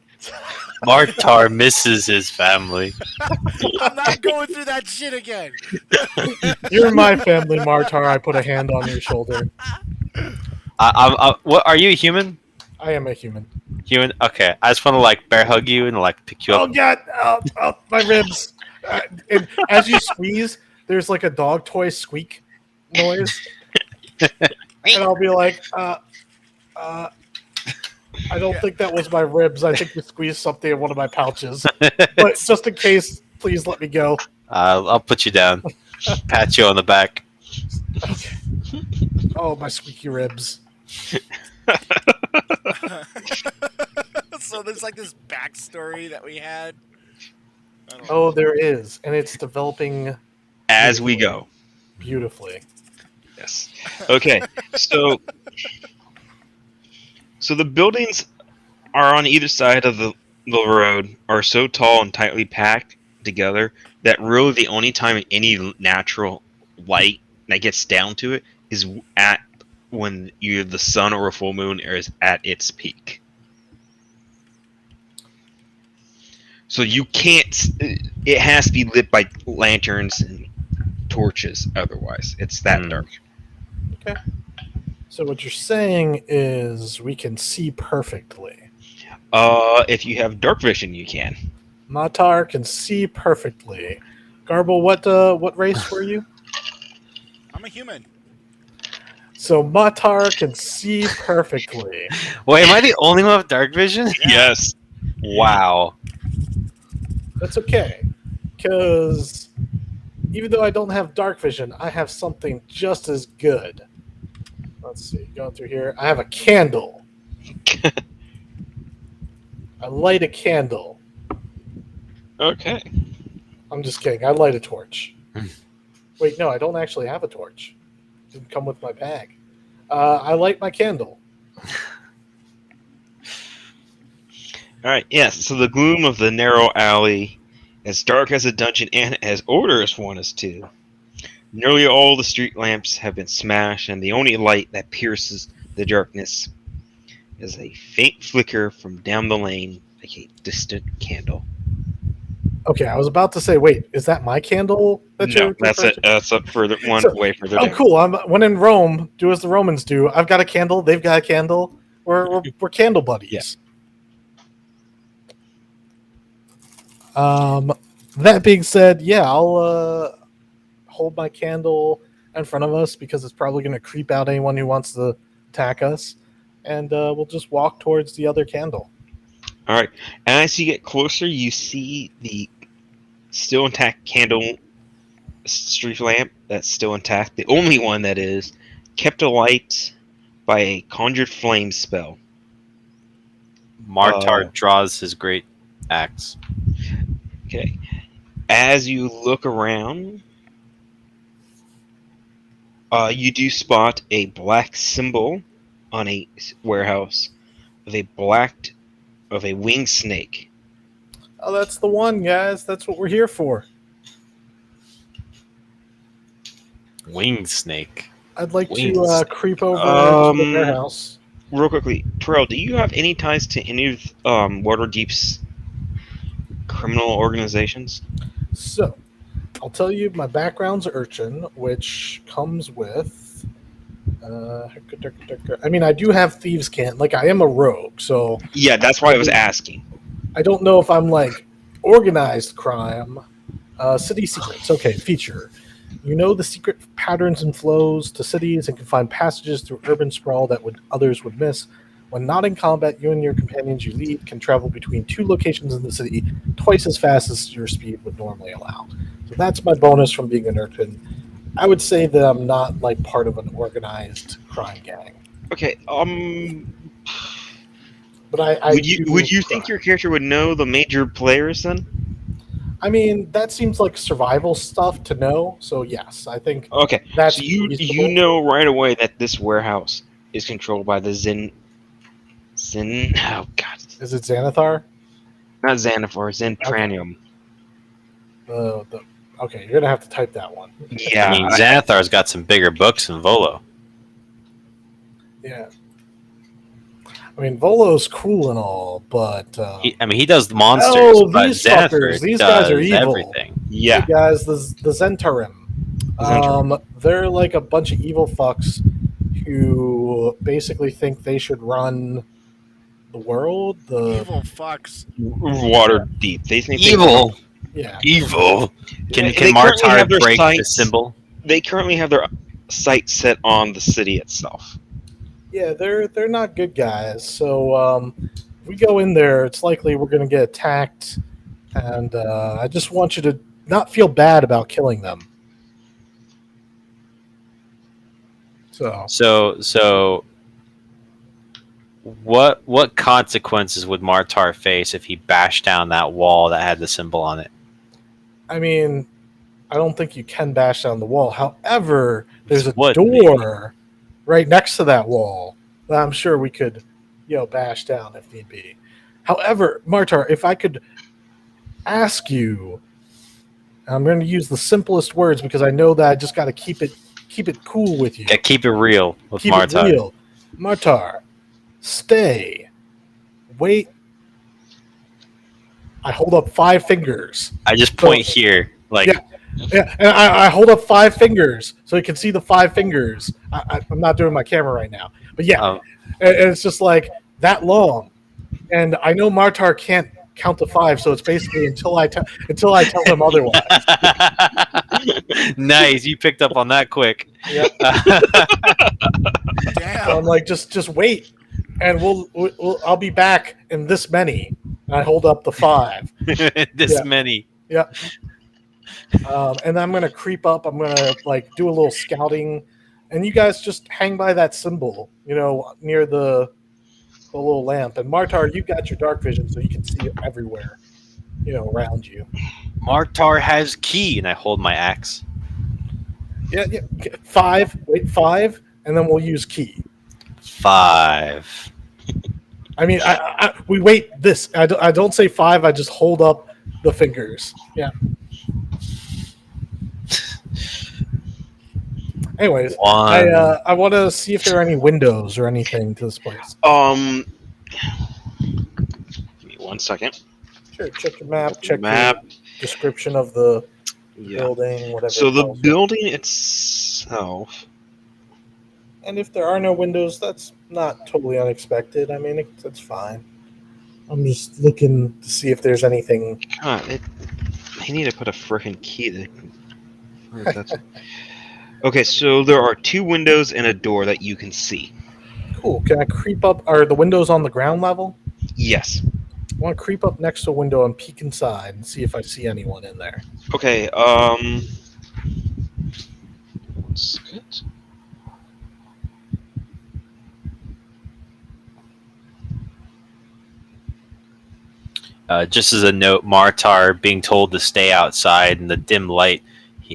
Martar misses his family. I'm not going through that shit again. You're my family, Martar. I put a hand on your shoulder. What are you a human? I am a human. Human? Okay. I just want to bear hug you and pick you Oh, up. God. Oh, my ribs. And as you squeeze, there's like a dog toy squeak noise. And I'll be like, I don't think that was my ribs. I think you squeezed something in one of my pouches. But just in case, please let me go. I'll put you down. Pat you on the back. Okay. Oh, my squeaky ribs. So there's this backstory that we had. I don't know. Oh, there is. And it's developing As we go. beautifully. Yes. Okay. So the buildings are on either side of the road are so tall and tightly packed together that really the only time any natural light that gets down to it is at when either the sun or a full moon is at its peak. So you can't. It has to be lit by lanterns and torches otherwise. It's that Hmm. dark. Okay. So what you're saying is we can see perfectly. If you have dark vision, you can. Matar can see perfectly. Garble, what race were you? I'm a human. So Matar can see perfectly. Wait, am I the only one with dark vision? Yeah. Yes. Wow. That's okay, because even though I don't have dark vision, I have something just as good. Let's see, going through here, I have a candle. I light a candle. Okay. I'm just kidding. I light a torch. Wait, no, I don't actually have a torch. It didn't come with my bag. I light my candle. All right. Yes. So the gloom of the narrow alley, as dark as a dungeon and as odorous one is too. Nearly all the street lamps have been smashed, and the only light that pierces the darkness is a faint flicker from down the lane, like a distant candle. Okay, I was about to say, wait, is that my candle that No, you're that's referring it. That's up further one So- way further to? Oh, down. cool. When in Rome, do as the Romans do. I've got a candle. They've got a candle. We're candle buddies. That being said, yeah, I'll hold my candle in front of us because it's probably going to creep out anyone who wants to attack us, and we'll just walk towards the other candle. All right. And as you get closer, you see the still intact candle street lamp that's still intact. The only one that is kept alight by a conjured flame spell. Martar draws his great axe. Okay. As you look around, you do spot a black symbol on a warehouse of a winged snake. Oh, that's the one, guys. That's what we're here for. Winged snake. I'd like Winged to snake. creep over to the Um, warehouse. Real quickly, Terrell, do you have any ties to any of Waterdeep's criminal organizations? So, I'll tell you my background's urchin, which comes with. I mean, I do have thieves' cant. Like, I am a rogue, so Yeah, that's why I was asking. I don't know if I'm like organized crime. City secrets. Okay, feature. You know the secret patterns and flows to cities and can find passages through urban sprawl that others would miss. When not in combat, you and your companions you lead can travel between two locations in the city twice as fast as your speed would normally allow. So that's my bonus from being an urchin. I would say that I'm not like part of an organized crime gang, Okay, but I would you do think crime. your character would know the major players then? I mean, that seems like survival stuff to know. So yes, I think Okay, that's so you reasonable. know right away that this warehouse is controlled by the Zen. Oh God, Is it Xanathar? not Xanathar, Zentranium. Okay, you're gonna have to type that one. Yeah, I mean, Xanathar's got some bigger books than Volo. Yeah. I mean, Volo's cool and all, but He does the monsters, Oh, but these Xanathar fuckers, these does guys are evil. everything. yeah. hey guys, the Zentarim. They're like a bunch of evil fucks who basically think they should run the world. Evil fucks. Waterdeep. They think Evil, Yeah. evil. Can They currently Martar have their break the sights- symbol? They currently have their sights set on the city itself. Yeah, they're not good guys. So if we go in there, it's likely we're going to get attacked, and I just want you to not feel bad about killing them. So, what consequences would Martar face if he bashed down that wall that had the symbol on it? I mean, I don't think you can bash down the wall. However, there's a What, door right next to that wall that I'm sure we could, bash down if need be. However, Martar, if I could ask you, I'm going to use the simplest words because I know that I just got to keep it cool with you. Yeah, keep it real with Keep Martar. it real. Martar, stay. Wait. I hold up 5 fingers. I just point here, like Yeah. Yeah, and I hold up 5 fingers so you can see the 5 fingers. I'm not doing my camera right now, but yeah, Oh. and it's just like that long. And I know Martar can't count to 5, so it's basically until I tell him otherwise. Nice, you picked up on that quick. Yeah, so I'm Damn. like, just wait, and I'll be back in this many. And I hold up the 5. This Yeah. many. Yeah. And I'm gonna creep up. I'm gonna like do a little scouting, and you guys just hang by that symbol, near the little lamp. And Martar, you got your dark vision, so you can see everywhere, around you. Martar has key, and I hold my axe. Yeah, yeah. 5. Wait, 5, and then we'll use key. 5. I mean, we wait this. I don't say 5. I just hold up the fingers. Yeah. Anyways, 1. I want to see if there are any windows or anything to this place. Give me 1 second. Sure. Check your map. Check Map. your description of the Yeah. building. Whatever. So it the tells you. building itself. And if there are no windows, that's not totally unexpected. I mean, it's fine. I'm just looking to see if there's anything. God, I need to put a freaking key there. Okay, so there are 2 windows and a door that you can see. Cool. Can I creep up? Are the windows on the ground level? Yes. I want to creep up next to a window and peek inside and see if I see anyone in there. Okay, 1 second. Just as a note, Martar being told to stay outside in the dim light,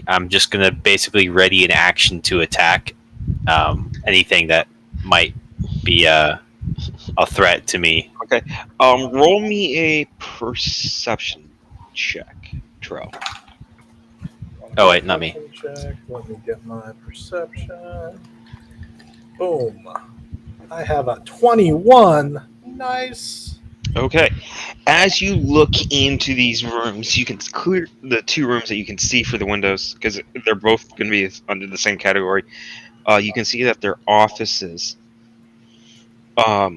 I'm just going to basically ready an action to attack anything that might be a threat to me. Okay, roll me a perception check, Tro. Oh, wait, not me. Check. Let me get my perception. Boom. I have a 21. Nice. Okay, as you look into these rooms, you can clear the 2 rooms that you can see for the windows because they're both going to be under the same category. You can see that they're offices. Now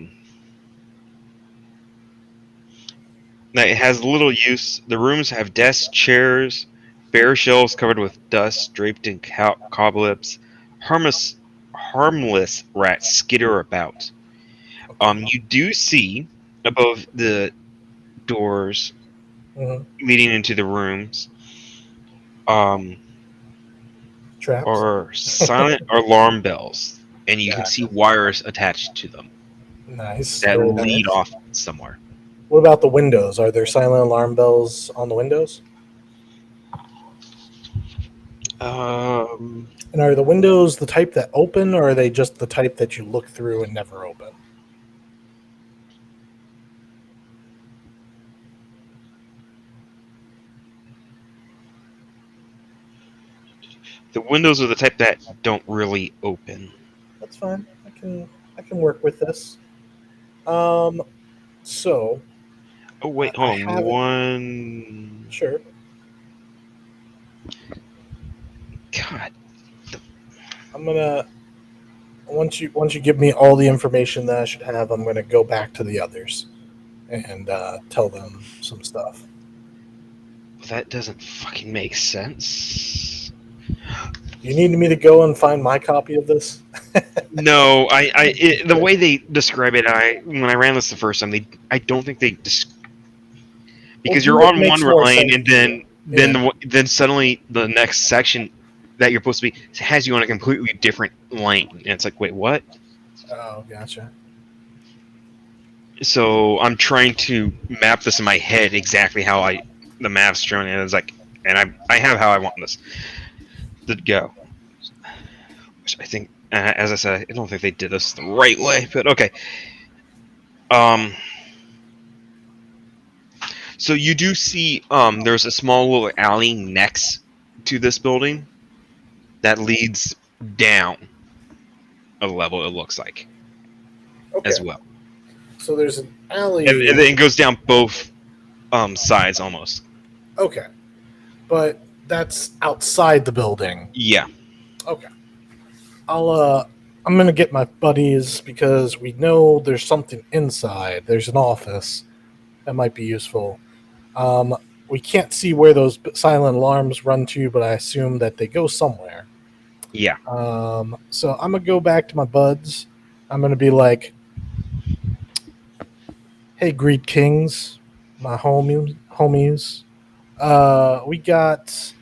it has little use. The rooms have desks, chairs, bare shelves covered with dust, draped in cobwebs. Harmless rats skitter about. You do see above the doors leading into the rooms Traps. are silent alarm bells, and you can see wires attached to them Nice. that Very lead nice. off somewhere. What about the windows? Are there silent alarm bells on the windows? And are the windows the type that open, or are they just the type that you look through and never open? The windows are the type that don't really open. That's fine. I can work with this. So. Oh wait, hold on. One. Sure. God. I'm gonna. Once you give me all the information that I should have, I'm gonna go back to the others and tell them some stuff. That doesn't fucking make sense. You need me to go and find my copy of this? No, the way they describe it, when I ran this the first time, I don't think they because you're on one line and then suddenly the next section that you're supposed to be has you on a completely different lane, and it's like, wait, what? Oh, gotcha. So I'm trying to map this in my head exactly how the map's shown, and it's like, and I have how I want this to go. Which I think, as I said, I don't think they did this the right way, but okay. So you do see there's a small little alley next to this building that leads down a level, it looks like, as well. So there's an alley. And it goes down both sides almost. Okay. But That's outside the building. Yeah. Okay. I'm gonna get my buddies because we know there's something inside. There's an office that might be useful. We can't see where those silent alarms run to, but I assume that they go somewhere. Yeah. So I'm gonna go back to my buds. I'm gonna be like, "Hey, Greed Kings, my homies. We got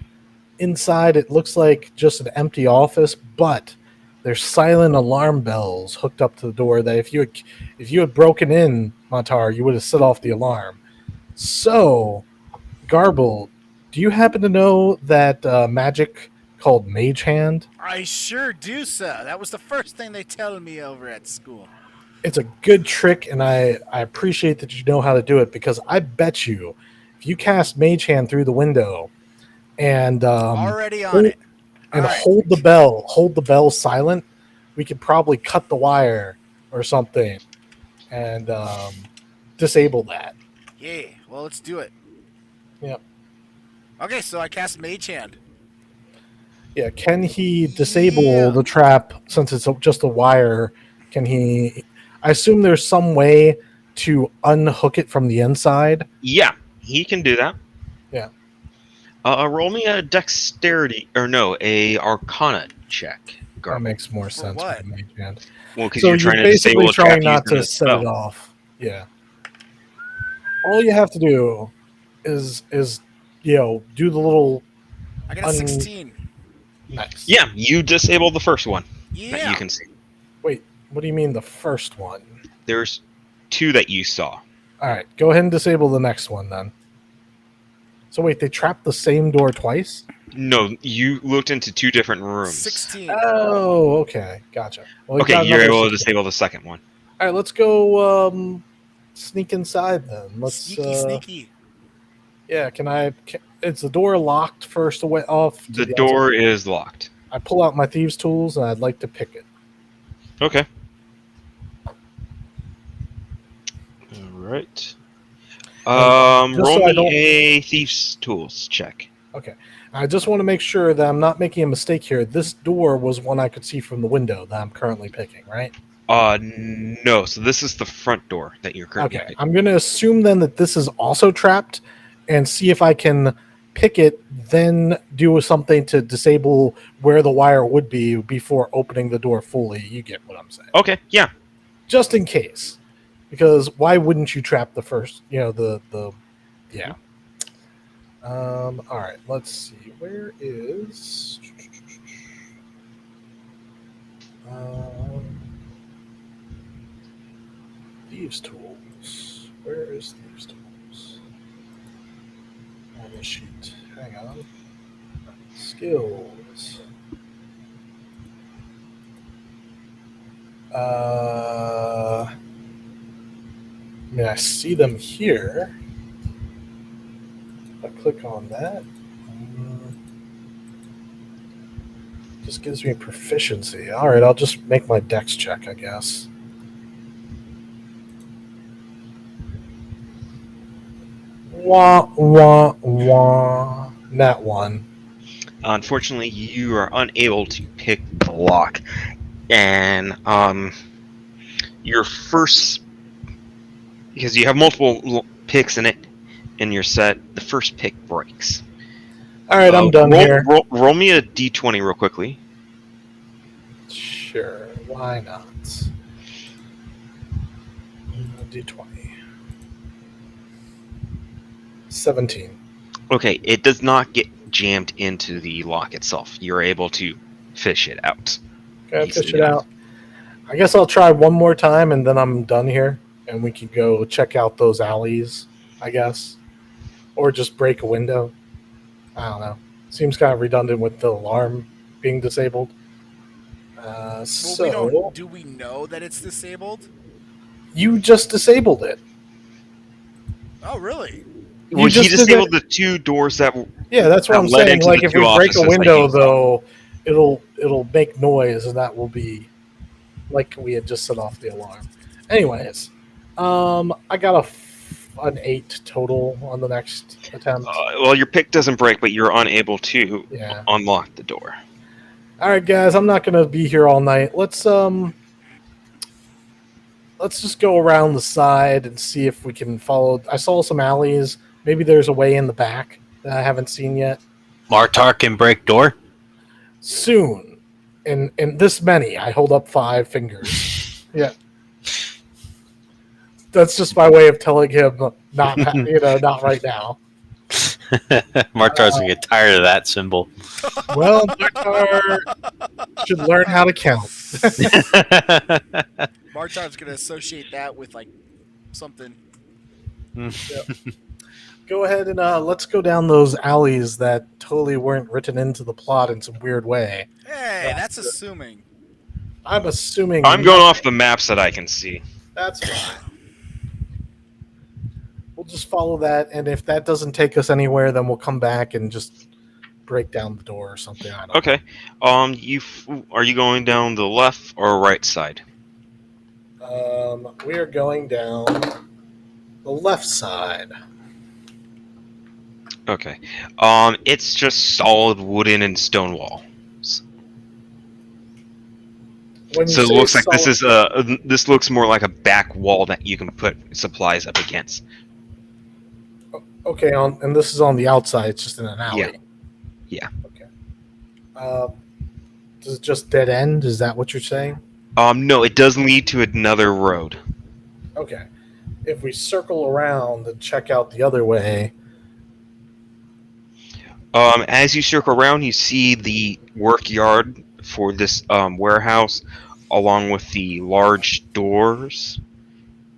inside. It looks like just an empty office, but there's silent alarm bells hooked up to the door. That if you had broken in, Montar, you would have set off the alarm. So, Garble, do you happen to know that magic called Mage Hand? I sure do, sir. That was the first thing they tell me over at school. It's a good trick, and I appreciate that you know how to do it because I bet you if you cast Mage Hand through the window and Already on it. and All right. hold the bell silent, we could probably cut the wire or something and disable that. Yeah. Well, let's do it. Yep. Okay, so I cast Mage Hand. Yeah, can he disable the trap since it's just a wire? Can he? I assume there's some way to unhook it from the inside. Yeah. He can do that. Yeah. Roll me a dexterity, or no, a Arcana check. That Garble. makes more sense what? with the Mage Hand. Well, because So you're you're trying to disable basically a trap trying not using to a set it spell. off. Yeah. All you have to do is do the little I got a 16. nice. Yeah, you disable the first one that Yeah. you can see. Wait, what do you mean the first one? There's 2 that you saw. All right, go ahead and disable the next one then. So wait, they trapped the same door twice? No, you looked into 2 different rooms. 16. Oh, okay, gotcha. Well, we Okay, got you're another able to 16. disable the second one. All right, let's go sneak inside then. Let's Sneaky. Yeah, is the door locked first away off to The the door outside? is locked. I pull out my thieves tools and I'd like to pick it. Okay. All right. just so Roll I me don't- a thief's tools check. Okay. I just want to make sure that I'm not making a mistake here. This door was one I could see from the window that I'm currently picking, right? No. So this is the front door that you're currently Okay. picking. I'm going to assume then that this is also trapped and see if I can pick it, then do something to disable where the wire would be before opening the door fully. You get what I'm saying. Okay. Yeah. Just in case. Because why wouldn't you trap the first, yeah. All right, let's see. Where is thieves tools? Where is thieves tools? On the sheet. Hang on. Skills. I mean, I see them here. If I click on that, just gives me proficiency. All right, I'll just make my dex check, I guess. Wah, wah, wah. Nat one. Unfortunately, you are unable to pick the lock, and your first, because you have multiple picks in it in your set, the first pick breaks. All right, I'm done here. Roll me a d20 real quickly. Sure, why not? D20. 17. Okay, it does not get jammed into the lock itself. You're able to fish it out. Okay, fish it out. I guess I'll try one more time and then I'm done here. And we can go check out those alleys, I guess. Or just break a window. I don't know. Seems kind of redundant with the alarm being disabled. Do we know that it's disabled? You just disabled it. Oh, really? Well, just he did disabled the 2 doors that. Yeah, that's what that I'm led saying. into Like the if we 2 break a offices that window, you saw. though, it'll make noise, and that will be like we had just set off the alarm. Anyways, I got a an 8 total on the next attempt. Well, your pick doesn't break, but you're unable to Yeah. unlock the door. All right, guys, I'm not gonna be here all night. Let's just go around the side and see if we can follow. I saw some alleys. Maybe there's a way in the back that I haven't seen yet. Martar can break door. Soon, in this many, I hold up 5 fingers. Yeah, that's just my way of telling him not not right now. Martar's gonna get tired of that symbol. Well, Martar should learn how to count. Martar's gonna associate that with like something. Go ahead and let's go down those alleys that totally weren't written into the plot in some weird way. Hey, that's assuming. I'm assuming I'm going off the maps that I can see. that's fine. We'll just follow that, and if that doesn't take us anywhere, then we'll come back and just break down the door or something. I don't Okay. Are you going down the left or right side? know. We are going down the left side. Okay. It's just solid wooden and stone walls. When you So it say looks like solid- this looks more like a back wall that you can put supplies up against. Okay, and this is on the outside. It's just in an alley. Yeah. Okay. Does it just dead end? Is that what you're saying? No, it does lead to another road. Okay. If we circle around and check out the other way, As you circle around, you see the work yard for this warehouse, along with the large doors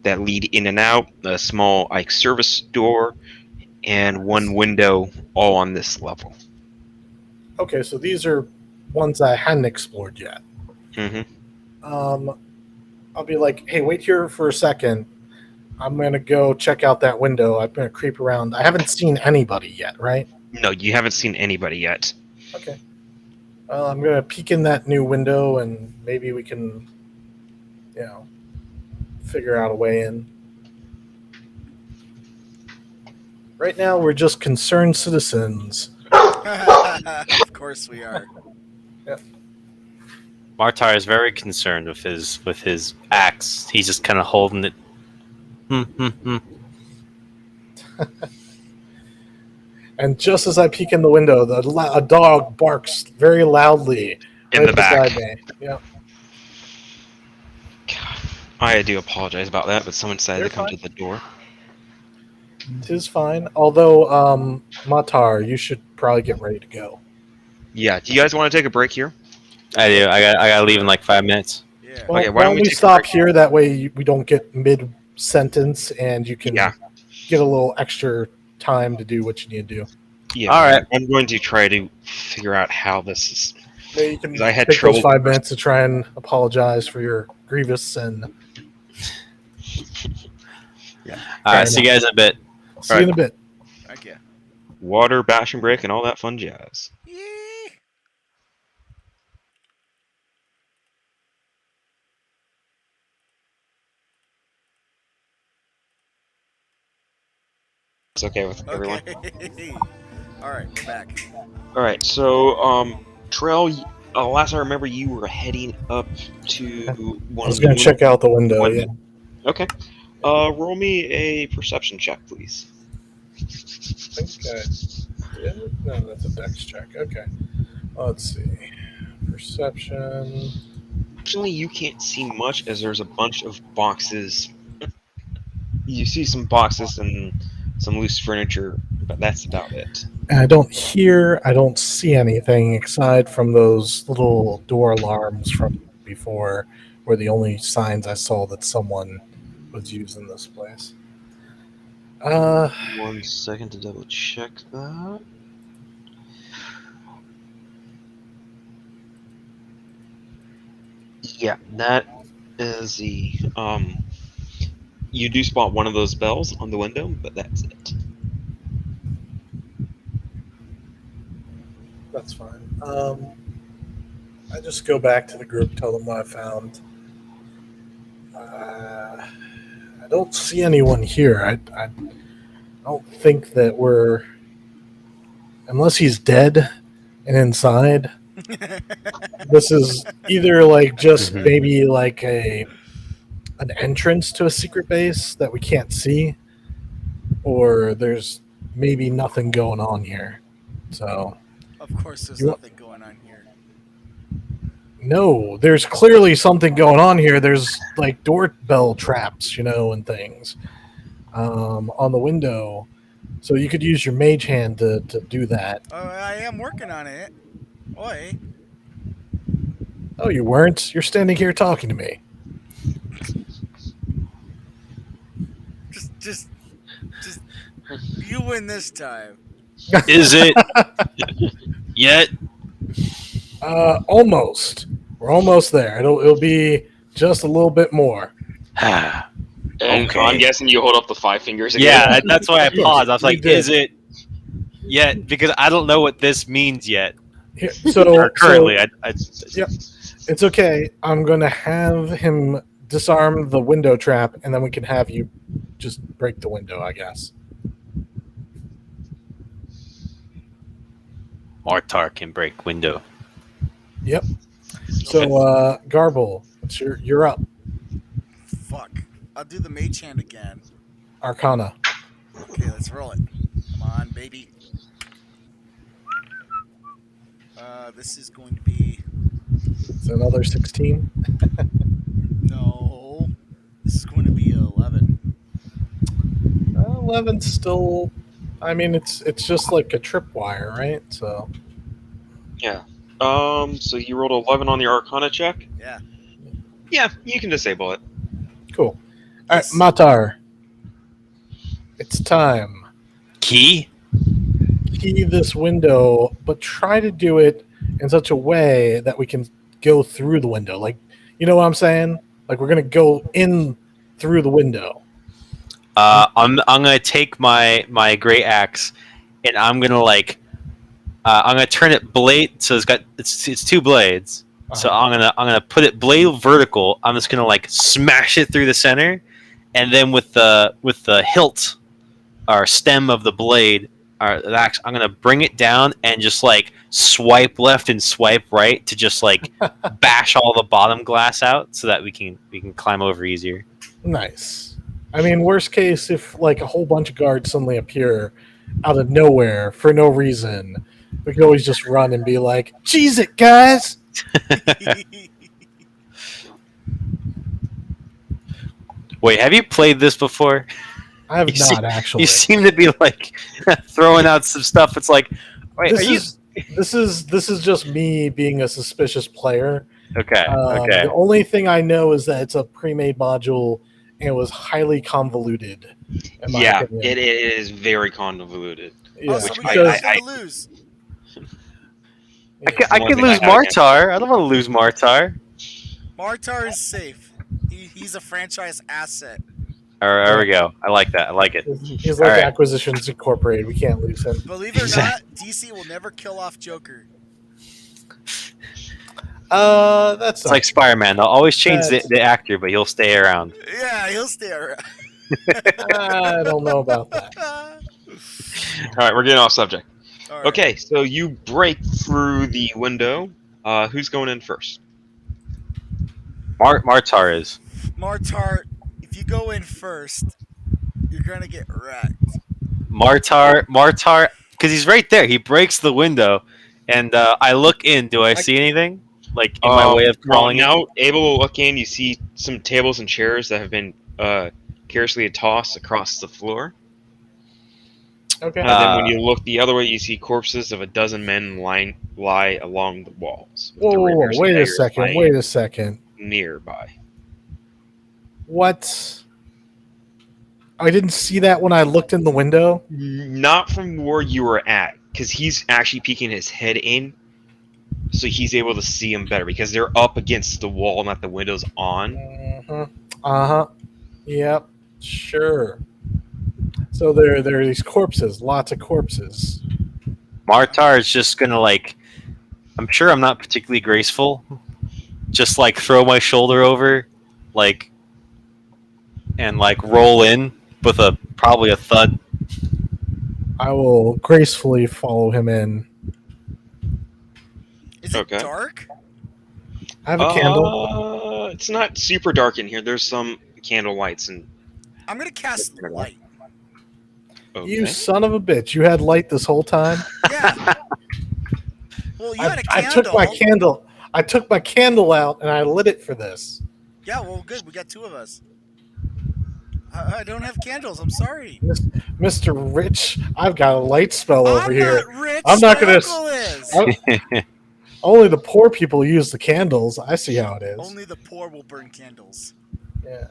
that lead in and out, a small service door, and one window, all on this level. okay, so these are ones I hadn't explored yet. hmm I'll be like, hey, wait here for a second. I'm going to go check out that window. I'm going to creep around. I haven't seen anybody yet, right? No, you haven't seen anybody yet. Okay. I'm going to peek in that new window and maybe we can, figure out a way in. Right now, we're just concerned citizens. Of course we are. Martar is very concerned with his axe. He's just kind of holding it. And just as I peek in the window, a dog barks very loudly In right the back. beside me. Yeah. God, I do apologize about that, but someone decided You're to come fine. to the door. Tis fine. Although, Matar, you should probably get ready to go. Yeah, do you guys want to take a break here? I do. I got to leave in like 5 minutes. Yeah. Well, Okay, why don't we take a stop break? here? That way we don't get mid-sentence and you can Yeah. get a little extra time to do what you need to do. Yeah. All right. I'm going to try to figure out how this is. Maybe you can 'Cause I had take those trouble- 5 minutes to try and apologize for your grievous and All right. See you guys in a bit. see you in a bit. Heck yeah. Water, bash and break, and all that fun jazz. Yeah. It's okay with everyone. Okay. All right, we're back. All right, so Trell, last I remember, you were heading up to one I was of the going to check out the window. window. Yeah. Okay. Roll me a perception check, please. I think I did. No, that's a dex check. Okay. Let's see. Perception. Actually, you can't see much as there's a bunch of boxes. You see some boxes and some loose furniture, but that's about it. I don't see anything aside from those little door alarms from before were the only signs I saw that someone was using this place. 1 second to double check that. Yeah, that is the you do spot one of those bells on the window, but that's it. That's fine. I just go back to the group, tell them what I found. I I don't see anyone here. I don't think that we're, unless he's dead and inside. This is either like just Mhm. maybe like an entrance to a secret base that we can't see, or there's maybe nothing going on here. So Of course, there's you nothing going on here. no, there's clearly something going on here. There's like doorbell traps, and things on the window. So you could use your mage hand to do that. Oh, I am working on it. Oi. Oh, you weren't? You're standing here talking to me. Just you win this time. Is it yet? Almost. We're almost there. It'll be just a little bit more. And Okay. I'm guessing you hold up the 5 fingers again. Yeah, that's why I paused. I was We like, did. is it yet? Because I don't know what this means yet. Here, so Or currently, I Yep. It's okay. I'm gonna have him disarm the window trap, and then we can have you just break the window, I guess. Martar can break window. Yep. So, Garble, you're up. Fuck. I'll do the mage hand again. Arcana. Okay, let's roll it. Come on, baby. This is going to be It's another 16. no. This is going to be 11. 11 still. I mean, it's just like a tripwire, right? So Yeah. So you rolled 11 on the Arcana check? Yeah. Yeah, you can disable it. cool. All right, Yes. Matar. It's time. Key? Key this window, but try to do it in such a way that we can go through the window. Like, you know what I'm saying? Like, we're gonna go in through the window. I'm gonna take my great axe, and I'm gonna I'm gonna turn it blade. So it's 2 blades. So I'm gonna put it blade vertical. I'm just gonna smash it through the center, and then with the hilt or stem of the blade or the axe, I'm gonna bring it down and just swipe left and swipe right to just bash all the bottom glass out so that we can climb over easier. Nice. I mean, worst case, if like a whole bunch of guards suddenly appear out of nowhere for no reason, we can always just run and be like, "Cheese it, guys!" Wait, have you played this before? I have You not see- actually. You seem to be throwing out some stuff. It's like, wait, This are you is this is just me being a suspicious player. okay? Okay. The only thing I know is that it's a pre-made module and it was highly convoluted. In my Yeah, opinion. it is very convoluted. Yeah, Oh, so we because- got to lose. I yeah. can One thing lose I got against- Martar. I don't want to lose Martar. Martar is safe. He's a franchise asset. There we go. I like that. I like it. He's like All right. Acquisitions Incorporated. We can't lose him. Believe it or not, DC will never kill off Joker. That's It's like Spider-Man. They'll always change the actor, but he'll stay around. Yeah, he'll stay around. I don't know about that. All right, we're getting off subject. All right. Okay, so you break through the window. Who's going in first? Martar is. Martar, if you go in first, you're gonna get wrecked. Martar, because he's right there. He breaks the window, and I look in. Do I see anything? In my way of crawling in? Now, able to look in, you see some tables and chairs that have been carelessly tossed across the floor. Okay. And then when you look the other way, you see corpses of a dozen men lie along the walls. with the Whoa, rapiers and wait a daggers second. lying Wait a second. nearby. What? I didn't see that when I looked in the window. Not from where you were at, because he's actually peeking his head in, so he's able to see them better, because they're up against the wall, not the windows on. Yep. Sure. So there are these corpses, lots of corpses. Martar is just gonna I'm sure I'm not particularly graceful. Just throw my shoulder over, and like roll in with probably a thud. I will gracefully follow him in. Is it Okay. dark? I have a candle. It's not super dark in here. There's some candle lights and. I'm gonna cast light. You Okay. son of a bitch! You had light this whole time. Yeah. Well, you had a I candle. took my candle. I took my candle out and I lit it for this. Yeah, well, good. We got two of us. I don't have candles. I'm sorry. Mr. Rich, I've got a light spell over I'm here. not rich. I'm not my gonna uncle is. Only the poor people use the candles. I see how it is. Only the poor will burn candles. Yeah.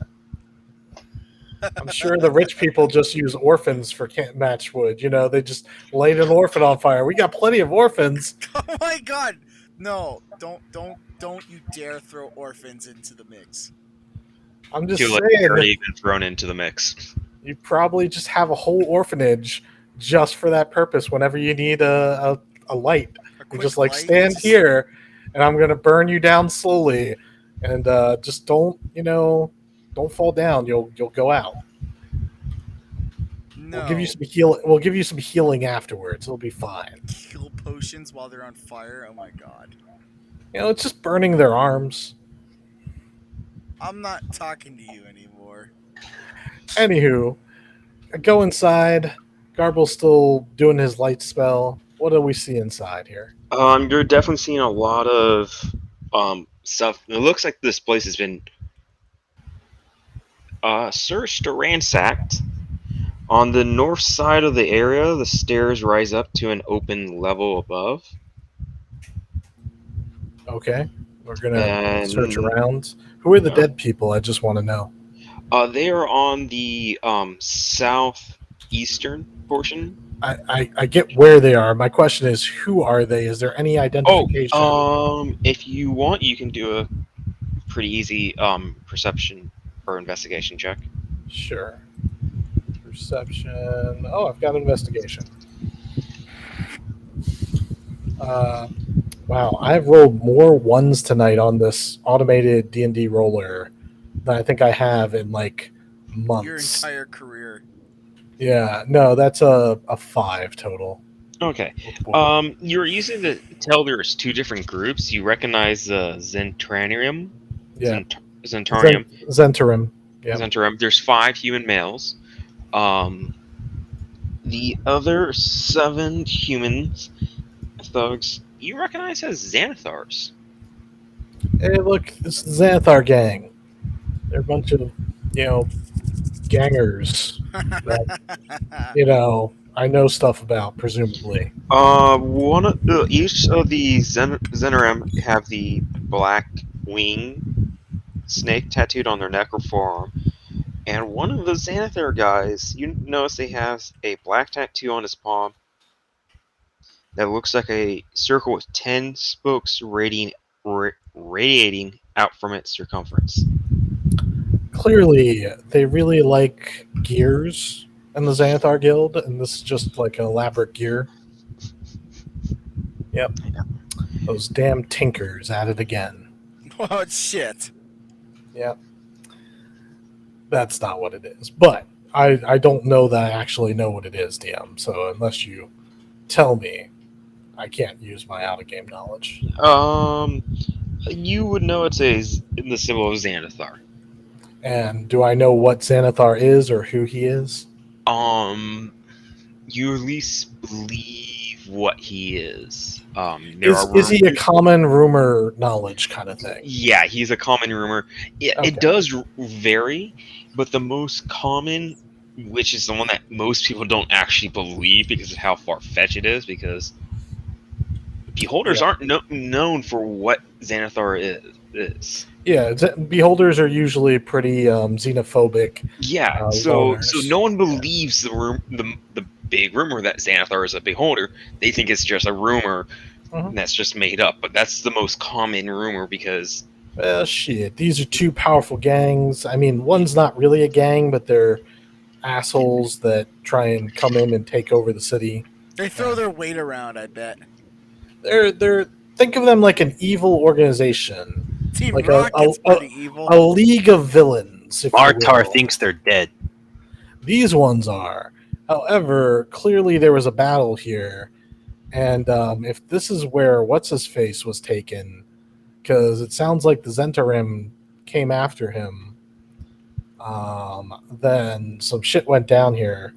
I'm sure the rich people just use orphans for matchwood. You know, they just light an orphan on fire. We got plenty of orphans. Oh my god! No, don't you dare throw orphans into the mix. I'm just Feel like saying. it's already been thrown into the mix. You probably just have a whole orphanage just for that purpose. Whenever you need a light, you just like stand here, and I'm gonna burn you down slowly, and just don't fall down. You'll go out. No. We'll give you some heal. We'll give you some healing afterwards. It'll be fine. Heal potions while they're on fire. Oh my god. It's just burning their arms. I'm not talking to you anymore. Anywho, I go inside. Garble's still doing his light spell. What do we see inside here? You're definitely seeing a lot of stuff. It looks like this place has been searched or ransacked. On the north side of the area, the stairs rise up to an open level above. Okay, we're gonna And- search around. Who are the dead people? I just want to know. They are on the southeastern portion. I get where they are. My question is, who are they? Is there any identification? If you want, you can do a pretty easy perception or investigation check. Sure. Perception. Oh, I've got investigation. Wow, I've rolled more ones tonight on this automated D&D roller than I think I have in like months. Your entire career. Yeah, no, that's a 5 total. Okay. You're using to tell there's two different groups. You recognize the Zentranium. Yeah. Zentarium. Zentarim. Yeah. Zentarium. There's 5 human males. The other 7 humans, thugs, you recognize as Xanathars. Hey, look, this is the Xanathar gang. They're a bunch of, gangers that, I know stuff about, presumably. Each of the Zentarium have the black wing snake tattooed on their neck or forearm. And one of the Xanathar guys, you notice they have a black tattoo on his palm that looks like a circle with 10 spokes radiating out from its circumference. Clearly, they really like gears in the Xanathar Guild, and this is just like an elaborate gear. Yep. Those damn tinkers at it again. Oh, shit. Yep. That's not what it is. But I don't know that I actually know what it is, DM. So unless you tell me, I can't use my out-of-game knowledge. You would know it's in the symbol of Xanathar. And do I know what Xanathar is or who he is? You at least believe what he is. Is he a common rumor knowledge kind of thing? Yeah, he's a common rumor. Okay. It does vary, but the most common, which is the one that most people don't actually believe because of how far-fetched it is, because beholders aren't known for what Xanathar is. Yeah, beholders are usually pretty xenophobic. Yeah, so loners. no one believes the big rumor that Xanathar is a beholder. They think it's just a rumor that's just made up. But that's the most common rumor because... Well, shit. These are two powerful gangs. I mean, one's not really a gang, but they're assholes that try and come in and take over the city. They throw their weight around, I bet. They're think of them like an evil organization. Team Like Rocket's pretty evil. A league of villains, roots, if you Martar will. thinks they're dead. These ones are. However, clearly there was a battle here. And if this is where What's-His-Face was taken, because it sounds like the Zentarim came after him, then some shit went down here.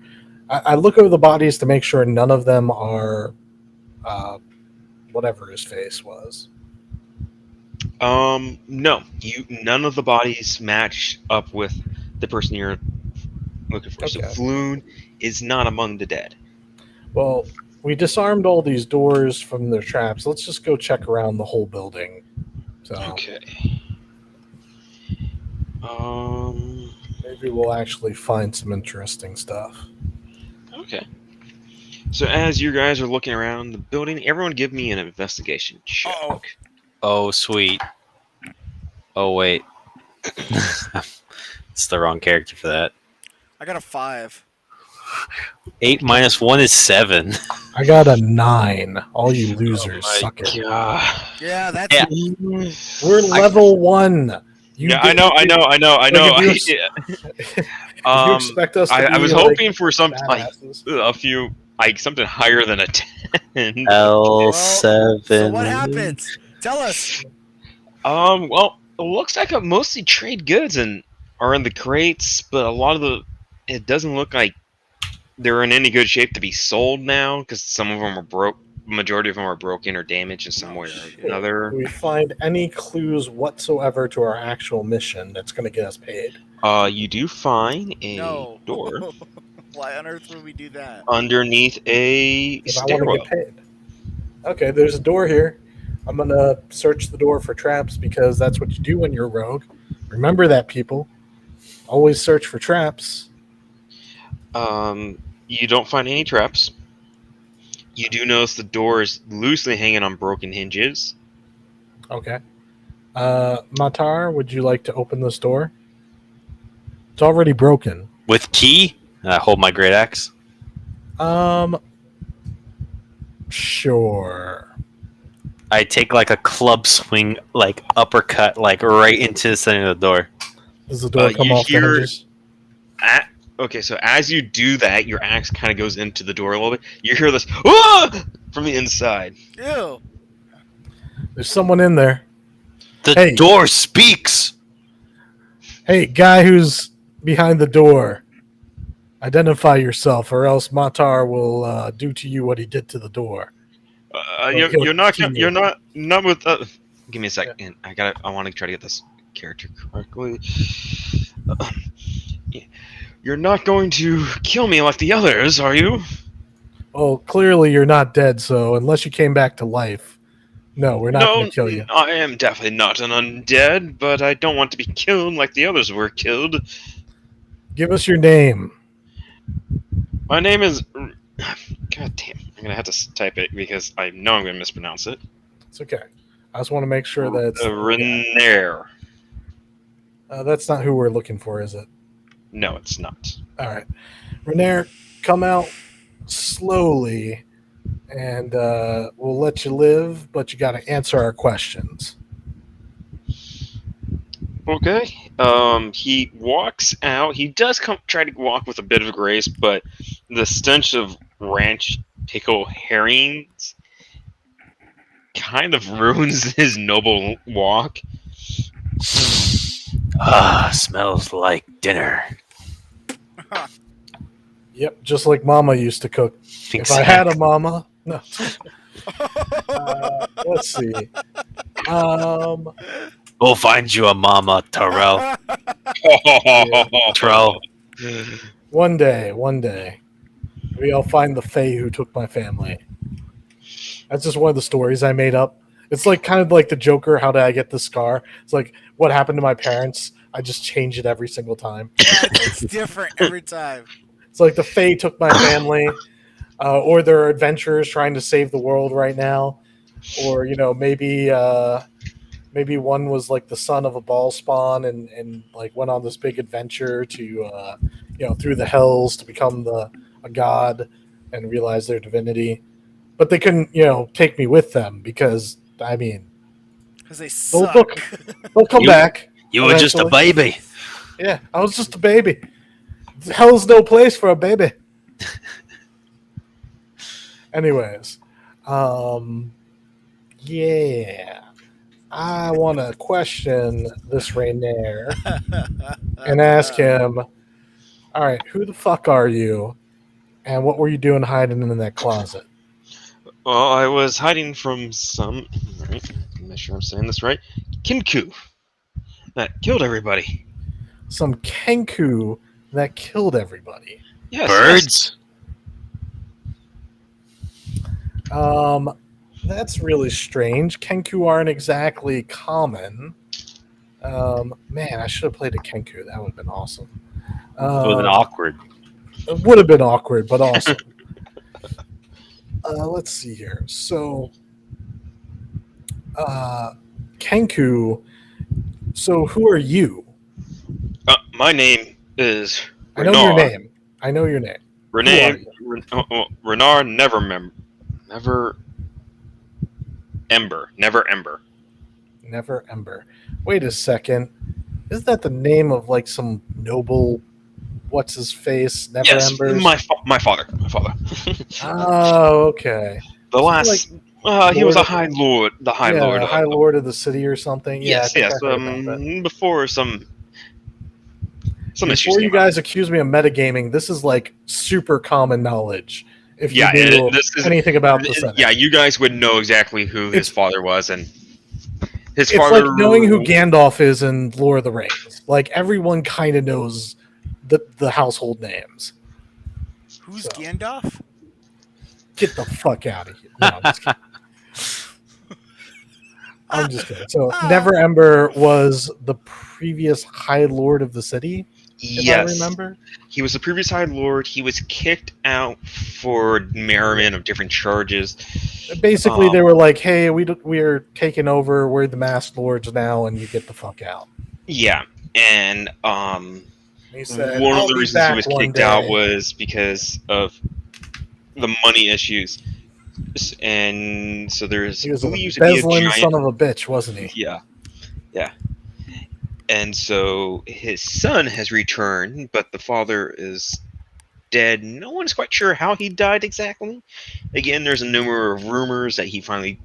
I look over the bodies to make sure none of them are whatever his face was. No, none of the bodies match up with the person you're looking for. So Okay. Floon is not among the dead. Well, we disarmed all these doors from their traps. Let's just go check around the whole building. So Okay. maybe we'll actually find some interesting stuff. Okay. So as you guys are looking around the building, everyone give me an investigation check. Uh-oh. Oh, sweet. Oh, wait. It's the wrong character for that. I got a 5. 8 minus 1 is 7. I got a 9. All you losers suck it. God. Yeah, that's Yeah. We're level 1. Yeah, I know. if you expect us to I be was like, hoping for something like badasses. a few, like something higher than a 10. L7. So what happens? Tell us. Well, it looks like I mostly trade goods and are in the crates, but a lot of it doesn't look like they're in any good shape to be sold now because some of them are broke. Majority of them are broken or damaged in some way or another. Do we find any clues whatsoever to our actual mission that's going to get us paid? You do find a No. door Why on earth would we do that? underneath a Because I want to stairwell. get paid. Okay, there's a door here. I'm going to search the door for traps because that's what you do when you're a rogue. Remember that, people. Always search for traps. You don't find any traps. You do notice the door is loosely hanging on broken hinges. Okay. Matar, would you like to open this door? It's already broken. With key? And I hold my great axe. Sure. I take like a club swing, like uppercut, like right into the center of the door. Does the door come you off the hear- hinges? Okay, so as you do that, your axe kind of goes into the door a little bit. You hear this "Ah!" from the inside. Ew. There's someone in there. The Hey. door speaks. Hey, guy who's behind the door. Identify yourself, or else Matar will do to you what he did to the door. You're not kill you. you're not with. Give me a second. I want to try to get this character correctly. You're not going to kill me like the others, are you? Oh, clearly you're not dead, so unless you came back to life, no, we're not going to kill you. I am definitely not an undead, but I don't want to be killed like the others were killed. Give us your name. My name is. God damn! I'm gonna have to type it because I know I'm gonna mispronounce it. It's okay. I just want to make sure that it's... Renair. that's not who we're looking for, is it? No, it's not. All right. Renair, come out slowly, and we'll let you live, but you got to answer our questions. Okay. He walks out. He does try to walk with a bit of grace, but the stench of ranch pickle herrings kind of ruins his noble walk. Smells like dinner. Yep, just like Mama used to cook. If I had a mama... No. Let's see. We'll find you a mama, Terrell. Terrell. One day. Maybe I'll find the Fae who took my family. That's just one of the stories I made up. It's like kind of like the Joker, how did I get the scar? It's like what happened to my parents. I just change it every single time. Yeah, it's different every time. It's like the Fae took my family, or they're adventurers trying to save the world right now. Or, maybe one was like the son of a ball spawn and like went on this big adventure to, through the hells to become a god and realize their divinity. But they couldn't, take me with them because, I mean, Because they they'll suck. come back. You were just a eventually. baby. Yeah, I was just a baby. Hell's no place for a baby. Anyways, um, yeah, I want to question this Rainier and ask him. All right, who the fuck are you, and what were you doing hiding in that closet? Well, I was hiding from some. Right, make sure I'm saying this right. Kinku that killed everybody. Some Kenku that killed everybody. Yes, yes. Birds. That's really strange. Kenku aren't exactly common. Man, I should have played a Kenku. That would have been awesome. It was an awkward. It would have been awkward, but awesome. Let's see here. So, Kenku. So, who are you? My name is I know your Renar. name. I know your name. Renee. Renar never Ember. Never Ember. Never Ember. Wait a second. Isn't that the name of like some noble? What's his face? Never Yes, Embers. my father. Oh, okay. The Is he, last. He was Lord a of- High Lord. The High Lord. High Lord of the city or something. Yeah, I Yes, think yes. I heard about that. Before some issues Before you came up. guys accuse me of metagaming, this is like super common knowledge. If you Yeah, knew this is anything about the setting. Yeah, you guys would know exactly who his It's- father was, and his It's father. like knowing who Gandalf is in Lord of the Rings. Like everyone kind of knows the household names. Who's So. Gandalf? Get the fuck out of here. No, I'm just kidding. I'm just kidding. So Never Ember was the previous High Lord of the city, if I Yes, remember. he was the previous High Lord. He was kicked out for merriment of different charges. Basically, they were like, "Hey, we're taking over. We're the Masked Lords now, and you get the fuck out." Yeah, and He said, one of "I'll the be reasons he back was one kicked out day." was because of the money issues, and so there's He was an believed to be a embezzling giant. son of a bitch, wasn't he? Yeah, yeah. And so his son has returned, but the father is dead. No one's quite sure how he died exactly. Again, there's a number of rumors that he finally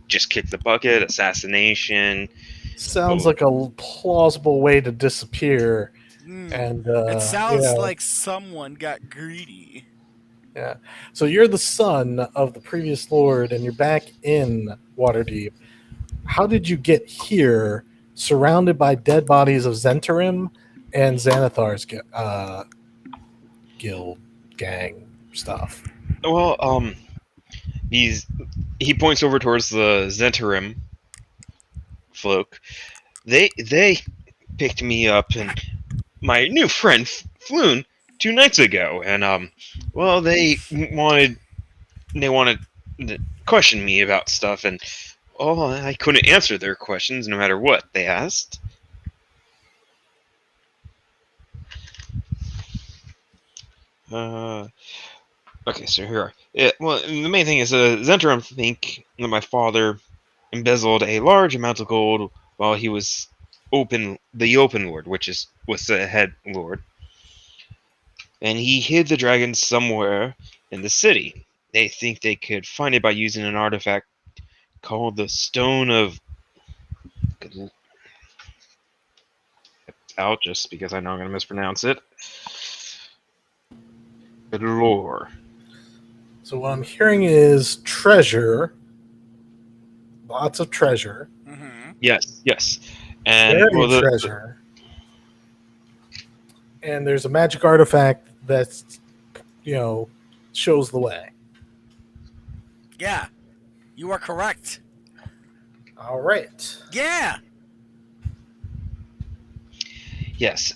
just kicked the bucket, assassination. Sounds like a plausible way to disappear. Hmm. And It sounds yeah, like someone got greedy. yeah. So you're the son of the previous lord, and you're back in Waterdeep. How did you get here, surrounded by dead bodies of Zentarim and Xanathar's guild gang stuff? Well, he points over towards the Zentarim folk. They picked me up, and my new friend Floon 2 nights ago, and well, they wanted to question me about stuff, and oh, I couldn't answer their questions no matter what they asked. Uh, okay, so here are. Well, the main thing is, Zentrum think that my father embezzled a large amount of gold while he was the open lord, was the head lord, and he hid the dragon somewhere in the city. They think they could find it by using an artifact called the Stone of. Out just because I know I'm going to mispronounce it. Lore. So what I'm hearing is treasure, lots of treasure, Mm-hmm. Yes, and very treasure, and there's a magic artifact that's shows the way. Yeah, you are correct. All right. Yeah. yes,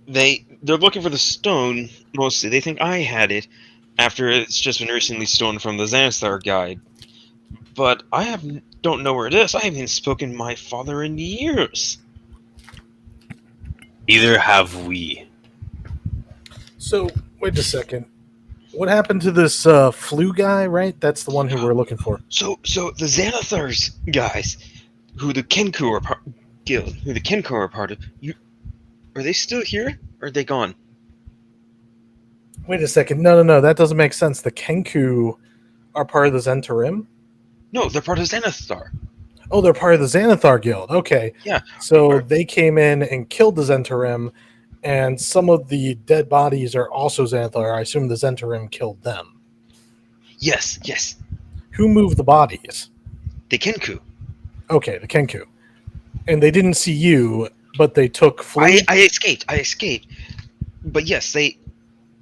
they're looking for the stone mostly. They think I had it after it's just been recently stolen from the Xanathar guide, but don't know where it is. I haven't spoken to my father in years. Neither have we. So wait a second. What happened to this flu guy? Right, that's the one who we're looking for. So the Xanathars guys, who the Kenku are guild, who the Kenko are part of, are they still here? Or are they gone? Wait a second. No. That doesn't make sense. The Kenku are part of the Zentarim? No, they're part of Xanathar. Oh, they're part of the Xanathar Guild. Okay. Yeah. So they came in and killed the Zentarim, and some of the dead bodies are also Xanathar. I assume the Zentarim killed them. Yes. Who moved the bodies? The Kenku. Okay, the Kenku. And they didn't see you, but they took Flu? I escaped. But yes,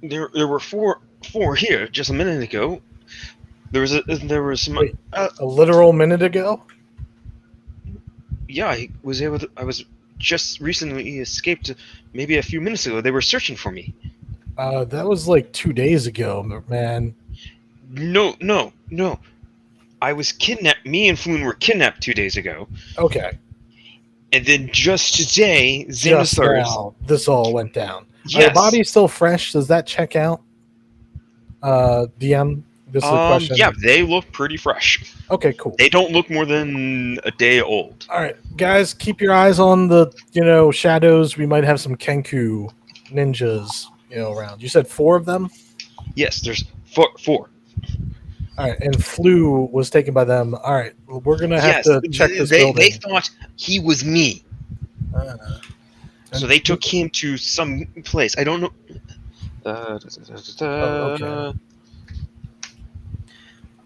there were four here just a minute ago. There was some. Wait. A literal minute ago? Yeah, I was just recently escaped. Maybe a few minutes ago, they were searching for me. That was like 2 days ago, man. No. I was kidnapped. Me and Floon were kidnapped 2 days ago. Okay. And then just today, Just Xanathars. now, this all went down. Are Yes. the bodies still fresh? Does that check out? DM, this is a question. Yeah, they look pretty fresh. Okay, cool. They don't look more than a day old. All right, guys, keep your eyes on the shadows. We might have some Kenku ninjas around. You said 4 of them. Yes, there's four. All right, and Flu was taken by them. All right, we're gonna have Yes, to check this they building. thought he was me, so they took him to some place. I don't know. Okay.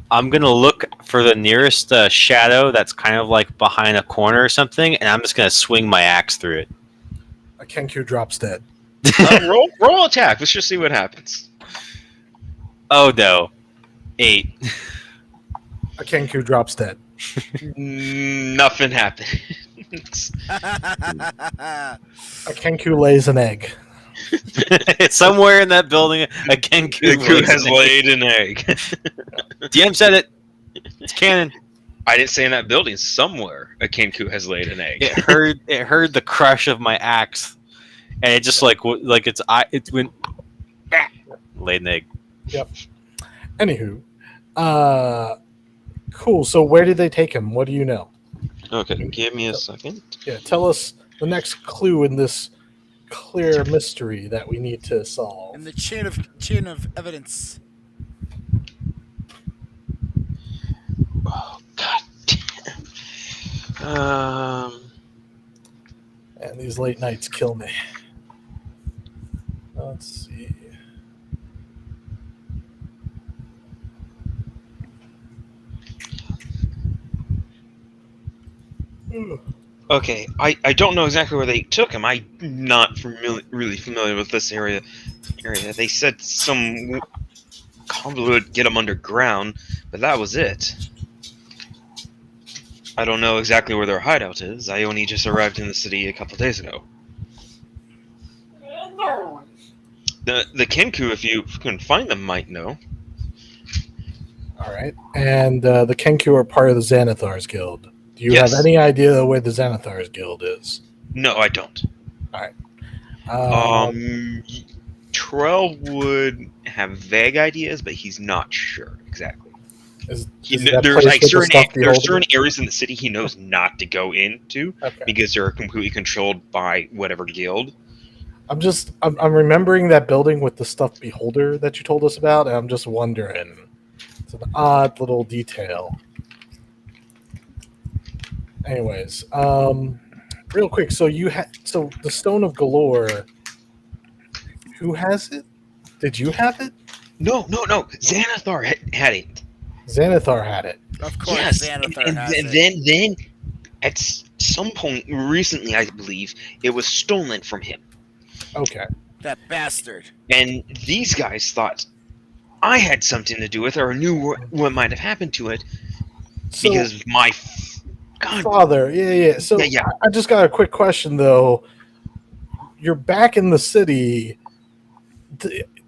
I'm gonna look for the nearest shadow that's kind of like behind a corner or something, and I'm just gonna swing my axe through it. A Kenku drops dead. Roll attack. Let's just see what happens. Oh no, 8. A Kenku drops dead. Nothing happens. A Kenku lays an egg. Somewhere in that building, a Kenku has laid an egg. DM said it. It's canon. I didn't say in that building. Somewhere a Kenku has laid an egg. It heard the crush of my axe, and it just it went laid an egg. Yep. Anywho, cool. So where did they take him? What do you know? Okay, give me a second. Yeah, tell us the next clue in this clear mystery that we need to solve. In the chain of evidence. Oh god damn. And these late nights kill me. Let's see. Okay, I don't know exactly where they took him. I'm not really familiar with this area. They said some convoy would get him underground, but that was it. I don't know exactly where their hideout is. I only just arrived in the city a couple days ago. The Kenku, if you can find them, might know. All right. And the Kenku are part of the Xanathars Guild. Do you Yes. have any idea where the Xanathars Guild is? No, I don't. All right. Trell would have vague ideas, but he's not sure exactly. Is that There's place like with the stuffed there are beholder? certain areas in the city he knows not to go into Okay. because they're completely controlled by whatever guild. I'm remembering that building with the stuffed beholder that you told us about, and I'm just wondering. It's an odd little detail. Anyways, real quick, so the Stone of Galore, who has it? Did you have it? No. Xanathar had it. Xanathar had it. Of course, Yes, Xanathar and has it. then at some point recently, I believe it was stolen from him. Okay. That bastard. And these guys thought I had something to do with it or knew what might have happened to it So, because my God. father, yeah. So Yeah. I just got a quick question though. You're back in the city.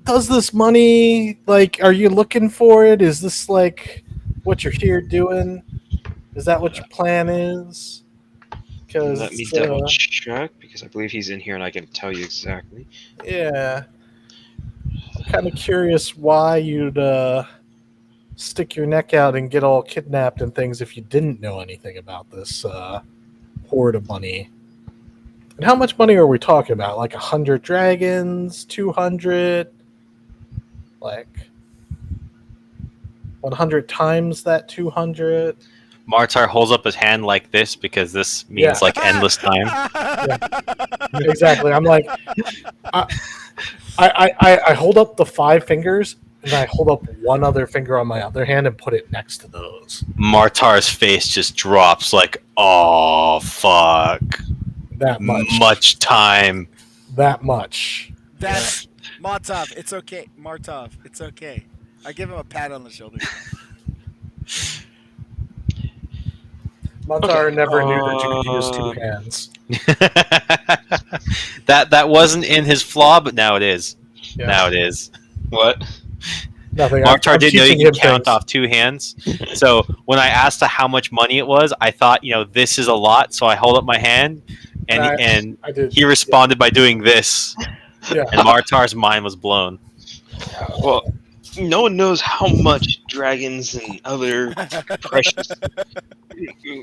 Does this money, are you looking for it? Is this what you're here doing? Is that what your plan is? Because Let me double check because I believe he's in here and I can tell you exactly. yeah, I'm kind of curious why you'd stick your neck out and get all kidnapped and things if you didn't know anything about this hoard of money. And how much money are we talking about? Like 100 dragons, 200, like 100 times that 200. Martar holds up his hand like this because this means Yeah. like endless time. Yeah. Exactly. I'm like, I hold up the 5 fingers and I hold up one other finger on my other hand and put it next to those. Martar's face just drops like, oh fuck, That much. much time. That much. That's Martov. It's okay, Martov. It's okay. I give him a pat on the shoulder. Montar Okay, never knew that you could use 2 hands. that wasn't in his flaw, but now it is. Yeah. Now it is. What? Nothing. Martar didn't know you teaching can him count things. off 2 hands. So when I asked how much money it was, I thought, this is a lot. So I hold up my hand, and I did. he responded by doing this, Yeah. and Martar's mind was blown. Well, no one knows how much dragons and other precious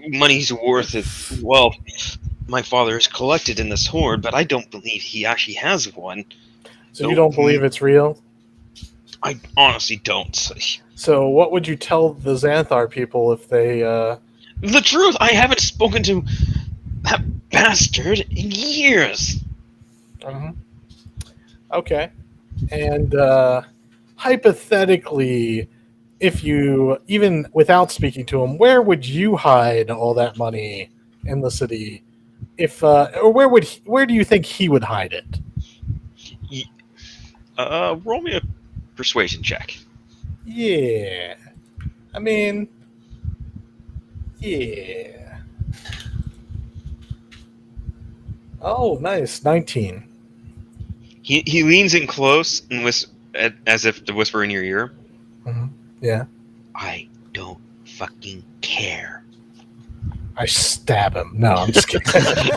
money's worth of, well, my father has collected in this hoard, but I don't believe he actually has one. So you don't believe it's real? I honestly don't. So what would you tell the Xanthar people if they... The truth, I haven't spoken to that bastard in years. Okay. And hypothetically, if you, even without speaking to him, where would you hide all that money in the city? If or where do you think he would hide it? Roll me a persuasion check. Yeah. I mean, yeah. Oh, nice. 19. He leans in close and as if to whisper in your ear. Yeah. I don't fucking care. I stab him. No, I'm just kidding.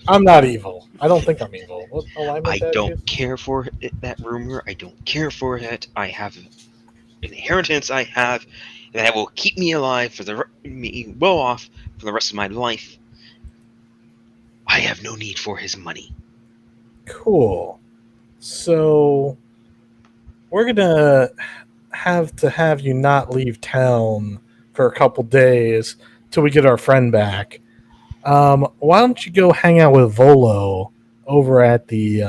I'm not evil. I don't think I'm evil. What alignment I that don't is? care for that rumor. I don't care for it. I have an inheritance. I have that will keep me alive me well off for the rest of my life. I have no need for his money. Cool. So we're gonna have you not leave town for a couple days till we get our friend back. Why don't you go hang out with Volo over at the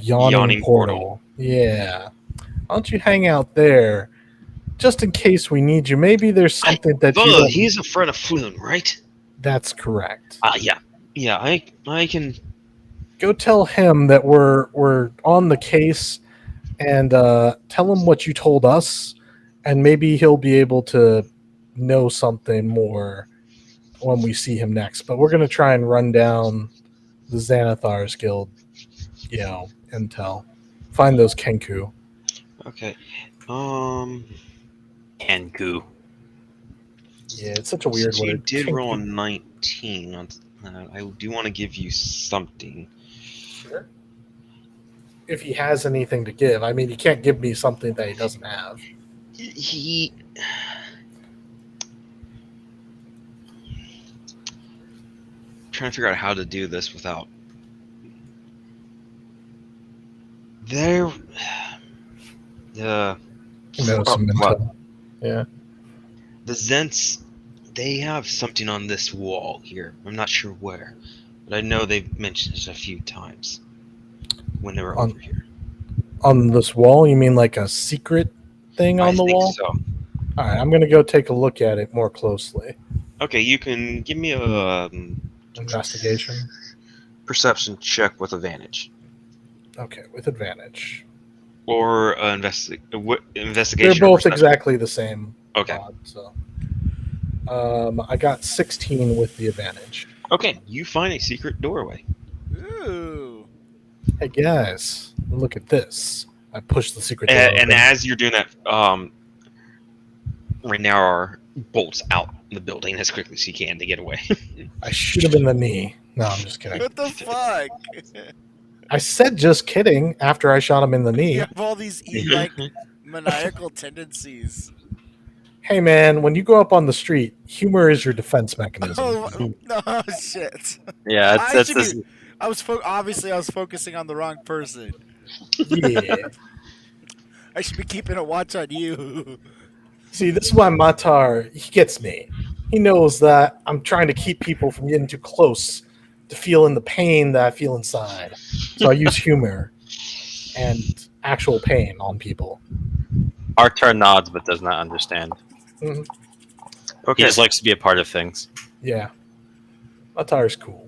yawning portal? Yeah. Why don't you hang out there just in case we need you? Maybe there's something that you Volo, don't... he's a friend of Floon, right? That's correct. Yeah. I can. Go tell him that we're on the case, and tell him what you told us, and maybe he'll be able to know something more when we see him next. But we're gonna try and run down the Xanathar's Guild, intel. Find those Kenku. Okay. Kenku. Yeah, it's such a weird So you word. did Kenku. roll a 19. I do want to give you something. Sure. If he has anything to give. I mean, he can't give me something that he doesn't have. He. I'm trying to figure out how to do this without. There. Some intel. Yeah. The Zents, they have something on this wall here. I'm not sure where, but I know they've mentioned it a few times when they were over here. On this wall? You mean like a secret thing on the wall? So. All right, I'm going to go take a look at it more closely. Okay, you can give me a investigation perception check with advantage. Okay, with advantage. Or investigation. They're both exactly the same. Okay. So, I got 16 with the advantage. Okay, you find a secret doorway. Ooh. Hey guys, look at this. I push the secret door And open. as you're doing that, Ragnar bolts out the building as quickly as he can to get away. I shoot him in the knee. No, I'm just kidding. What the fuck? I said just kidding after I shot him in the knee. You have all these maniacal tendencies. Hey man, when you go up on the street, humor is your defense mechanism. Oh no, shit! Yeah, I should be. Obviously I was focusing on the wrong person. Yeah. I should be keeping a watch on you. See, this is why Matar, he gets me. He knows that I'm trying to keep people from getting too close to feeling the pain that I feel inside. So I use humor and actual pain on people. Artar nods but does not understand. Mhm. He Okay. just likes to be a part of things. Yeah. Matar's cool.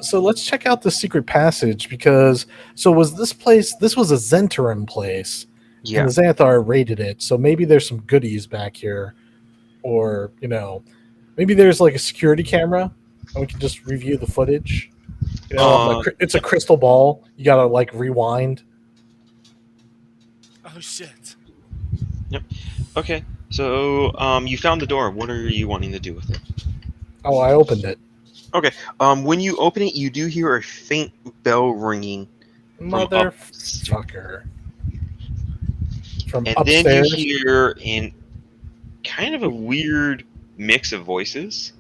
So let's check out the secret passage because was this place? This was a Zentarim place, Yeah. and the Xanthar raided it. So maybe there's some goodies back here, or maybe there's like a security camera, and we can just review the footage. It's a crystal ball. You gotta like rewind. Oh shit! Okay. So, you found the door. What are you wanting to do with it? Oh, I opened it. When you open it, you do hear a faint bell ringing, Motherfucker. From and upstairs. then you hear in kind of a weird mix of voices.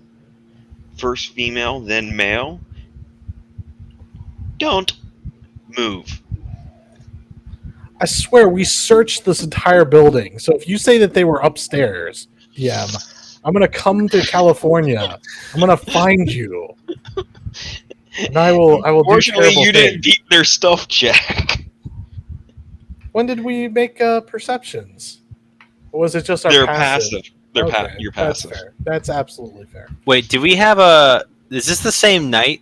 First female, then male. Don't move. I swear we searched this entire building. So if you say that they were upstairs, DM, I'm gonna come to California. I'm gonna find you. And I will do Fortunately, terrible you things. didn't beat their stealth check. When did we make perceptions? Or was it just our They're passive? passive. They're Okay, you're that's passive. fair. That's absolutely fair. Wait, do we have a? Is this the same night?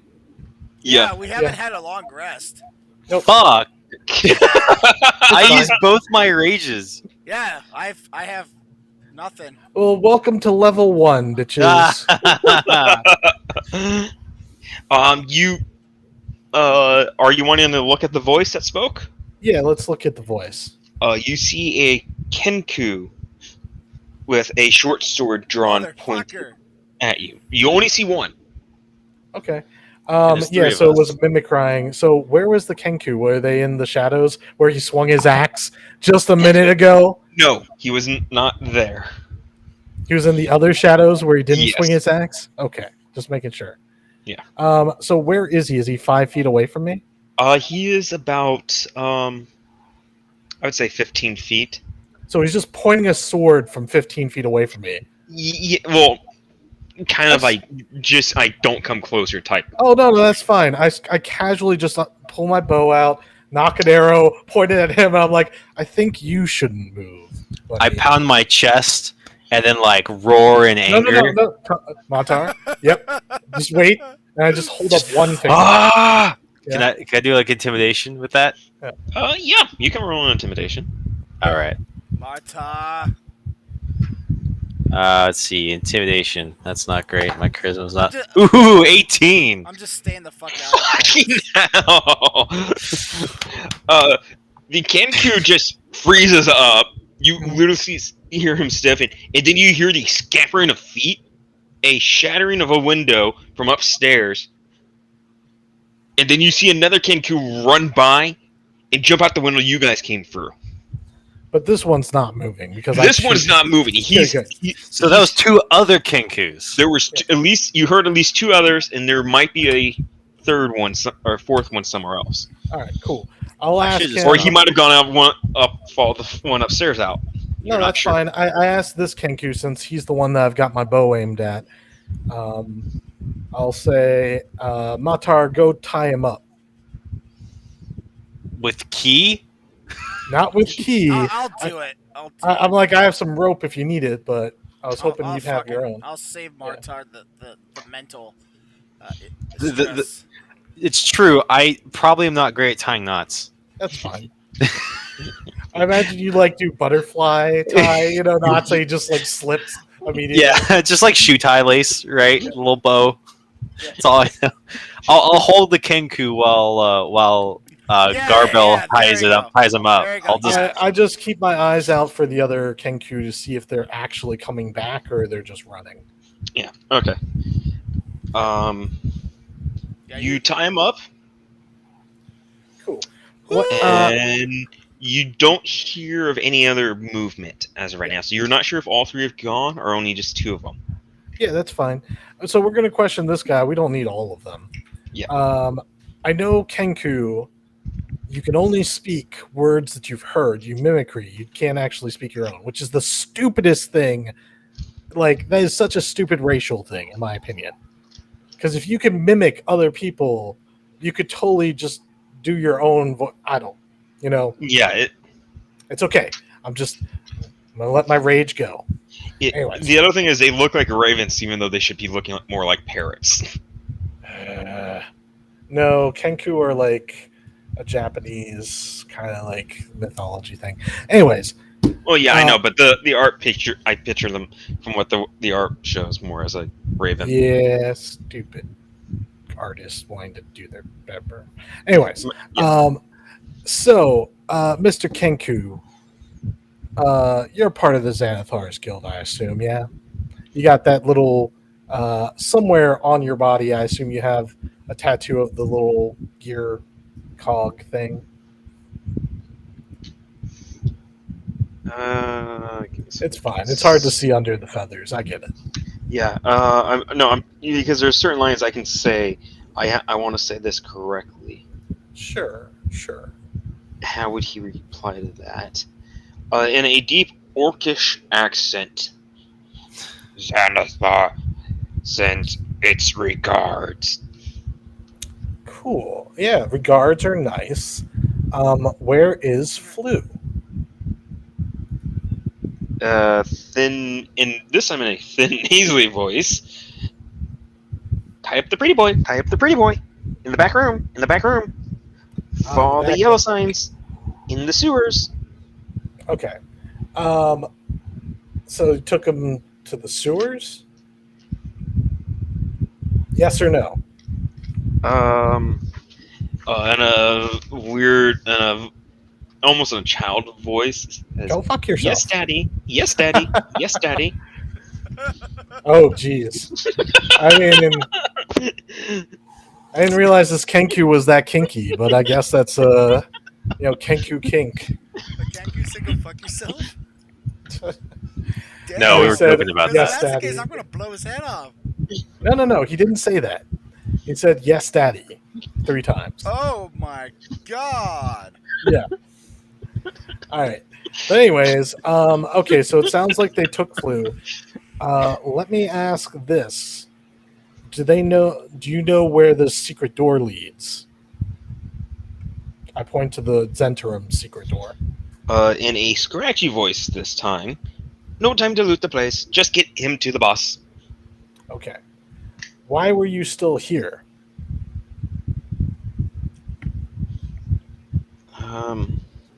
Yeah. We haven't Yeah. had a long rest. Nope. Fuck! I fine. used both my rages. Yeah, I have nothing. Well, welcome to level 1, bitches. You are you wanting to look at the voice that spoke? Yeah, let's look at the voice. You see a Kenku with a short sword drawn pointed Motherfucker. at you. You only see one. Okay. there's three Yeah, of so it us. was mimicrying. So where was the Kenku? Were they in the shadows where he swung his axe just a minute ago? No, he was not there. He was in the other shadows where he didn't Yes. swing his axe? Okay, just making sure. Yeah. So where is he? Is he 5 feet away from me? He is about I would say 15 feet. So he's just pointing a sword from 15 feet away from me. Well, kind of like just don't come closer type. Oh, no, that's fine. I casually just pull my bow out, knock an arrow, point it at him, and I'm like, I think you shouldn't move. I buddy." pound my chest and then like roar in anger. No. Matar? Yep. Just wait. And I just hold up one finger. Ah! Can I do like intimidation with that? Yeah, you can roll an intimidation. All right. Marta. Let's see, intimidation. That's not great. My charisma's not. Just- Ooh, 18. I'm just staying the fuck out of it. The Kenku just freezes up. You literally hear him stiffen, and then you hear the scampering of feet, a shattering of a window from upstairs, and then you see another Kenku run by and jump out the window you guys came through. But this one's not moving because This one's not moving. Okay. So that was two other Kenkus. There was you heard at least two others, and there might be a third one or fourth one somewhere else. All right, cool. I'll ask should've him. Or he might have gone out, fall the one upstairs out. No, You're not that's sure. fine. I asked this Kenku since he's the one that I've got my bow aimed at. I'll say, Matar, go tie him up. With key? Not with key. I'll do it. I'm like, I have some rope if you need it, but I was hoping I'll you'd have your fucking- own. I'll save Martar the mental The- stress. It's true. I probably am not great at tying knots. That's fine. I imagine you like do butterfly tie, not so he just like slips immediately. Yeah, just like shoe tie lace, right? A little bow. That's all I know. I'll hold the Kenku while Garbell ties him up. There you go. I'll just I just keep my eyes out for the other Kenku to see if they're actually coming back or they're just running. Yeah. Okay. Yeah, You tie him up, Cool. What, and You don't hear of any other movement as of right now, so you're not sure if all three have gone or only just two of them. Yeah, that's fine. So we're going to question this guy. We don't need all of them. Yeah. I know Kenku, you can only speak words that you've heard. You mimicry. You can't actually speak your own, which is the stupidest thing. Like, that is such a stupid racial thing, in my opinion. Because if you can mimic other people, you could totally just do your own I don't, Yeah, it's okay. I'm going to let my rage go. Anyways. the other thing is they look like ravens, even though they should be looking more like parrots. No, Kenku are like a Japanese kind of like mythology thing. Anyways. Well, yeah, I know, but the art picture, I picture them from what the art shows more as a raven. Yeah, stupid artists wanting to do their pepper. Anyways, Yeah. So Mr. Kenku, you're part of the Xanathars Guild, I assume, yeah? You got that little somewhere on your body, I assume you have a tattoo of the little gear cog thing. It's fine. It's hard to see under the feathers. I get it. Yeah. I'm because there's certain lines I can say. I want to say this correctly. Sure. How would he reply to that? In a deep orcish accent. Xanathar sends its regards. Cool. Yeah, regards are nice. Where is Flu? Thin. In this, I'm in a thin, nasally voice. Tie up the pretty boy. Tie up the pretty boy. In the back room. In the back room. Follow the yellow signs. In the sewers. Okay. So you took him to the sewers? Yes or no? And a weird, almost a child voice. Go fuck yourself. Yes, daddy. Yes, daddy. Yes, daddy. Oh, jeez. I mean, I didn't realize this Kenku was that kinky, but I guess that's Kenku kink. But can't you say go fuck yourself? No, we were said, joking about yes, If that. that's the daddy. case, I'm gonna blow his head off. No. He didn't say that. He said, yes, daddy, 3 times. Oh my god! Yeah. All right. But anyways, okay, so it sounds like they took Flu. Let me ask this. Do you know where the secret door leads? I point to the Zentarum secret door. In a scratchy voice this time. No time to loot the place. Just get him to the boss. Okay. Why were you still here?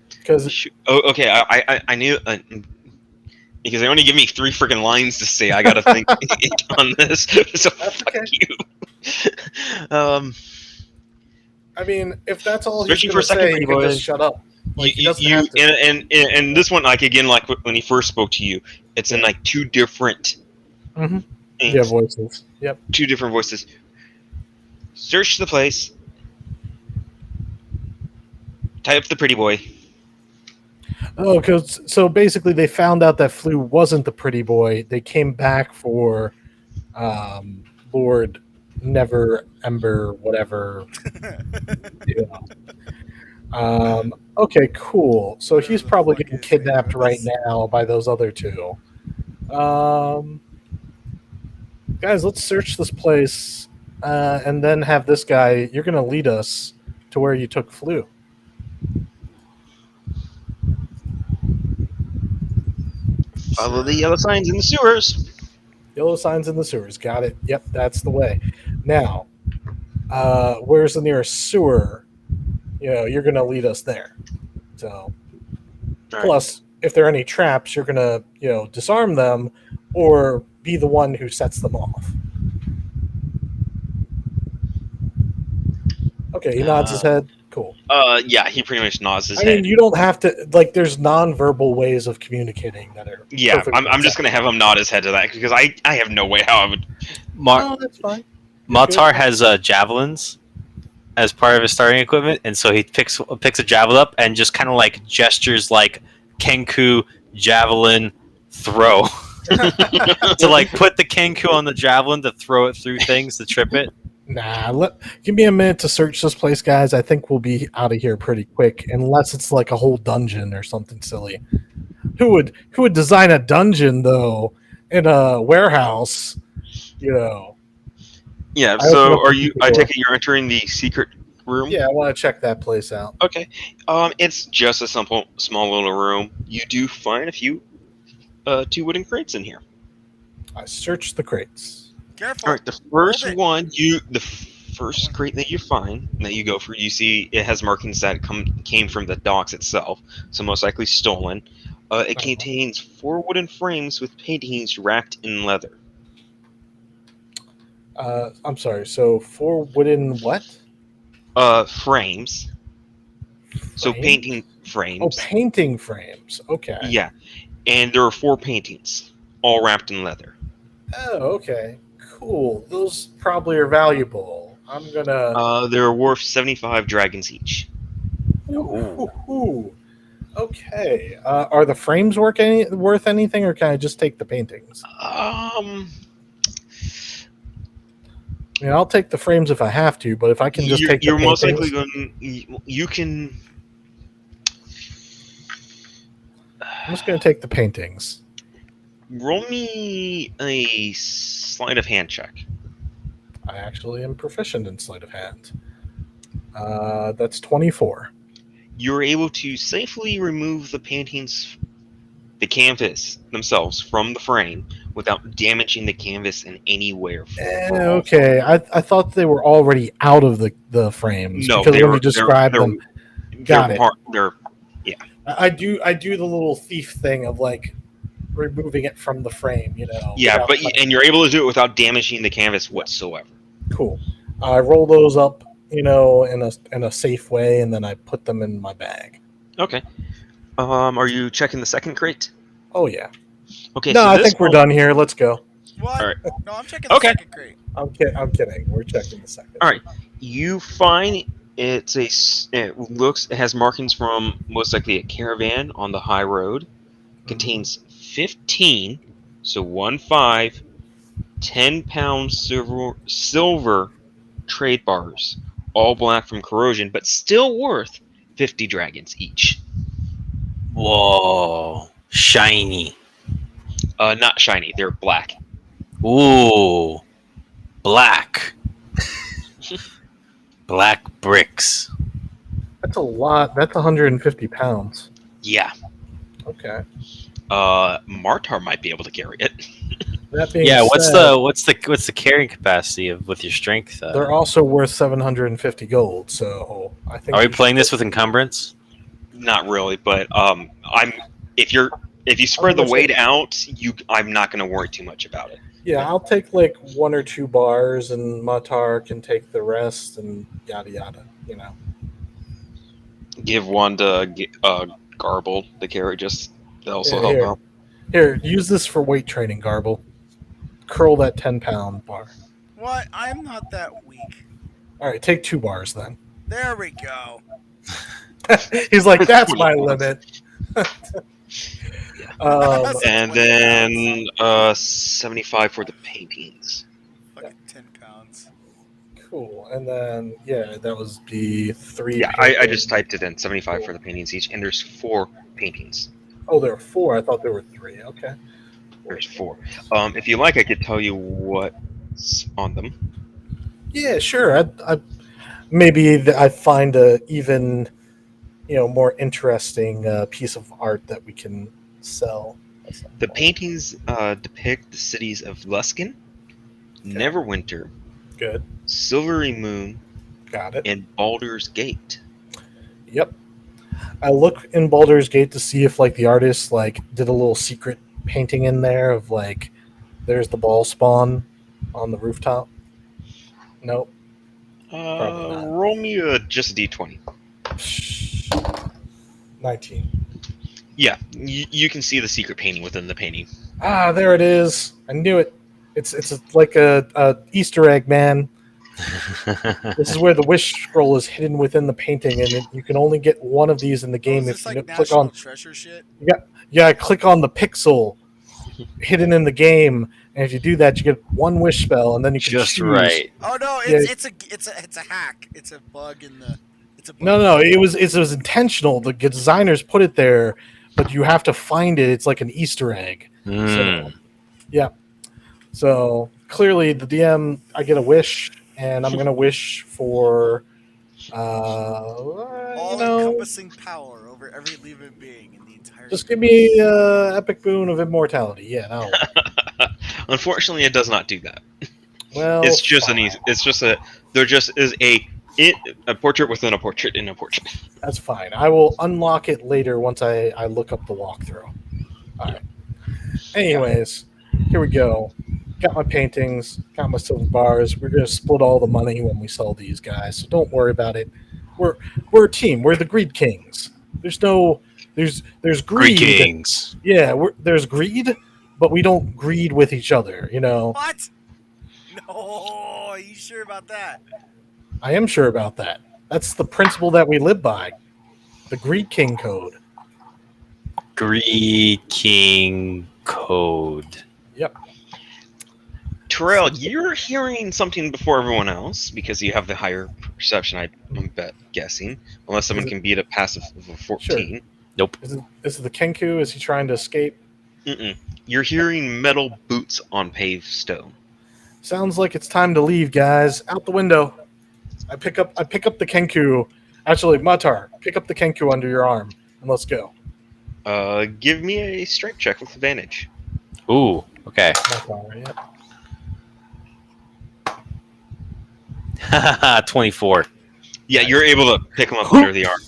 Because okay. I knew because they only give me 3 freaking lines to say. I gotta think on this. So fuck you. I mean, if that's all he's Searching going for to a second, say, pretty you can boy. just shut up. Like, he doesn't have to. And this one, like again, like when he first spoke to you, it's in like 2 different Mm-hmm. things, Yeah, voices. Yep. 2 different voices. Search the place. Tie up the pretty boy. Oh, so basically they found out that Flu wasn't the pretty boy. They came back for Lord Never Ember, whatever. Okay, cool. So he's probably getting kidnapped right now by those other 2. Guys, let's search this place and then have this guy. You're going to lead us to where you took Flu. Follow the yellow signs in the sewers. Yellow signs in the sewers. Got it. Yep, that's the way. Now, where's the nearest sewer? You're going to lead us there. So, plus, if there are any traps, you're going to, disarm them or be the one who sets them off. Okay, he nods his head. Cool. Yeah, he pretty much nods his I head. mean, you don't have to, there's non-verbal ways of communicating that are. Yeah, I'm just gonna have him nod his head to that because I have no way how I would. Oh, that's fine. Matar has javelins. as part of his starting equipment, and so he picks a javelin up and just kind of like gestures like Kenku javelin throw to like put the Kenku on the javelin to throw it through things to trip it. Nah, give me a minute to search this place, guys. I think we'll be out of here pretty quick, unless it's like a whole dungeon or something silly. Who would design a dungeon though in a warehouse? You know. Yeah. I open So up are the you? door. I take it you're entering the secret room. Yeah, I want to check that place out. Okay. It's just a small little room. You do find a few, 2 wooden crates in here. I search the crates. Careful. All right. The first Hold it. one, the first crate that you find that you go for, you see it has markings that came from the docks itself, so most likely stolen. It contains 4 wooden frames with paintings racked in leather. I'm sorry. So 4 wooden what? Frames. So Frame? painting Oh, frames. painting frames. Okay. Yeah, and there are 4 paintings, all wrapped in leather. Oh, okay. Cool. Those probably are valuable. I'm gonna. They're worth 75 dragons each. Ooh. Okay. Are the frames worth anything, or can I just take the paintings? I mean, I'll take the frames if I have to, but if I can just take the you're most paintings, likely going. You can. I'm just going to take the paintings. Roll me a sleight of hand check. I actually am proficient in sleight of hand. That's 24. You're able to safely remove the paintings, the canvas themselves, from the frame without damaging the canvas in any way. Okay. I thought they were already out of the frames. No, because they when were. you described them, got it. I do the little thief thing of like removing it from the frame, Yeah, without touching and you're able to do it without damaging the canvas whatsoever. Cool. I roll those up, in a safe way, and then I put them in my bag. Okay. Are you checking the second crate? Oh yeah. Okay. No, so I this think we're done here. Let's go. What? All right. No, I'm checking the Okay. second crate. I'm kidding. We're checking the second. All right. You find it has markings from most likely a caravan on the high road. Contains 15, so 15, 10-pound silver trade bars, all black from corrosion, but still worth 50 dragons each. Whoa, shiny. Not shiny, they're black. Ooh, black. Black bricks. That's a lot. That's 150 pounds. Yeah. Okay. Martar might be able to carry it. That being Yeah, said, what's the carrying capacity with your strength? they're also worth 750 gold. So I think. Are we playing this with encumbrance? Not really, but if you spread the weight out, I'm not going to worry too much about it. Yeah, I'll take like 1 or 2 bars, and Matar can take the rest, and yada yada. Give one to Garble to carry, just to also Yeah, help out. Here, use this for weight training, Garble. Curl that 10-pound bar. What? I'm not that weak. All right, take 2 bars then. There we go. He's like, that's my limit. And then 75 for the paintings. Fucking 10 pounds. Cool. And then, that was the 3. Yeah, I just typed it in. 75 for the paintings each, and there's 4 paintings. Oh, there were 4. I thought there were 3. Okay. There's 4. If you like, I could tell you what's on them. Yeah, sure. Maybe I find a even, more interesting piece of art that we can sell. The paintings depict the cities of Luskin, Neverwinter, Good. Silvery Moon, Got it. and Baldur's Gate. Yep. I look in Baldur's Gate to see if the artist did a little secret painting in there of there's the ball spawn on the rooftop. Nope. Probably not. Roll me just a d20. 19. Yeah, you can see the secret painting within the painting. Ah, there it is. I knew it. It's like a Easter egg, man. This is where the wish scroll is hidden within the painting, and you can only get one of these in the Oh, game is if this you like click national on. treasure shit? Yeah, click on the pixel hidden in the game, and if you do that, you get one wish spell, and then you can Just choose. right. Oh no, Yeah. it's a hack. It's a bug in the. It's a bug. No, it was intentional. The designers put it there, but you have to find it. It's like an Easter egg. So yeah. So clearly, the DM, I get a wish, and I'm gonna wish for, all-encompassing power over every living being in the entire. just give universe. me epic boon of immortality. Yeah, that'll work. Unfortunately, it does not do that. Well, It's just fine. It's just a. There just is a portrait within a portrait in a portrait. That's fine. I will unlock it later once I look up the walkthrough. All right. Anyways, here we go. Got my paintings, got my silver bars. We're gonna split all the money when we sell these guys, so don't worry about it. We're a team. We're the Greed Kings. There's greed. Greetings. Yeah, there's greed, but we don't greed with each other. What? No, are you sure about that? I am sure about that. That's the principle that we live by. The Greed King Code. Greed King Code. Yep. Terrell, you're hearing something before everyone else because you have the higher perception. I'm guessing, unless someone can beat a passive of a 14. Nope. Is it the Kenku? Is he trying to escape? Mm-mm. You're hearing metal boots on paved stone. Sounds like it's time to leave, guys. Out the window. I pick up the Kenku. Actually, Matar, pick up the Kenku under your arm and let's go. Give me a strength check with advantage. Ooh. Okay. Matar, yeah. 24. Yeah, you're able to pick him up under the arm.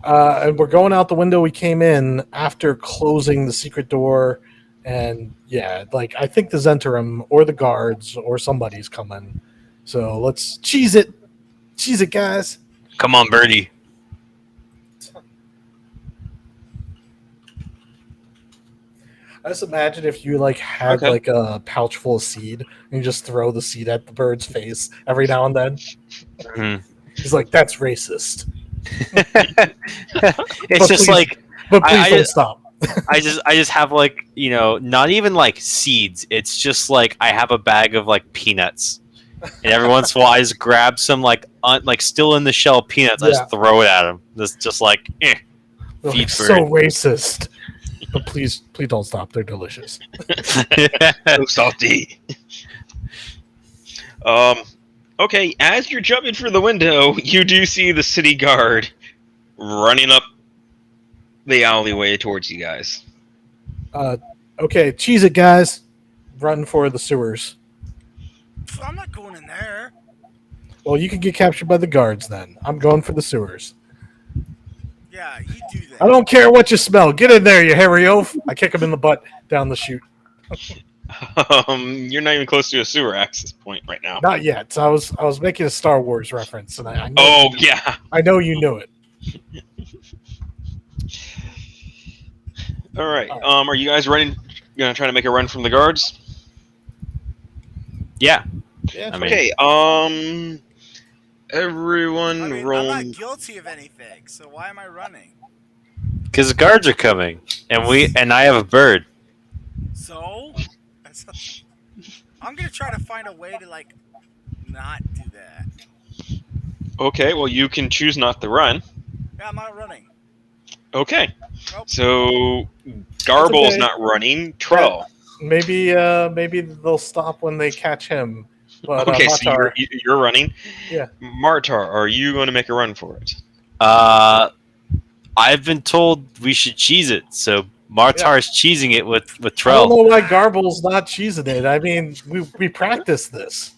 And we're going out the window we came in after closing the secret door. And yeah, like I think the Zentarum or the guards or somebody's coming. So let's cheese it. Cheese it, guys. Come on, Birdie. I just imagine if you had like a pouch full of seed and you just throw the seed at the bird's face every now and then. Mhm. He's like, that's racist. It's But just please- like But please I don't just- stop. I just have like, not even like seeds. It's just like I have a bag of like peanuts, and every once in a while I just grab some like still in the shell peanuts. I Yeah. just throw it at him. Just like They're like, feed so bird. racist. But please don't stop. They're delicious. So salty. Okay, as you're jumping for the window, you do see the city guard running up the alleyway towards you guys. Okay, cheese it, guys. Run for the sewers. I'm not going in there. Well, you can get captured by the guards then. I'm going for the sewers. Yeah, you do that. I don't care what you smell. Get in there, you hairy oaf. I kick him in the butt down the chute. You're not even close to a sewer access point right now. Not yet. So I was making a Star Wars reference, and I know Oh yeah. I know you knew it. All right. Are you guys running? Gonna try to make a run from the guards? yeah. Yeah, I mean- Okay. Everyone I mean, roll. I'm not guilty of anything, so why am I running? Because the guards are coming, and I have a bird. So, I'm gonna try to find a way to not do that. Okay. Well, you can choose not to run. Yeah, I'm not running. Okay. Nope. So Garble's okay. not running. Trell. maybe they'll stop when they catch him. But Okay, so Matar, you're running. Yeah. Martar, are you going to make a run for it? I've been told we should cheese it, so Martar's cheesing it with I don't Trell. know why Garble's not cheesing it. I mean, we practiced this.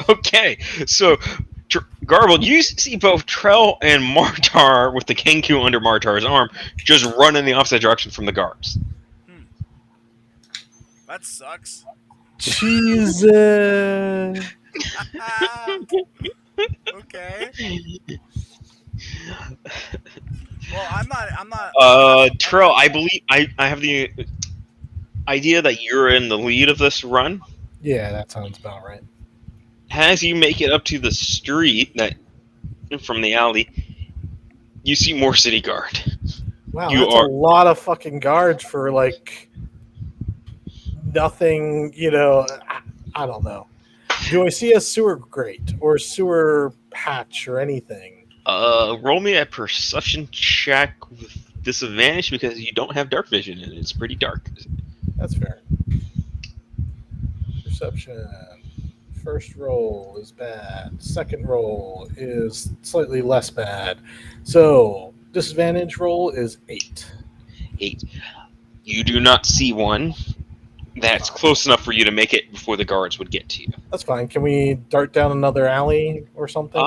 Okay, so Garble, you see both Trell and Martar with the Kenku under Martar's arm just run in the opposite direction from the guards. That sucks. Cheese it. Okay. Well, I'm not. Trell, I believe I have the idea that you're in the lead of this run. Yeah, that sounds about right. As you make it up to the street that from the alley, you see more city guard. Wow, You that's a are lot of fucking guards for like nothing. I don't know. Do I see a sewer grate or sewer hatch or anything? roll me a perception check with disadvantage because you don't have dark vision and it's pretty dark. That's fair. Perception. First roll is bad. Second roll is slightly less bad. So disadvantage roll is 8. 8. You do not see one. That's close enough for you to make it before the guards would get to you. That's fine. Can we dart down another alley or something?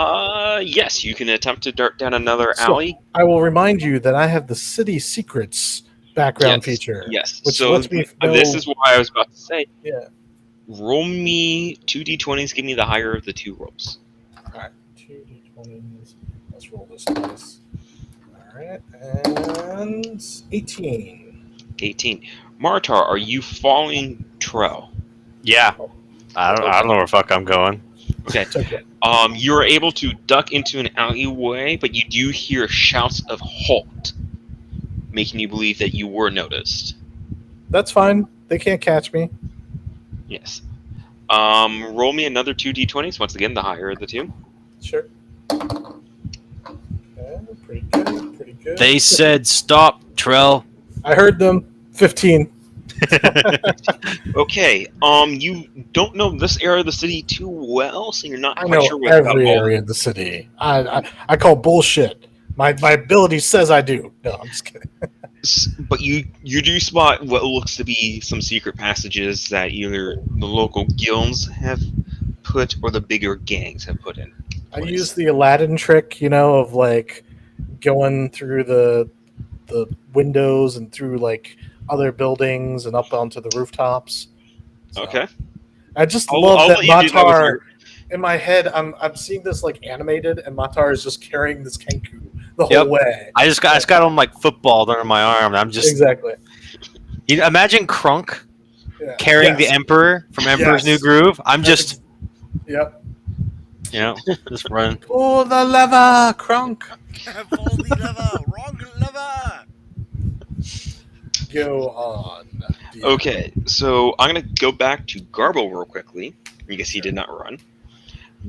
Yes, you can attempt to dart down another So, alley. I will remind you that I have the city secrets background feature. Yes. Which So lets me know. this is what I was about to say. Yeah. Roll me 2d20s. Give me the higher of the two rolls. All right. 2d20s. Let's roll this dice. All right. And 18. 18. Martar, are you following Trell? Yeah. I don't know where the fuck I'm going. Okay. It's okay. You're able to duck into an alleyway, but you do hear shouts of halt, making you believe that you were noticed. That's fine. They can't catch me. Yes. Roll me another 2d20s. Once again, the higher of the two. Sure. Okay, pretty good. Pretty good. They said stop, Trell. I heard them. 15. Okay. You don't know this area of the city too well, so you're not I quite know sure what every about- area of the city. I call bullshit. My ability says I do. No, I'm just kidding. But you do spot what looks to be some secret passages that either the local guilds have put or the bigger gangs have put in. I use the Aladdin trick, of like going through the windows and through like other buildings and up onto the rooftops. So, Okay. I just I'll love that let you do that with Matar. your- In my head, I'm seeing this like animated, and Matar is just carrying this Kenku the Yep. whole way. I just got him like footballed under my arm. I'm just Exactly. imagine Crunk Yeah. carrying Yes. the Emperor from Emperor's Yes. New Groove. I'm just Yep. just running. Pull the lever, Crunk. Pull the lever, wrong lever. Go on. Okay, so I'm gonna go back to Garble real quickly because he did not run.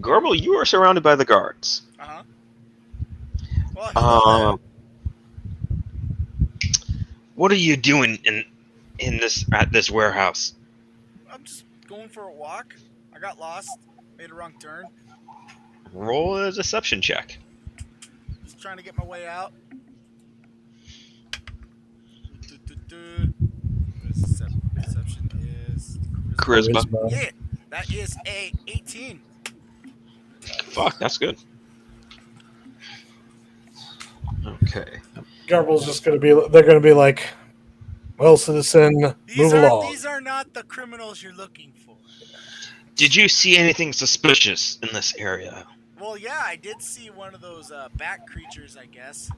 Garble, you are surrounded by the guards. Uh-huh. Well, hello What are you doing in this at this warehouse? there. I'm just going for a walk. I got lost. Made a wrong turn. Roll a deception check. Just trying to get my way out. Deception is Charisma. Yeah, that is a 18. Fuck, that's good. Okay. Garble's just gonna be. They're gonna be like, "Well, citizen, move along." These are not the criminals you're looking for. Did you see anything suspicious in this area? Well, yeah, I did see one of those bat creatures, I guess.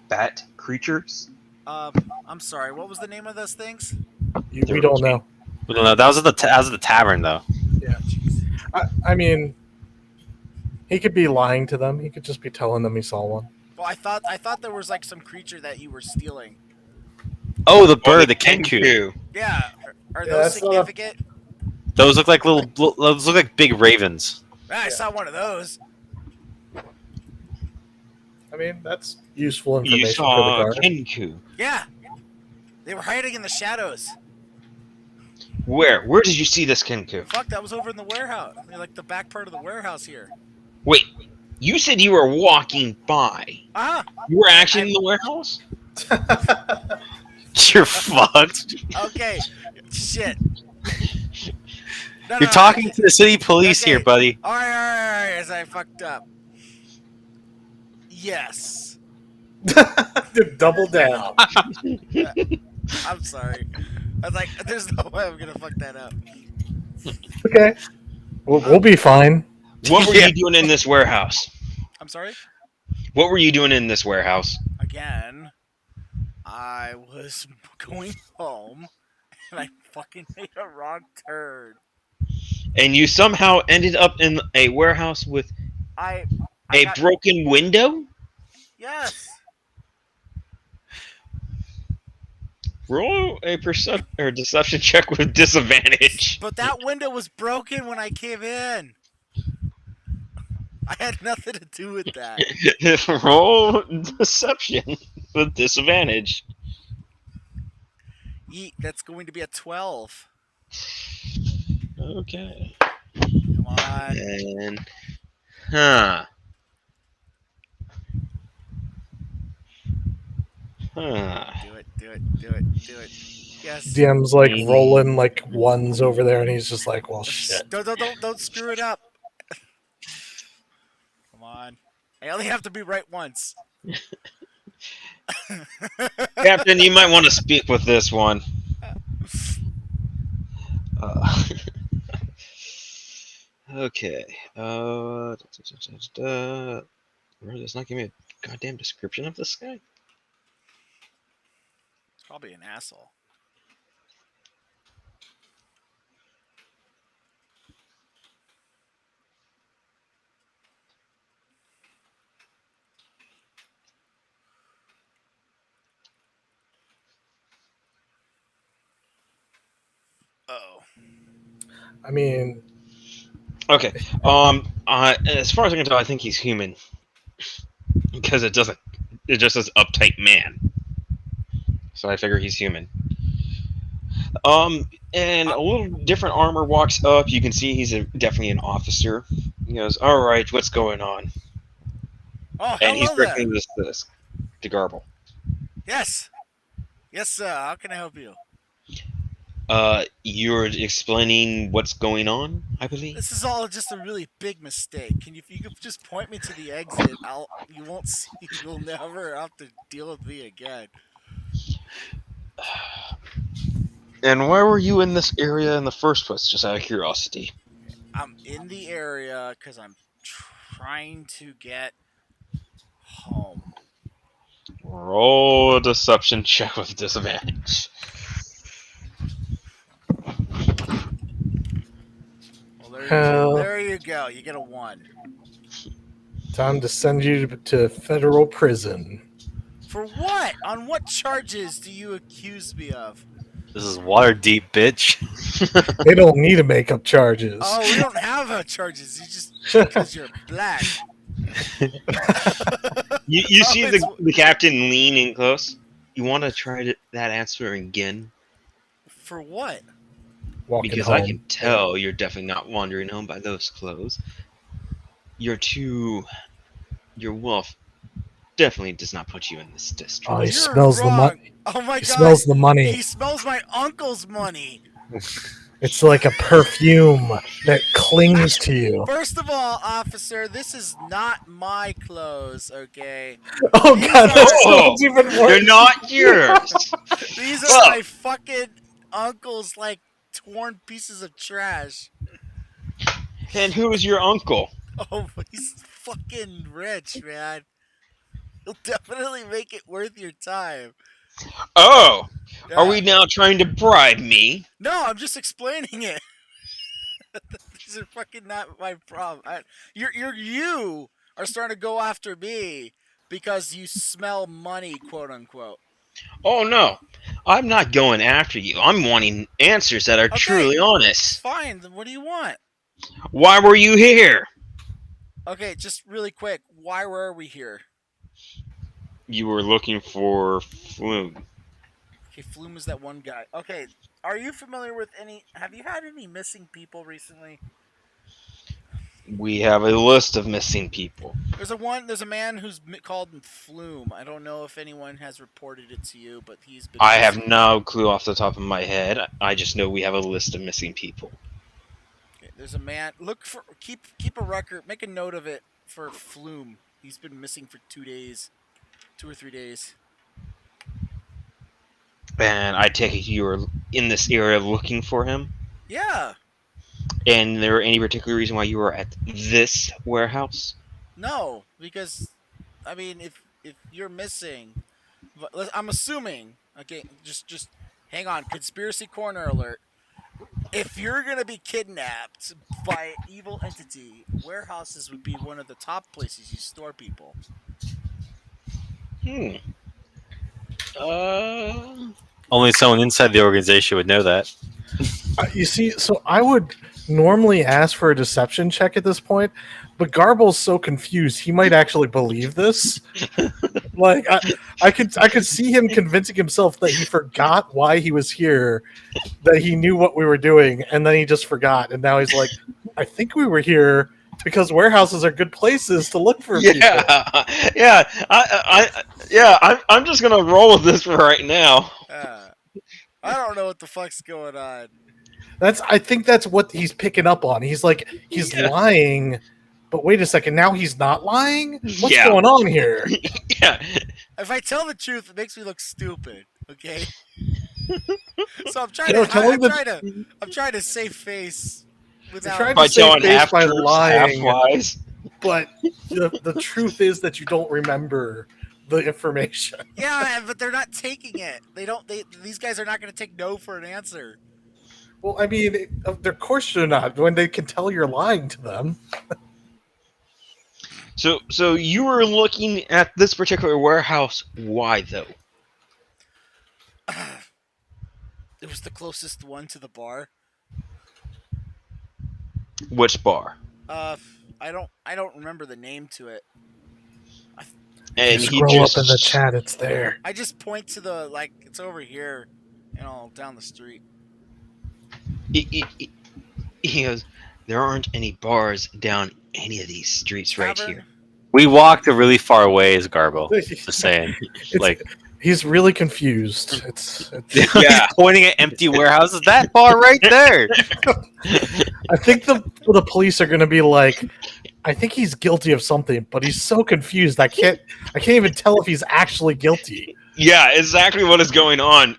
Bat creatures? I'm sorry. What was the name of those things? We don't know. We don't know. That was at the tavern though. Yeah. I mean, he could be lying to them. He could just be telling them he saw one. Well, I thought there was like some creature that you were stealing. Oh, the bird, the Kenku. Yeah, are Yeah, those that's not a- significant? Those look like those look like big ravens. I saw one of those. I mean, that's useful You information for the saw guard. Kenku. Yeah, they were hiding in the shadows. Where? Where did you see this Kenku? Fuck, that was over in the warehouse. I mean, like the back part of the warehouse here. Wait, you said you were walking by. Uh-huh. You were actually in the warehouse? You're fucked. Okay. Shit. No, You're talking to the city police here, Okay. buddy. All right, as I fucked up. Yes. Double down. I'm sorry. I was like, there's no way I'm gonna fuck that up. Okay. We'll be fine. What were Yeah. you doing in this warehouse? I'm sorry. What were you doing in this warehouse? Again, I was going home, and I fucking made a wrong turn. And you somehow ended up in a warehouse with I a got broken window? yes. Roll a or deception check with disadvantage. But that window was broken when I came in. I had nothing to do with that. Roll deception with disadvantage. Yeet, that's going to be a 12. Okay. Come on. And huh. Huh. Do it, do it, do it, do it. Yes. DM's like Mm. rolling like ones over there, and he's just like, "Well, shit." Don't screw it up. Come on. I only have to be right once. Captain, you might want to speak with this one. Uh, okay. Really, it's not giving me a goddamn description of this guy. It's probably an asshole. Oh. I mean, Okay. As far as I can tell, I think he's human because it doesn't. It just says uptight man. So I figure he's human. And a little different armor walks up. You can see he's definitely an officer. He goes, "All right, what's going on?" Oh, And he's hello there. directing this to Garble. Yes. Yes, sir. How can I help you? You're explaining what's going on, I believe. This is all just a really big mistake. Can you, if you could just point me to the exit, you won't see, you'll never have to deal with me again. And why were you in this area in the first place? Just out of curiosity. I'm in the area because I'm trying to get home. Roll a deception check with disadvantage. Well, hell, there you go. You get a 1. time to send you to federal prison. For what? On what charges do you accuse me of? This is water deep, bitch. They don't need to make up charges. Oh, we don't have charges. You just because you're black. You Oh, see it's- the captain leaning close. You want to try that answer again? For what? Walking Because home. I can tell you're definitely not wandering home by those clothes. Your wealth definitely does not put you in this district. Oh, he You're smells the wrong. money. Oh my He god. smells the money. He smells my uncle's money. It's like a perfume that clings to you. First of all, officer, this is not my clothes, okay? Oh These god, that are- sounds even They're worse. not yours. These are Well- my fucking uncle's like torn pieces of trash. And who is your uncle? Oh, he's fucking rich, man. He'll definitely make it worth your time. Oh, Yeah. are we now trying to bribe me? No, I'm just explaining it. These are fucking not my problem. You are starting to go after me because you smell money, quote unquote. Oh no, I'm not going after you. I'm wanting answers that are Okay. truly honest. Fine. Then what do you want? Why were you here? Okay, just really quick. Why were we here? You were looking for Flume. Okay, Flume is that one guy. Okay, are you familiar with any? Have you had any missing people recently? We have a list of missing people. There's a man who's called Flume. I don't know if anyone has reported it to you, but he's been. I missing. have no clue off the top of my head. I just know we have a list of missing people. Okay, there's a man. Keep a record. Make a note of it for Flume. He's been missing for 2 days, 2 or 3 days. And I take it you were in this area looking for him? Yeah. And there any particular reason why you were at this warehouse? No, because I mean, if you're missing, I'm assuming. Okay, just hang on. Conspiracy corner alert. If you're gonna be kidnapped by an evil entity, warehouses would be one of the top places you store people. Hmm. Uh. Only someone inside the organization would know that. You see, so I would normally ask for a deception check at this point, but Garble's so confused he might actually believe this. Like I could see him convincing himself that he forgot why he was here, that he knew what we were doing, and then he just forgot, and now he's like, I think we were here because warehouses are good places to look for people. Yeah. Yeah. Yeah. I'm just gonna roll with this for right now. I don't know what the fuck's going on. I think that's what he's picking up on. He's like, he's Yeah. lying, but wait a second, now he's not lying? What's Yeah. going on here? Yeah. If I tell the truth, it makes me look stupid. Okay. So I'm trying No, to. telling the I'm trying to save face you're without. trying to By save telling face half by truths, half lying, lies. but the truth is that you don't remember the information. Yeah, but they're not taking it. They don't. These guys are not going to take no for an answer. Well, I mean, of course you're not, when they can tell you're lying to them. So you were looking at this particular warehouse. Why though? It was the closest one to the bar. Which bar? I don't remember the name to it. And You he scroll just up in the chat, it's there. I just point to the it's over here, down the street. he goes. There aren't any bars down any of these streets right Tavern. here. We walked a really far ways, Garble. Just saying. Like He's really confused. he's Yeah. pointing at empty warehouses. That bar right there. I think the police are going to be like, I think he's guilty of something, but he's so confused. I can't even tell if he's actually guilty. Yeah, exactly what is going on.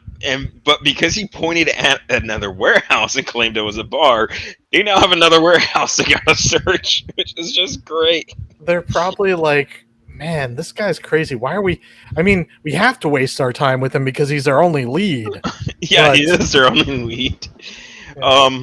But because he pointed at another warehouse and claimed it was a bar, they now have another warehouse they gotta search, which is just great. They're probably like, man, this guy's crazy. Why are we? I mean, we have to waste our time with him because he's our only lead. Yeah, But- he is their only lead. Yeah.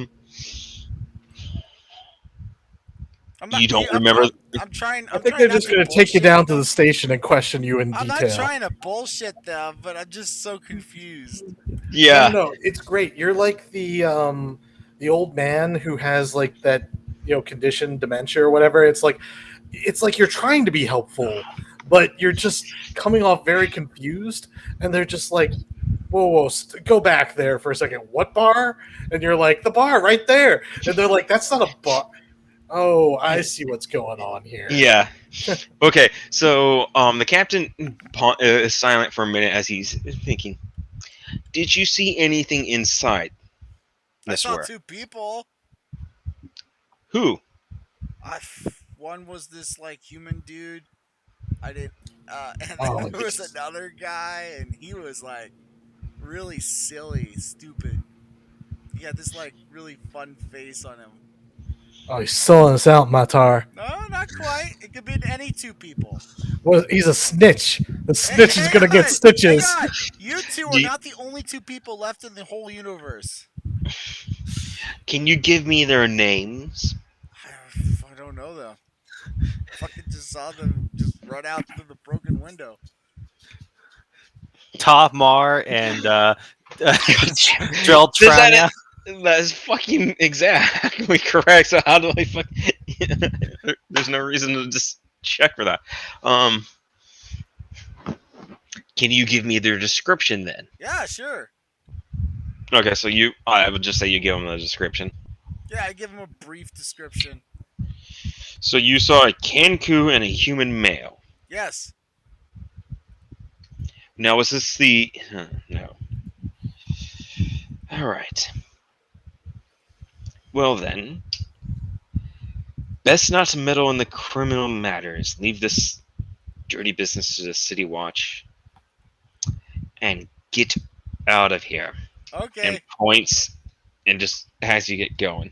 You don't remember? I'm trying. I think they're just going to take you down to the station and question you in I'm detail. not trying to bullshit them, but I'm just so confused. Yeah. No, it's great. You're like the old man who has like that condition, dementia or whatever. It's like you're trying to be helpful, but you're just coming off very confused, and they're just like, whoa, go back there for a second. What bar? And you're like, the bar right there. And they're like, that's not a bar. Oh, I see what's going on here. Yeah. Okay, so the captain is silent for a minute as he's thinking. Did you see anything inside I this saw warehouse? 2 people. Who? One was this human dude. I didn't. And then Oh, there was another guy, and he was really silly, stupid. He had this really fun face on him. Oh, he's selling us out, Matar. No, not quite. It could be any 2 people. Well, he's a snitch. The snitch is gonna get Hang stitches. on. You 2 Do are you- not the only 2 people left in the whole universe. Can you give me their names? I don't know though. Fucking just saw them just run out through the broken window. Top Mar and Drell Does that- Tranya. That is fucking exactly correct. So how do I fuck? There's no reason to just check for that. Can you give me their description then? Yeah, sure. Okay, so I would just say you give them the description. Yeah, I give him a brief description. So you saw a Kanku and a human male. Yes. Now, was this the... no. Alright. Well then. Best not to meddle in the criminal matters. Leave this dirty business to the City Watch. And get out of here. Okay. And points, and just as you get going.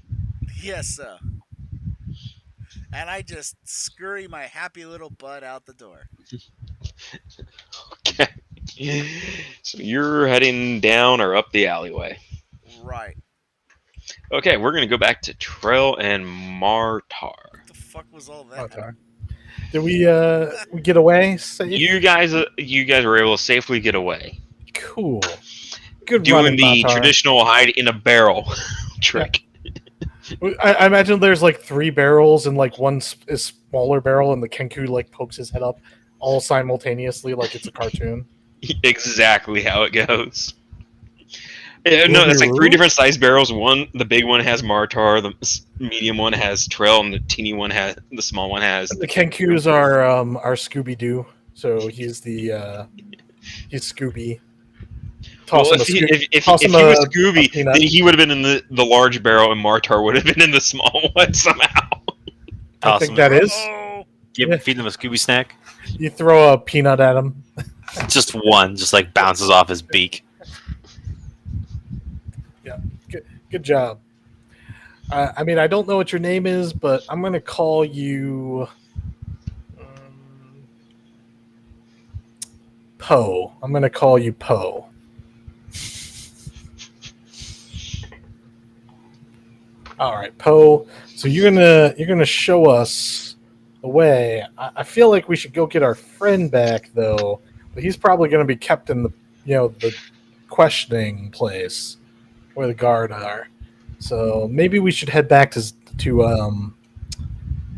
Yes, sir. And I just scurry my happy little butt out the door. Okay. So you're heading down or up the alleyway. Right. Okay, we're gonna go back to Trell and Martar. What the fuck was all that? Okay. Did we get away safe? You guys were able to safely get away, Cool. Good doing running, the Matar. traditional hide in a barrel trick. I imagine there's like 3 barrels and like one is smaller barrel, and the Kenku like pokes his head up all simultaneously like it's a cartoon. Exactly how it goes. No, Ruby it's like 3 Roo? different size barrels. The big one has Martar, the medium one has Trell, and the small one has. The Kenkus are Scooby Doo, so he's Scooby. Toss Well, him a Scooby. if Toss he him was a Scooby, peanut. then he would have been in the large barrel, and Martar would have been in the small one somehow. I Toss think him. that is. Oh, Feed them a Scooby snack. You throw a peanut at him. Just one, just like bounces off his beak. Good job. I mean, I don't know what your name is, but I'm going to call you Poe. I'm going to call you Poe. All right, Poe. So you're gonna show us the way. I feel like we should go get our friend back, though. But he's probably going to be kept in the questioning place where the guard are. So maybe we should head back to the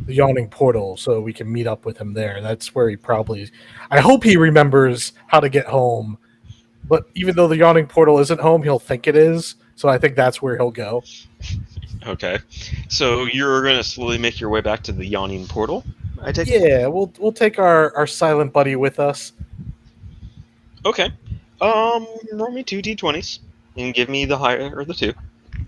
yawning portal so we can meet up with him there. That's where he probably. I hope he remembers how to get home. But even though the yawning portal isn't home, he'll think it is. So I think that's where he'll go. Okay, so you're gonna slowly make your way back to the yawning portal. I take. Yeah, we'll take our silent buddy with us. Okay. Roll me 2 d20s and give me the higher of the 2.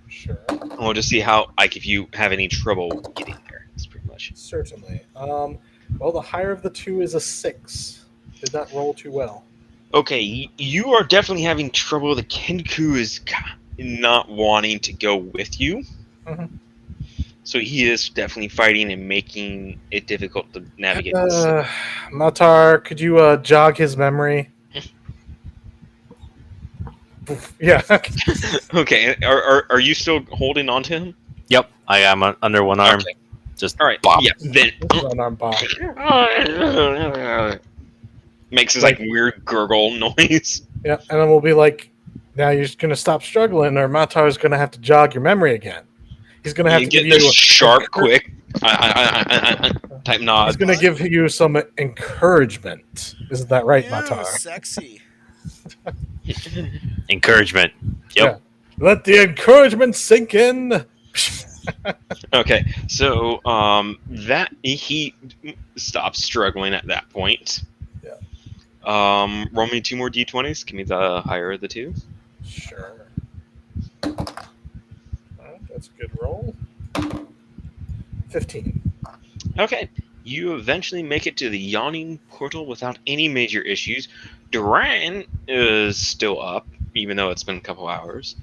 Sure. And we'll just see how, like, if you have any trouble getting there. That's pretty much. Certainly. Well, the higher of the 2 is a 6. Did not roll too well. Okay, you are definitely having trouble. The Kenku is not wanting to go with you. Mhm. So he is definitely fighting and making it difficult to navigate this. Matar, could you jog his memory? Yeah. Okay, are you still holding on to him? Yep, I am under one arm. Okay. Just All right. bop. Yeah. Then One-arm bomb. makes this like weird gurgle noise. Yeah, and then we'll be like, now you're just going to stop struggling, or Matar's going to have to jog your memory again. He's going to have You to get give you this sharp, quick type nod. He's going to give you some encouragement. Isn't that right, ew, Matar? sexy. encouragement. Yep. Let the encouragement sink in. Okay, so that he stops struggling at that point. Yeah. Roll me 2 more d20s. Give me the higher of the 2. Sure. That's a good roll. 15. Okay, you eventually make it to the yawning portal without any major issues. Duran is still up, even though it's been a couple hours.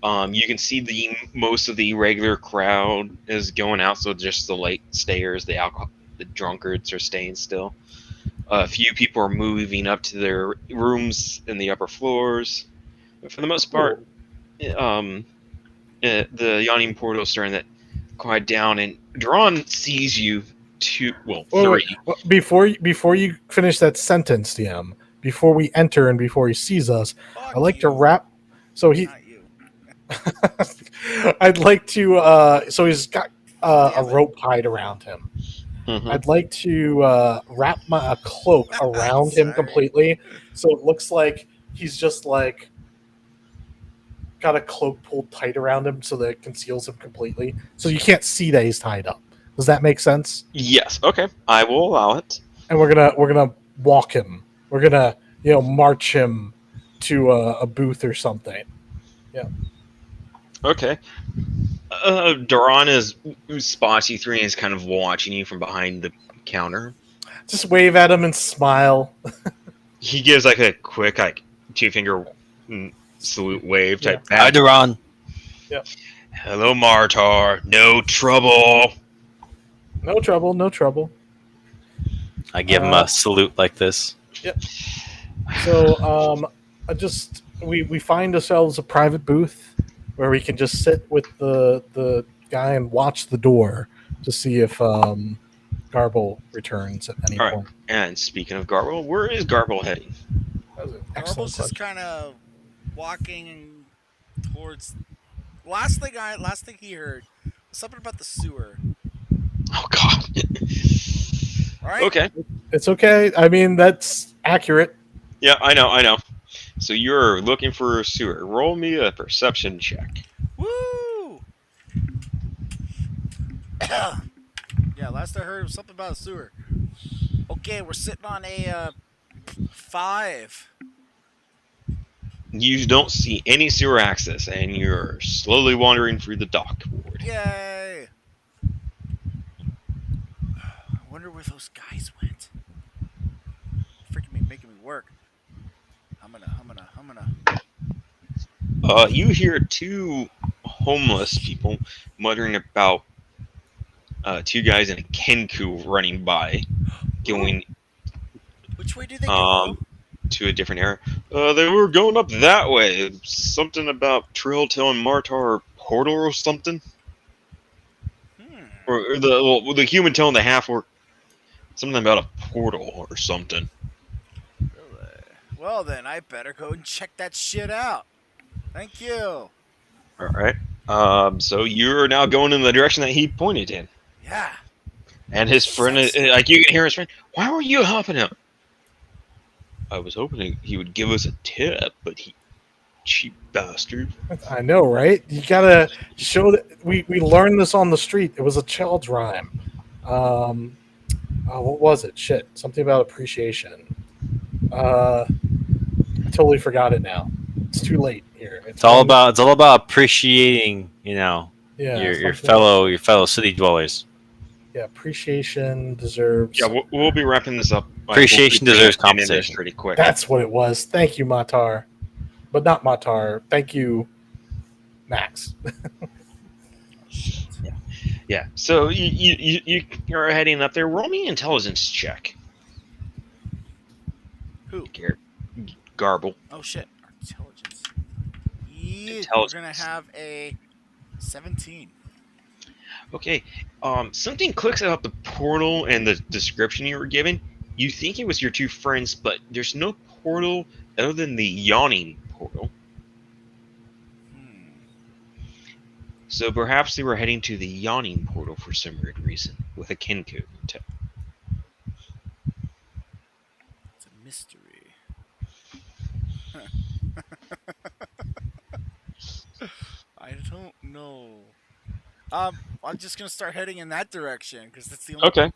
You can see the most of the regular crowd is going out, so just the late stayers, the drunkards are staying still. A few people are moving up to their rooms in the upper floors. But for the most part, the yawning portal is starting to quiet down, and Duran sees you three. Well, before you finish that sentence, DM, before we enter and before he sees us, Fuck I like to you. wrap. So he, Not you. I'd like to. So he's got a Damn it. rope tied around him. Mhm. I'd like to wrap a cloak around him Sorry. completely, so it looks like he's just like got a cloak pulled tight around him, so that it conceals him completely, so you can't see that he's tied up. Does that make sense? Yes. Okay, I will allow it. And we're gonna walk him. We're gonna march him to a booth or something. Okay. Duran spots you three and is kind of watching you from behind the counter. Just wave at him and smile. He gives like a quick 2-finger salute wave type. Hi, Duran. Hello, Martar. No trouble. No trouble, no trouble. I give him a salute like this. So we find ourselves a private booth. where we can just sit with the guy and watch the door to see if Garble returns at any All right. point? And speaking of Garble, where is Garble heading? That was an excellent Garble's just question. kind of walking towards. Last thing he heard was something about the sewer. Oh God. Right? Okay. It's okay. I mean, that's accurate. Yeah, I know. I know. So you're looking for a sewer. Roll me a perception check. Woo! Yeah, last I heard was something about a sewer. Okay, we're sitting on a 5. You don't see any sewer access, and you're slowly wandering through the dock ward. Yay! I wonder where those guys went. Freaking me, making me work. I'm gonna. You hear two homeless people muttering about two guys in a Kenku running by, going Which way do they go? to a different area. They were going up that way. Something about Trailtail and Martar portal or something, Hmm. or the human tail and the half orc. Something about a portal or something. Really? Well then, I better go and check that shit out. Thank you. All right. So you're now going in the direction that he pointed in, Yeah. and his friend, Sexy. like you can hear his friend. Why were you helping him? I was hoping he would give us a tip, but he, cheap bastard. I know, right? You gotta show that we learned this on the street. It was a child's rhyme. Um, what was it? Shit, something about appreciation. I totally forgot it now. It's too late here. It's all about appreciating, yeah, your something- fellow city dwellers. yeah. Appreciation deserves. Yeah, we'll be wrapping this up. Appreciation We'll be deserves ending this compensation. pretty quick. That's what it was. Thank you, Matar, but not Matar. Thank you, Max. Shit. Yeah. So you're heading up there. Roll me an intelligence check. Who? Garble. Oh shit. Intelligence. Yeah, Intelligence. we're gonna have a 17. Okay. Something clicks about the portal and the description you were given. You think it was your two friends, but there's no portal other than the yawning portal. Hmm. So perhaps they were heading to the yawning portal for some weird reason with a Kenku. It's a mystery. I don't know. I'm just gonna start heading in that direction because that's the only. Okay.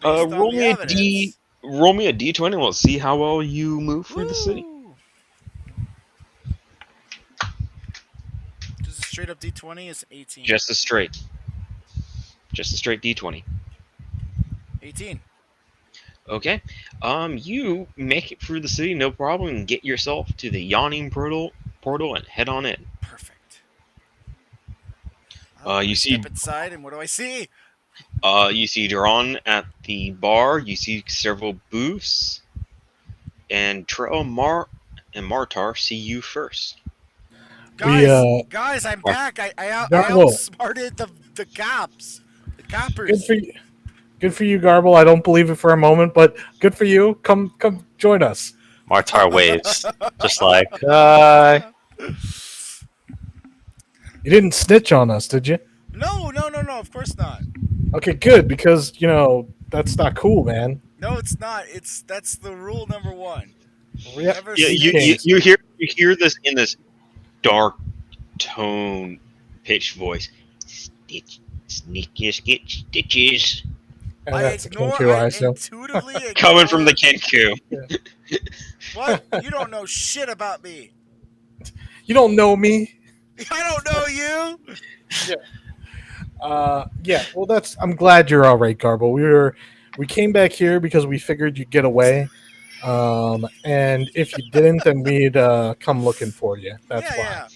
Based on Roll the me a evidence. D. Roll me a D20. We'll see how well you move through the city. Woo! Just a straight up D20 is 18. Just a straight D20. 18. Okay. You make it through the city, no problem, and get yourself to the yawning portal and head on in. Perfect. You I see- step inside, and what do I see? You see Duran at the bar. You see several booths, and Trell and Martar see you first. Guys, I'm back. I Garble. outsmarted the cops. The coppers. Good for you. Good for you, Garble. I don't believe it for a moment, but good for you. Come join us. Martar waves, just like, You didn't snitch on us, did you? No, of course not. Okay, good, because that's not cool, man. No, it's not. That's the rule number 1. Yep. Never Yeah, snitch. you hear this in this dark tone, pitched voice. Sneakers get stitches. And I that's a ignore. Kenku, I assume. intuitively ignore. Coming from the Kenku. What? You don't know shit about me. You don't know me. I don't know you. Yeah. Well, I'm glad you're all right, Garble. We came back here because we figured you'd get away. And if you didn't, then we'd come looking for you. That's why. Yeah.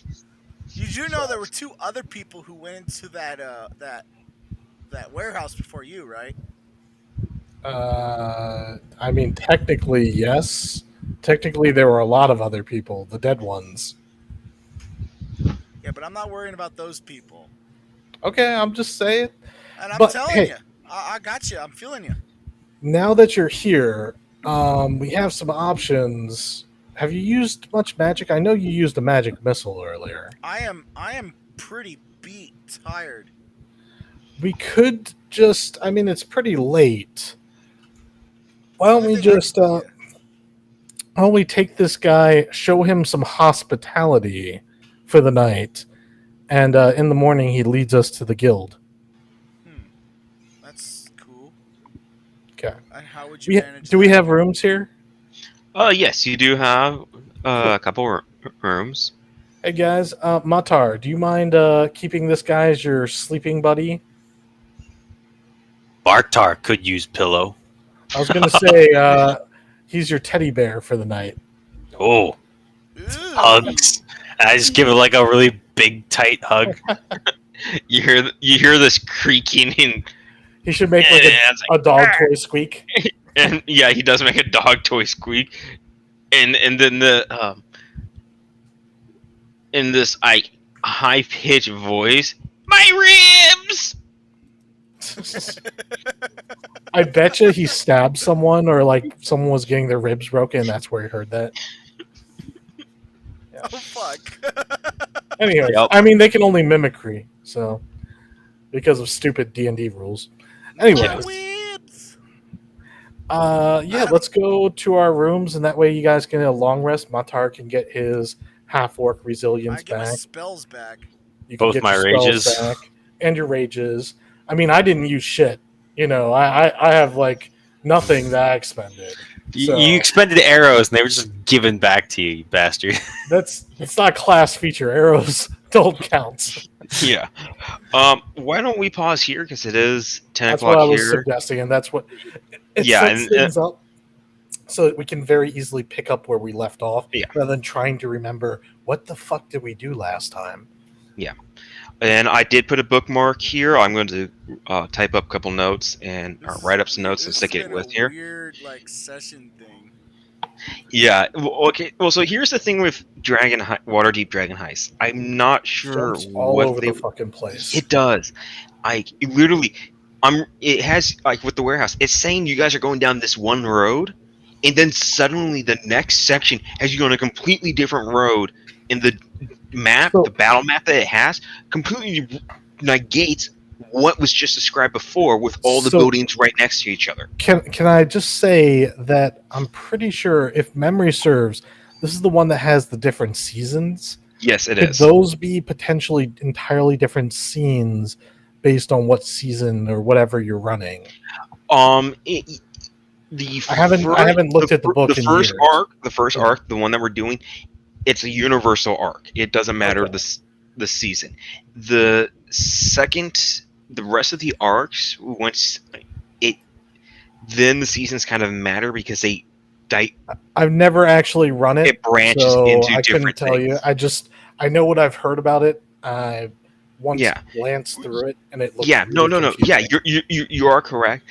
You do know there were 2 other people who went into that warehouse before you, right? I mean, technically, yes. Technically, there were a lot of other people, the dead ones. but I'm not worrying about those people. Okay, I'm just saying. And I'm But telling hey, you, I got you. I'm feeling you. now that you're here, we have some options. Have you used much magic? I know you used a magic missile earlier. I am pretty beat, tired. We could just, I mean, it's pretty late. Why The don't only we thing I could, just, why don't we take this guy, show him some hospitality for the night, and in the morning he leads us to the guild. that's cool. Okay. And how would you manage Do we that? have rooms here? Yes, you do have a couple rooms. Hey guys, Matar, do you mind keeping this guy as your sleeping buddy? Barktar could use pillow. I was gonna say he's your teddy bear for the night. Oh, Ooh. hugs. And I just give it like a really big, tight hug. You hear this creaking He should make like it's a dog toy squeak. and yeah, he does make a dog toy squeak, and then the in this like high pitched voice, my ribs. I bet you he stabbed someone or like someone was getting their ribs broken. And that's where he heard that. Oh fuck. Anyways, Yep. I mean they can only mimicry, so because of stupid D&D rules. Anyways, Whips. yeah, let's go to our rooms, and that way you guys can get a long rest. Matar can get his half-orc I resilience get my back. spells back. You can Both get my your spells rages. back and your rages. I mean, I didn't use shit. You know, I have like nothing that I expended. So You expended arrows, and they were just given back to you, you bastard. that's not class feature. Arrows don't count. Yeah. Why don't we pause here because it is 10 That's what o'clock I was here. suggesting, and that's what it Yeah, sets and, things up so that we can very easily pick up where we left off, Yeah. rather than trying to remember what the fuck did we do last time. And I did put a bookmark here. I'm going to type up a couple notes and write up some notes and This stick has it been with a here. weird like session thing. Yeah. Okay. Well, so here's the thing with Waterdeep Dragon Heist. I'm not sure Jumps all what over they. the fucking place. It does. Literally, It has like with the warehouse. It's saying you guys are going down this one road, and then suddenly the next section has you on a completely different road. In the map, So- the battle map that it has, completely negates what was just described before with all the So- buildings right next to each other. Can I just say that I'm pretty sure, if memory serves, this is the one that has the different seasons. Yes, it Could is. those be potentially entirely different scenes based on what season or whatever you're running? I haven't looked at the book in years. The first Yeah. arc, the one that we're doing, it's a universal arc. It doesn't matter Okay. the season. The rest of the arcs, then the seasons kind of matter because I've never actually run it. it branches so into I couldn't different tell you. things. I know what I've heard about it. I once Yeah. glanced through it, and it looked Yeah, really no. Yeah, confusing. you are correct.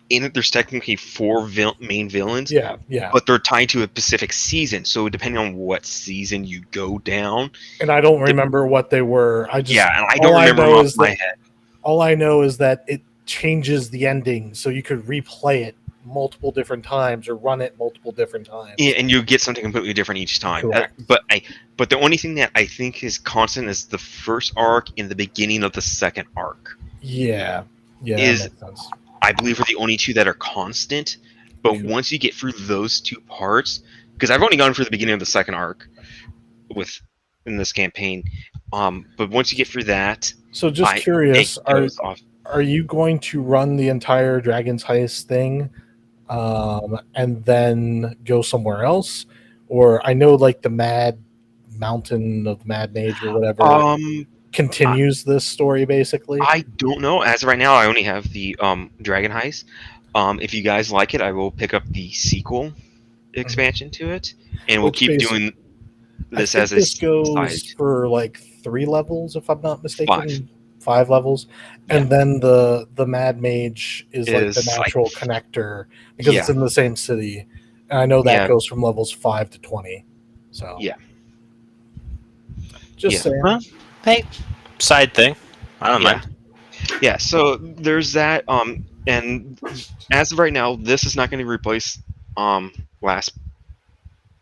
There's technically four main villains. Yeah, But they're tied to a specific season, so depending on what season you go down. and I don't remember what they were. And I all don't I remember know them off is my that- head. All I know is that it changes the ending, so you could replay it multiple different times or run it multiple different times. Yeah, and you get something completely different each time. Correct. But the only thing that I think is constant is the first arc and the beginning of the second arc. Yeah, that Is- makes sense. I believe are the only two that are constant. But Sure. once you get through those two parts, because I've only gone through the beginning of the second arc in this campaign. But once you get through that, So, just curious, it goes off. are you going to run the entire Dragon's Heist thing, and then go somewhere else? Or I know like the Mad Mountain of Mad Mage or whatever continues this story basically. I don't know. As of right now, I only have the Dragon Heist. If you guys like it, I will pick up the sequel expansion to it, and we'll Which keep basic- doing I this think as a this goes side. for like 3 levels, if I'm not mistaken. Five. 5 levels, and then the Mad Mage is like the Is like- natural connector because it's Yeah. in the same city, and I know that Yeah. goes from levels 5 to 20. So Yeah. Just Yeah. saying. Well, hey, side thing. I don't Yeah. mind. Yeah, so there's that. And as of right now, this is not going to replace last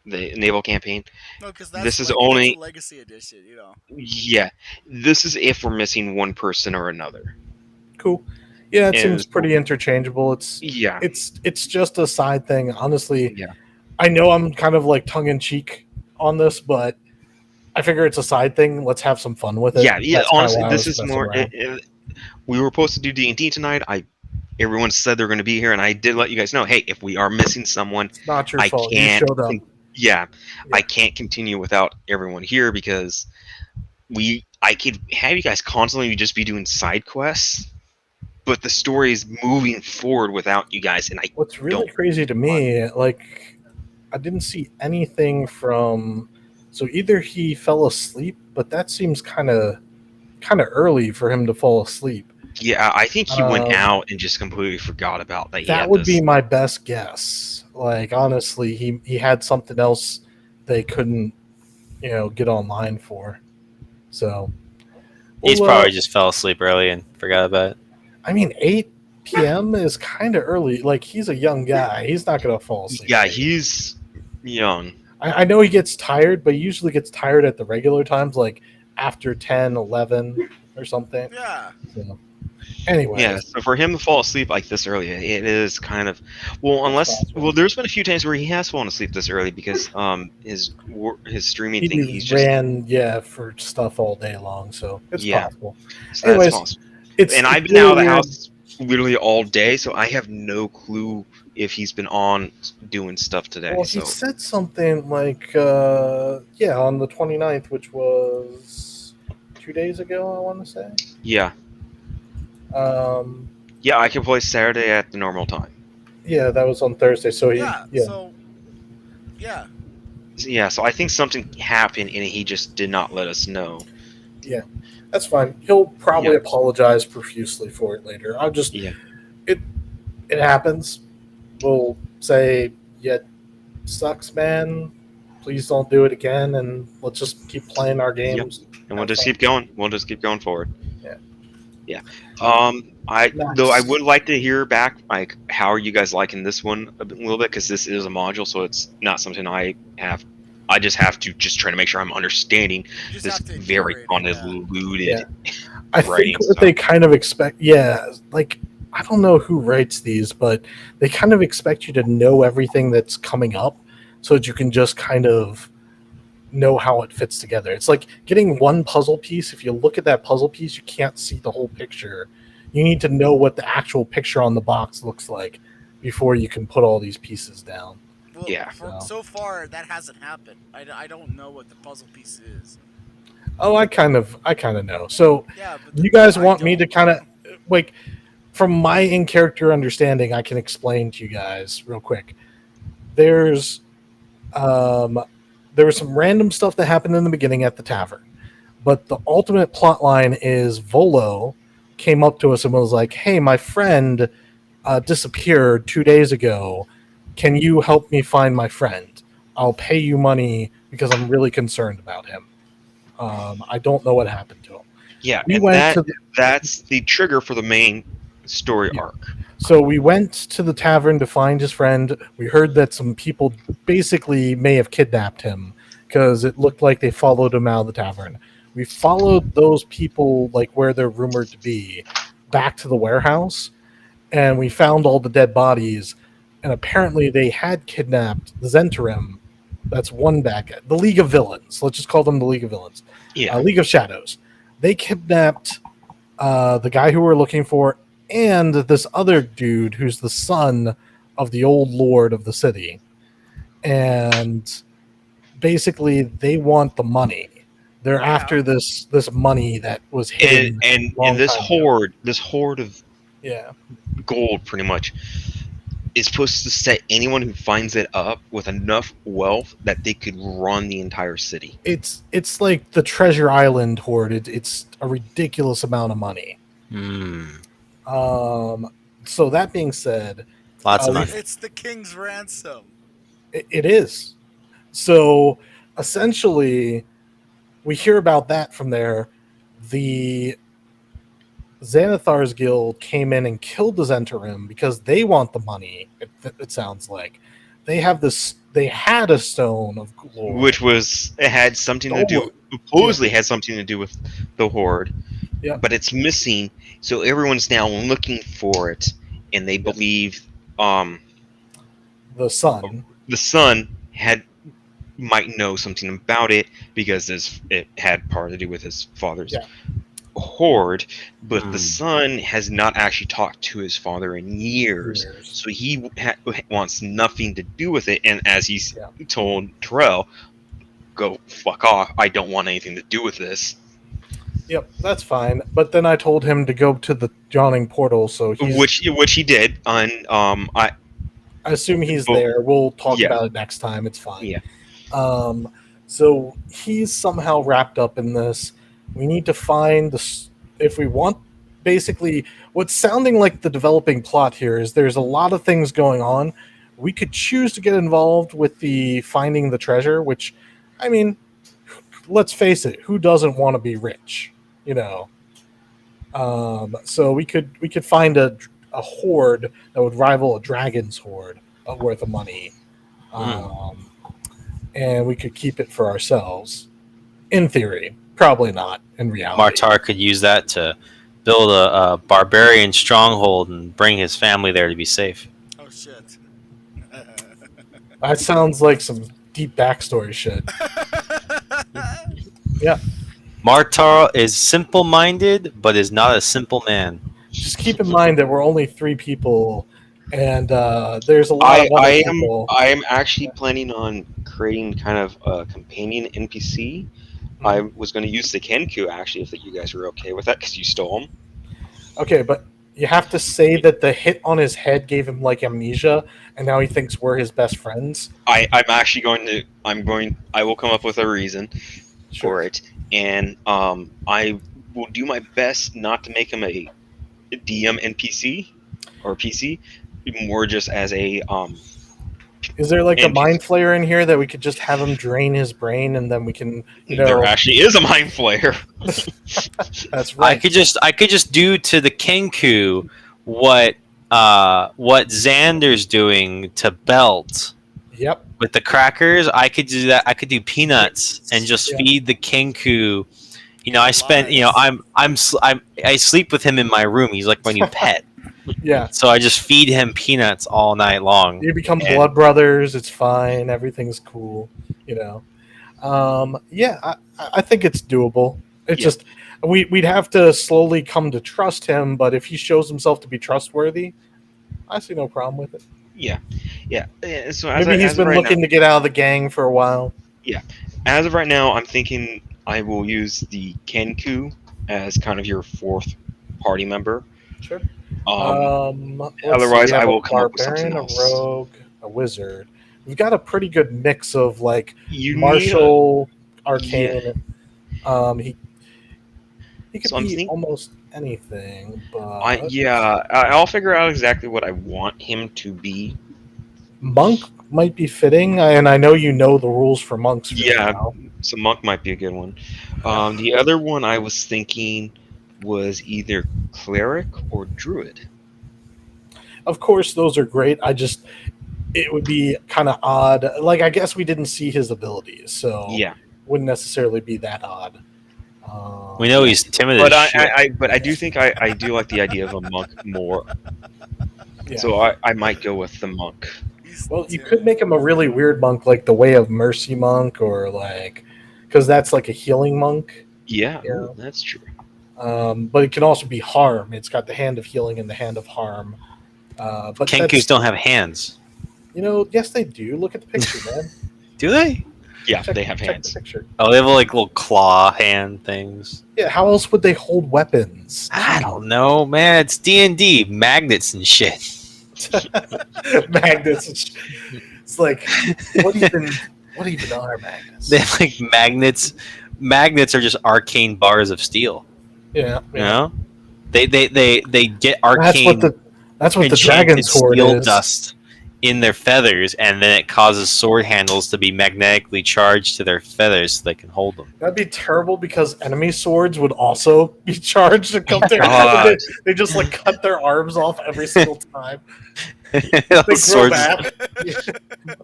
the naval campaign. No, because This is that's a only legacy edition. You know. yeah. This is if we're missing one person or another. Cool. Yeah, it seems And pretty interchangeable. It's yeah, it's just a side thing. Honestly, yeah, I know I'm kind of like tongue in cheek on this, but I figure it's a side thing. Let's have some fun with it. yeah. That's kind of Honestly, why I this was is messing more. around. We were supposed to do D&D tonight. Everyone said they're going to be here, and I did let you guys know. Hey, if we are missing someone, It's not your I fault. You can't. showed up. Yeah, Yeah. I can't continue without everyone here because I could have you guys constantly just be doing side quests, but the story is moving forward without you guys, and I What's really don't. crazy to me, like, I didn't see anything from. So either he fell asleep, but that seems kind of early for him to fall asleep. Yeah, I think he went Um, out and just completely forgot about that he that had would be this. my best guess. Like honestly, he had something else they couldn't, get online for. So, He's well, probably just fell asleep early and forgot about it. I mean, 8 p.m. is kind of early. Like he's a young guy. He's not gonna fall asleep. Yeah, at 8. he's young. I know he gets tired, but he usually gets tired at the regular times, like after 10, 11 or something. Yeah. So, Yeah, anyways, so for him to fall asleep like this early, it is kind of well, it's unless possible. there's been a few times where he has fallen asleep this early because his streaming thing, He he's just ran, for stuff all day long, so it's yeah, possible. so that's Anyways, possible. it's And I've been really out of the weird. house literally all day, so I have no clue if he's been on doing stuff today. Well, he So said something like, on the 29th, which was 2 days ago, I want to say. yeah, Um, yeah, I can play Saturday at the normal time. yeah, that was on Thursday. So Yeah. So. Yeah. Yeah, so I think something happened and he just did not let us know. that's fine. He'll probably Yeah. apologize profusely for it later. I'll just, Yeah, it happens. We'll say, yeah, sucks, man. Please don't do it again, and let's just keep playing our games. and we'll Have just fun. keep going. We'll just keep going forward. Yeah. Yeah. Next. Though I would like to hear back, like, how are you guys liking this one a little bit? Because this is a module, so it's not something I have. I just have to just try to make sure I'm understanding You just this have to very endure it, convoluted. Yeah. I writing think what stuff. they kind of expect, like I don't know who writes these, but they kind of expect you to know everything that's coming up, so that you can just kind of know how it fits together. It's like getting one puzzle piece. If you look at that puzzle piece, you can't see the whole picture. You need to know what the actual picture on the box looks like before you can put all these pieces down. Well, Yeah. so far that hasn't happened. I don't know what the puzzle piece is. Oh, I kind of know. So Yeah, but you guys I want me to don't. kind of like, from my in character understanding, I can explain to you guys real quick. There's there was some random stuff that happened in the beginning at the tavern, but the ultimate plot line is Volo came up to us and was like, "Hey, my friend disappeared 2 days ago. Can you help me find my friend? I'll pay you money because I'm really concerned about him. I don't know what happened to him." Yeah, We and went to that's the trigger for the main story Yeah. arc. So we went to the tavern to find his friend. We heard that some people basically may have kidnapped him because it looked like they followed him out of the tavern. We followed those people, like where they're rumored to be, back to the warehouse, and we found all the dead bodies. And apparently they had kidnapped the Zentarim. That's one bad guy. The League of Villains. Let's just call them the League of Villains. Yeah, League of Shadows. They kidnapped the guy who we're looking for and this other dude who's the son of the old lord of the city. And basically they want the money. They're Yeah. after this money that was hidden and long this time ago. horde of Yeah. gold, pretty much, is supposed to set anyone who finds it up with enough wealth that they could run the entire city. It's like the Treasure Island horde. It's a ridiculous amount of money. So that being said, Lots of money. It's the king's ransom. it is. So essentially, we hear about that from there. The Xanathar's guild came in and killed the Zentarim because they want the money. It sounds like they have this. They had a stone of glory, Which it had something to do. Stolen. Supposedly had something to do with the horde. Yeah. But it's missing, so everyone's now looking for it, and they believe the sun. the son might know something about it because it had part to do with his father's horde, but the son has not actually talked to his father in years. So he wants nothing to do with it, and as he's told Terrell, go fuck off, I don't want anything to do with this. Yep, that's fine. But then I told him to go to the yawning portal, so which he did. I assume he's there. We'll talk about it next time. It's fine. Yeah. So he's somehow wrapped up in this. We need to find if we want. Basically, what's sounding like the developing plot here is there's a lot of things going on. We could choose to get involved with the finding the treasure, which, I mean, let's face it, who doesn't want to be rich? So we could find a hoard that would rival a dragon's hoard worth of money, and we could keep it for ourselves. In theory, probably not in reality. Martar could use that to build a barbarian stronghold and bring his family there to be safe. Oh shit! That sounds like some deep backstory shit. Yeah. Martar is simple-minded, but is not a simple man. Just keep in mind that we're only 3 people, and there's a lot of other people. I am actually planning on creating kind of a companion NPC. Mm-hmm. I was going to use the Kenku, actually, if you guys were okay with that, because you stole him. Okay, but you have to say that the hit on his head gave him, like, amnesia, and now he thinks we're his best friends. I'm actually going to... I will come up with a reason for it. And I will do my best not to make him a DM NPC or PC, more just as a Is there like a mind flayer in here that we could just have him drain his brain and then we can There actually is a mind flayer. That's right. I could just do to the Kenku what Xander's doing to Belt. Yep. With the crackers, I could do that. I could do peanuts and just feed the Kenku. I spent. I sleep with him in my room. He's like my new pet. Yeah. So I just feed him peanuts all night long. You become blood brothers. It's fine. Everything's cool. I think it's doable. It's just we'd have to slowly come to trust him. But if he shows himself to be trustworthy, I see no problem with it. Yeah. So maybe he's been looking to get out of the gang for a while. Yeah. As of right now, I'm thinking I will use the Kenku as kind of your 4th party member. Sure. Otherwise, I will come up with something else. A rogue, a wizard. We've got a pretty good mix of martial, arcane. He could be almost anything, but I'll figure out exactly what I want him to be. Monk might be fitting, and I know you know the rules for monks. So monk might be a good one. The other one I was thinking was either cleric or druid. Of course, those are great. It would be kind of odd. Like, I guess we didn't see his abilities, so wouldn't necessarily be that odd. We know he's timid, but I do think I do like the idea of a monk more. Yeah. So I might go with the monk. Well, you could make him a really weird monk, like the Way of Mercy monk, or because that's like a healing monk. Yeah, that's true. But it can also be harm. It's got the hand of healing and the hand of harm. But Kenkus don't have hands. Yes, they do. Look at the picture, man. Do they? Yeah, they have hands. The picture. Oh, they have little claw hand things. Yeah, how else would they hold weapons? I don't know, man. It's D&D, magnets and shit. Magnets. It's like, what even are magnets? They're like magnets. Magnets are just arcane bars of steel. Yeah. They get arcane. That's what the dragon's hoard steel is. Dust in their feathers, and then it causes sword handles to be magnetically charged to their feathers so they can hold them. That'd be terrible because enemy swords would also be charged and come there. God. They just like cut their arms off every single time. They grow Swords. back.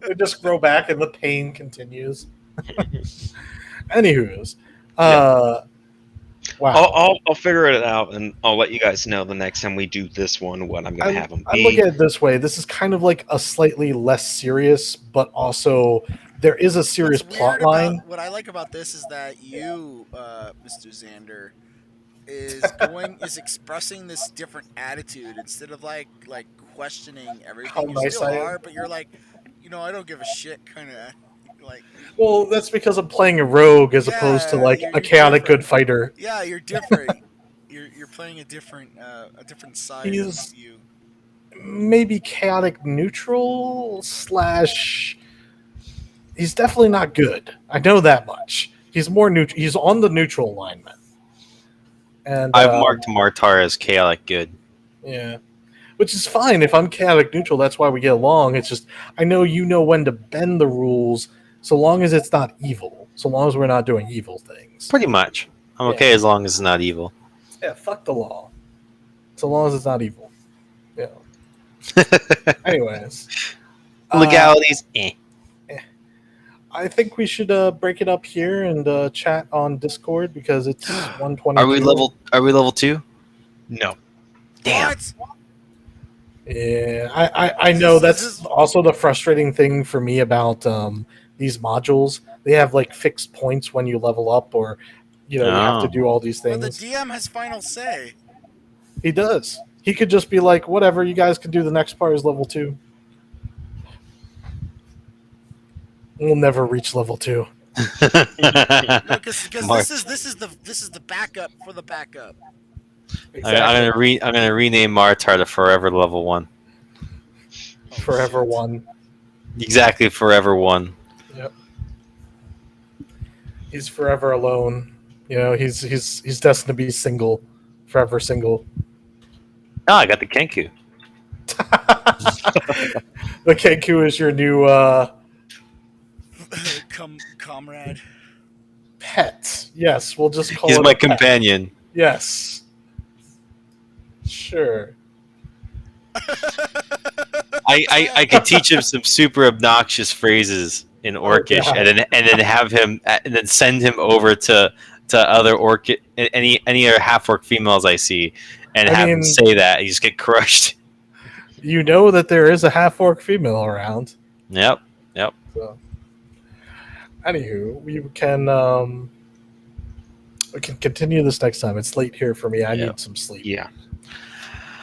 They just grow back and the pain continues. Anywho's, wow. I'll figure it out, and I'll let you guys know the next time we do this one what I'm going to have them I be. look at it this way. This is kind of like a slightly less serious, but also there is a serious What's plot weird about- line. What I like about this is that you, Mr. Xander, is expressing this different attitude instead of like questioning everything. How You nice still I am. are, but you're like, I don't give a shit, kind of like. Well, that's because I'm playing a rogue as opposed to like you're a chaotic different. good fighter. Yeah, you're different. You're playing a different side He's- of you. Maybe chaotic neutral / he's definitely not good. I know that much. He's more neutral. He's on the neutral alignment. And I've marked Martar as chaotic good. yeah, which is fine if I'm chaotic neutral. That's why we get along. It's just I know you know when to bend the rules, so long as it's not evil. So long as we're not doing evil things. Pretty much. I'm okay as long as it's not evil. Yeah, fuck the law. So long as it's not evil. Yeah. Anyways, Legalities, eh. I think we should break it up here and chat on Discord because it's 1:22. Are we level 2? No. Damn. What? Yeah, I know This that's is- also the frustrating thing for me about these modules. They have like fixed points when you level up, or you have to Oh. do all these Well, the things. DM has final say. He does. He could just be like, whatever, you guys can do. The next part is level 2. We'll never reach level 2. No, because Mark. this is the backup for the backup. I'm gonna rename Martar to Forever Level 1. Oh, Forever shit. 1. Exactly, Forever 1. Yep. He's forever alone. He's destined to be single, forever single. Oh, I got the Kenku. The Kenku is your new Comrade. pet. Yes, we'll just call He's it my a pet. companion. Yes. Sure. I could teach him some super obnoxious phrases in Orcish, God. and then have him and then send him over to other any other half orc females I see, and I have him mean- say that. You just get crushed. You know that there is a half orc female around. Yep. So, anywho, we can continue this next time. It's late here for me. I Yeah. need some sleep. Yeah.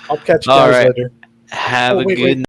I'll catch you All guys right. later. Have Oh, a wait, good wait.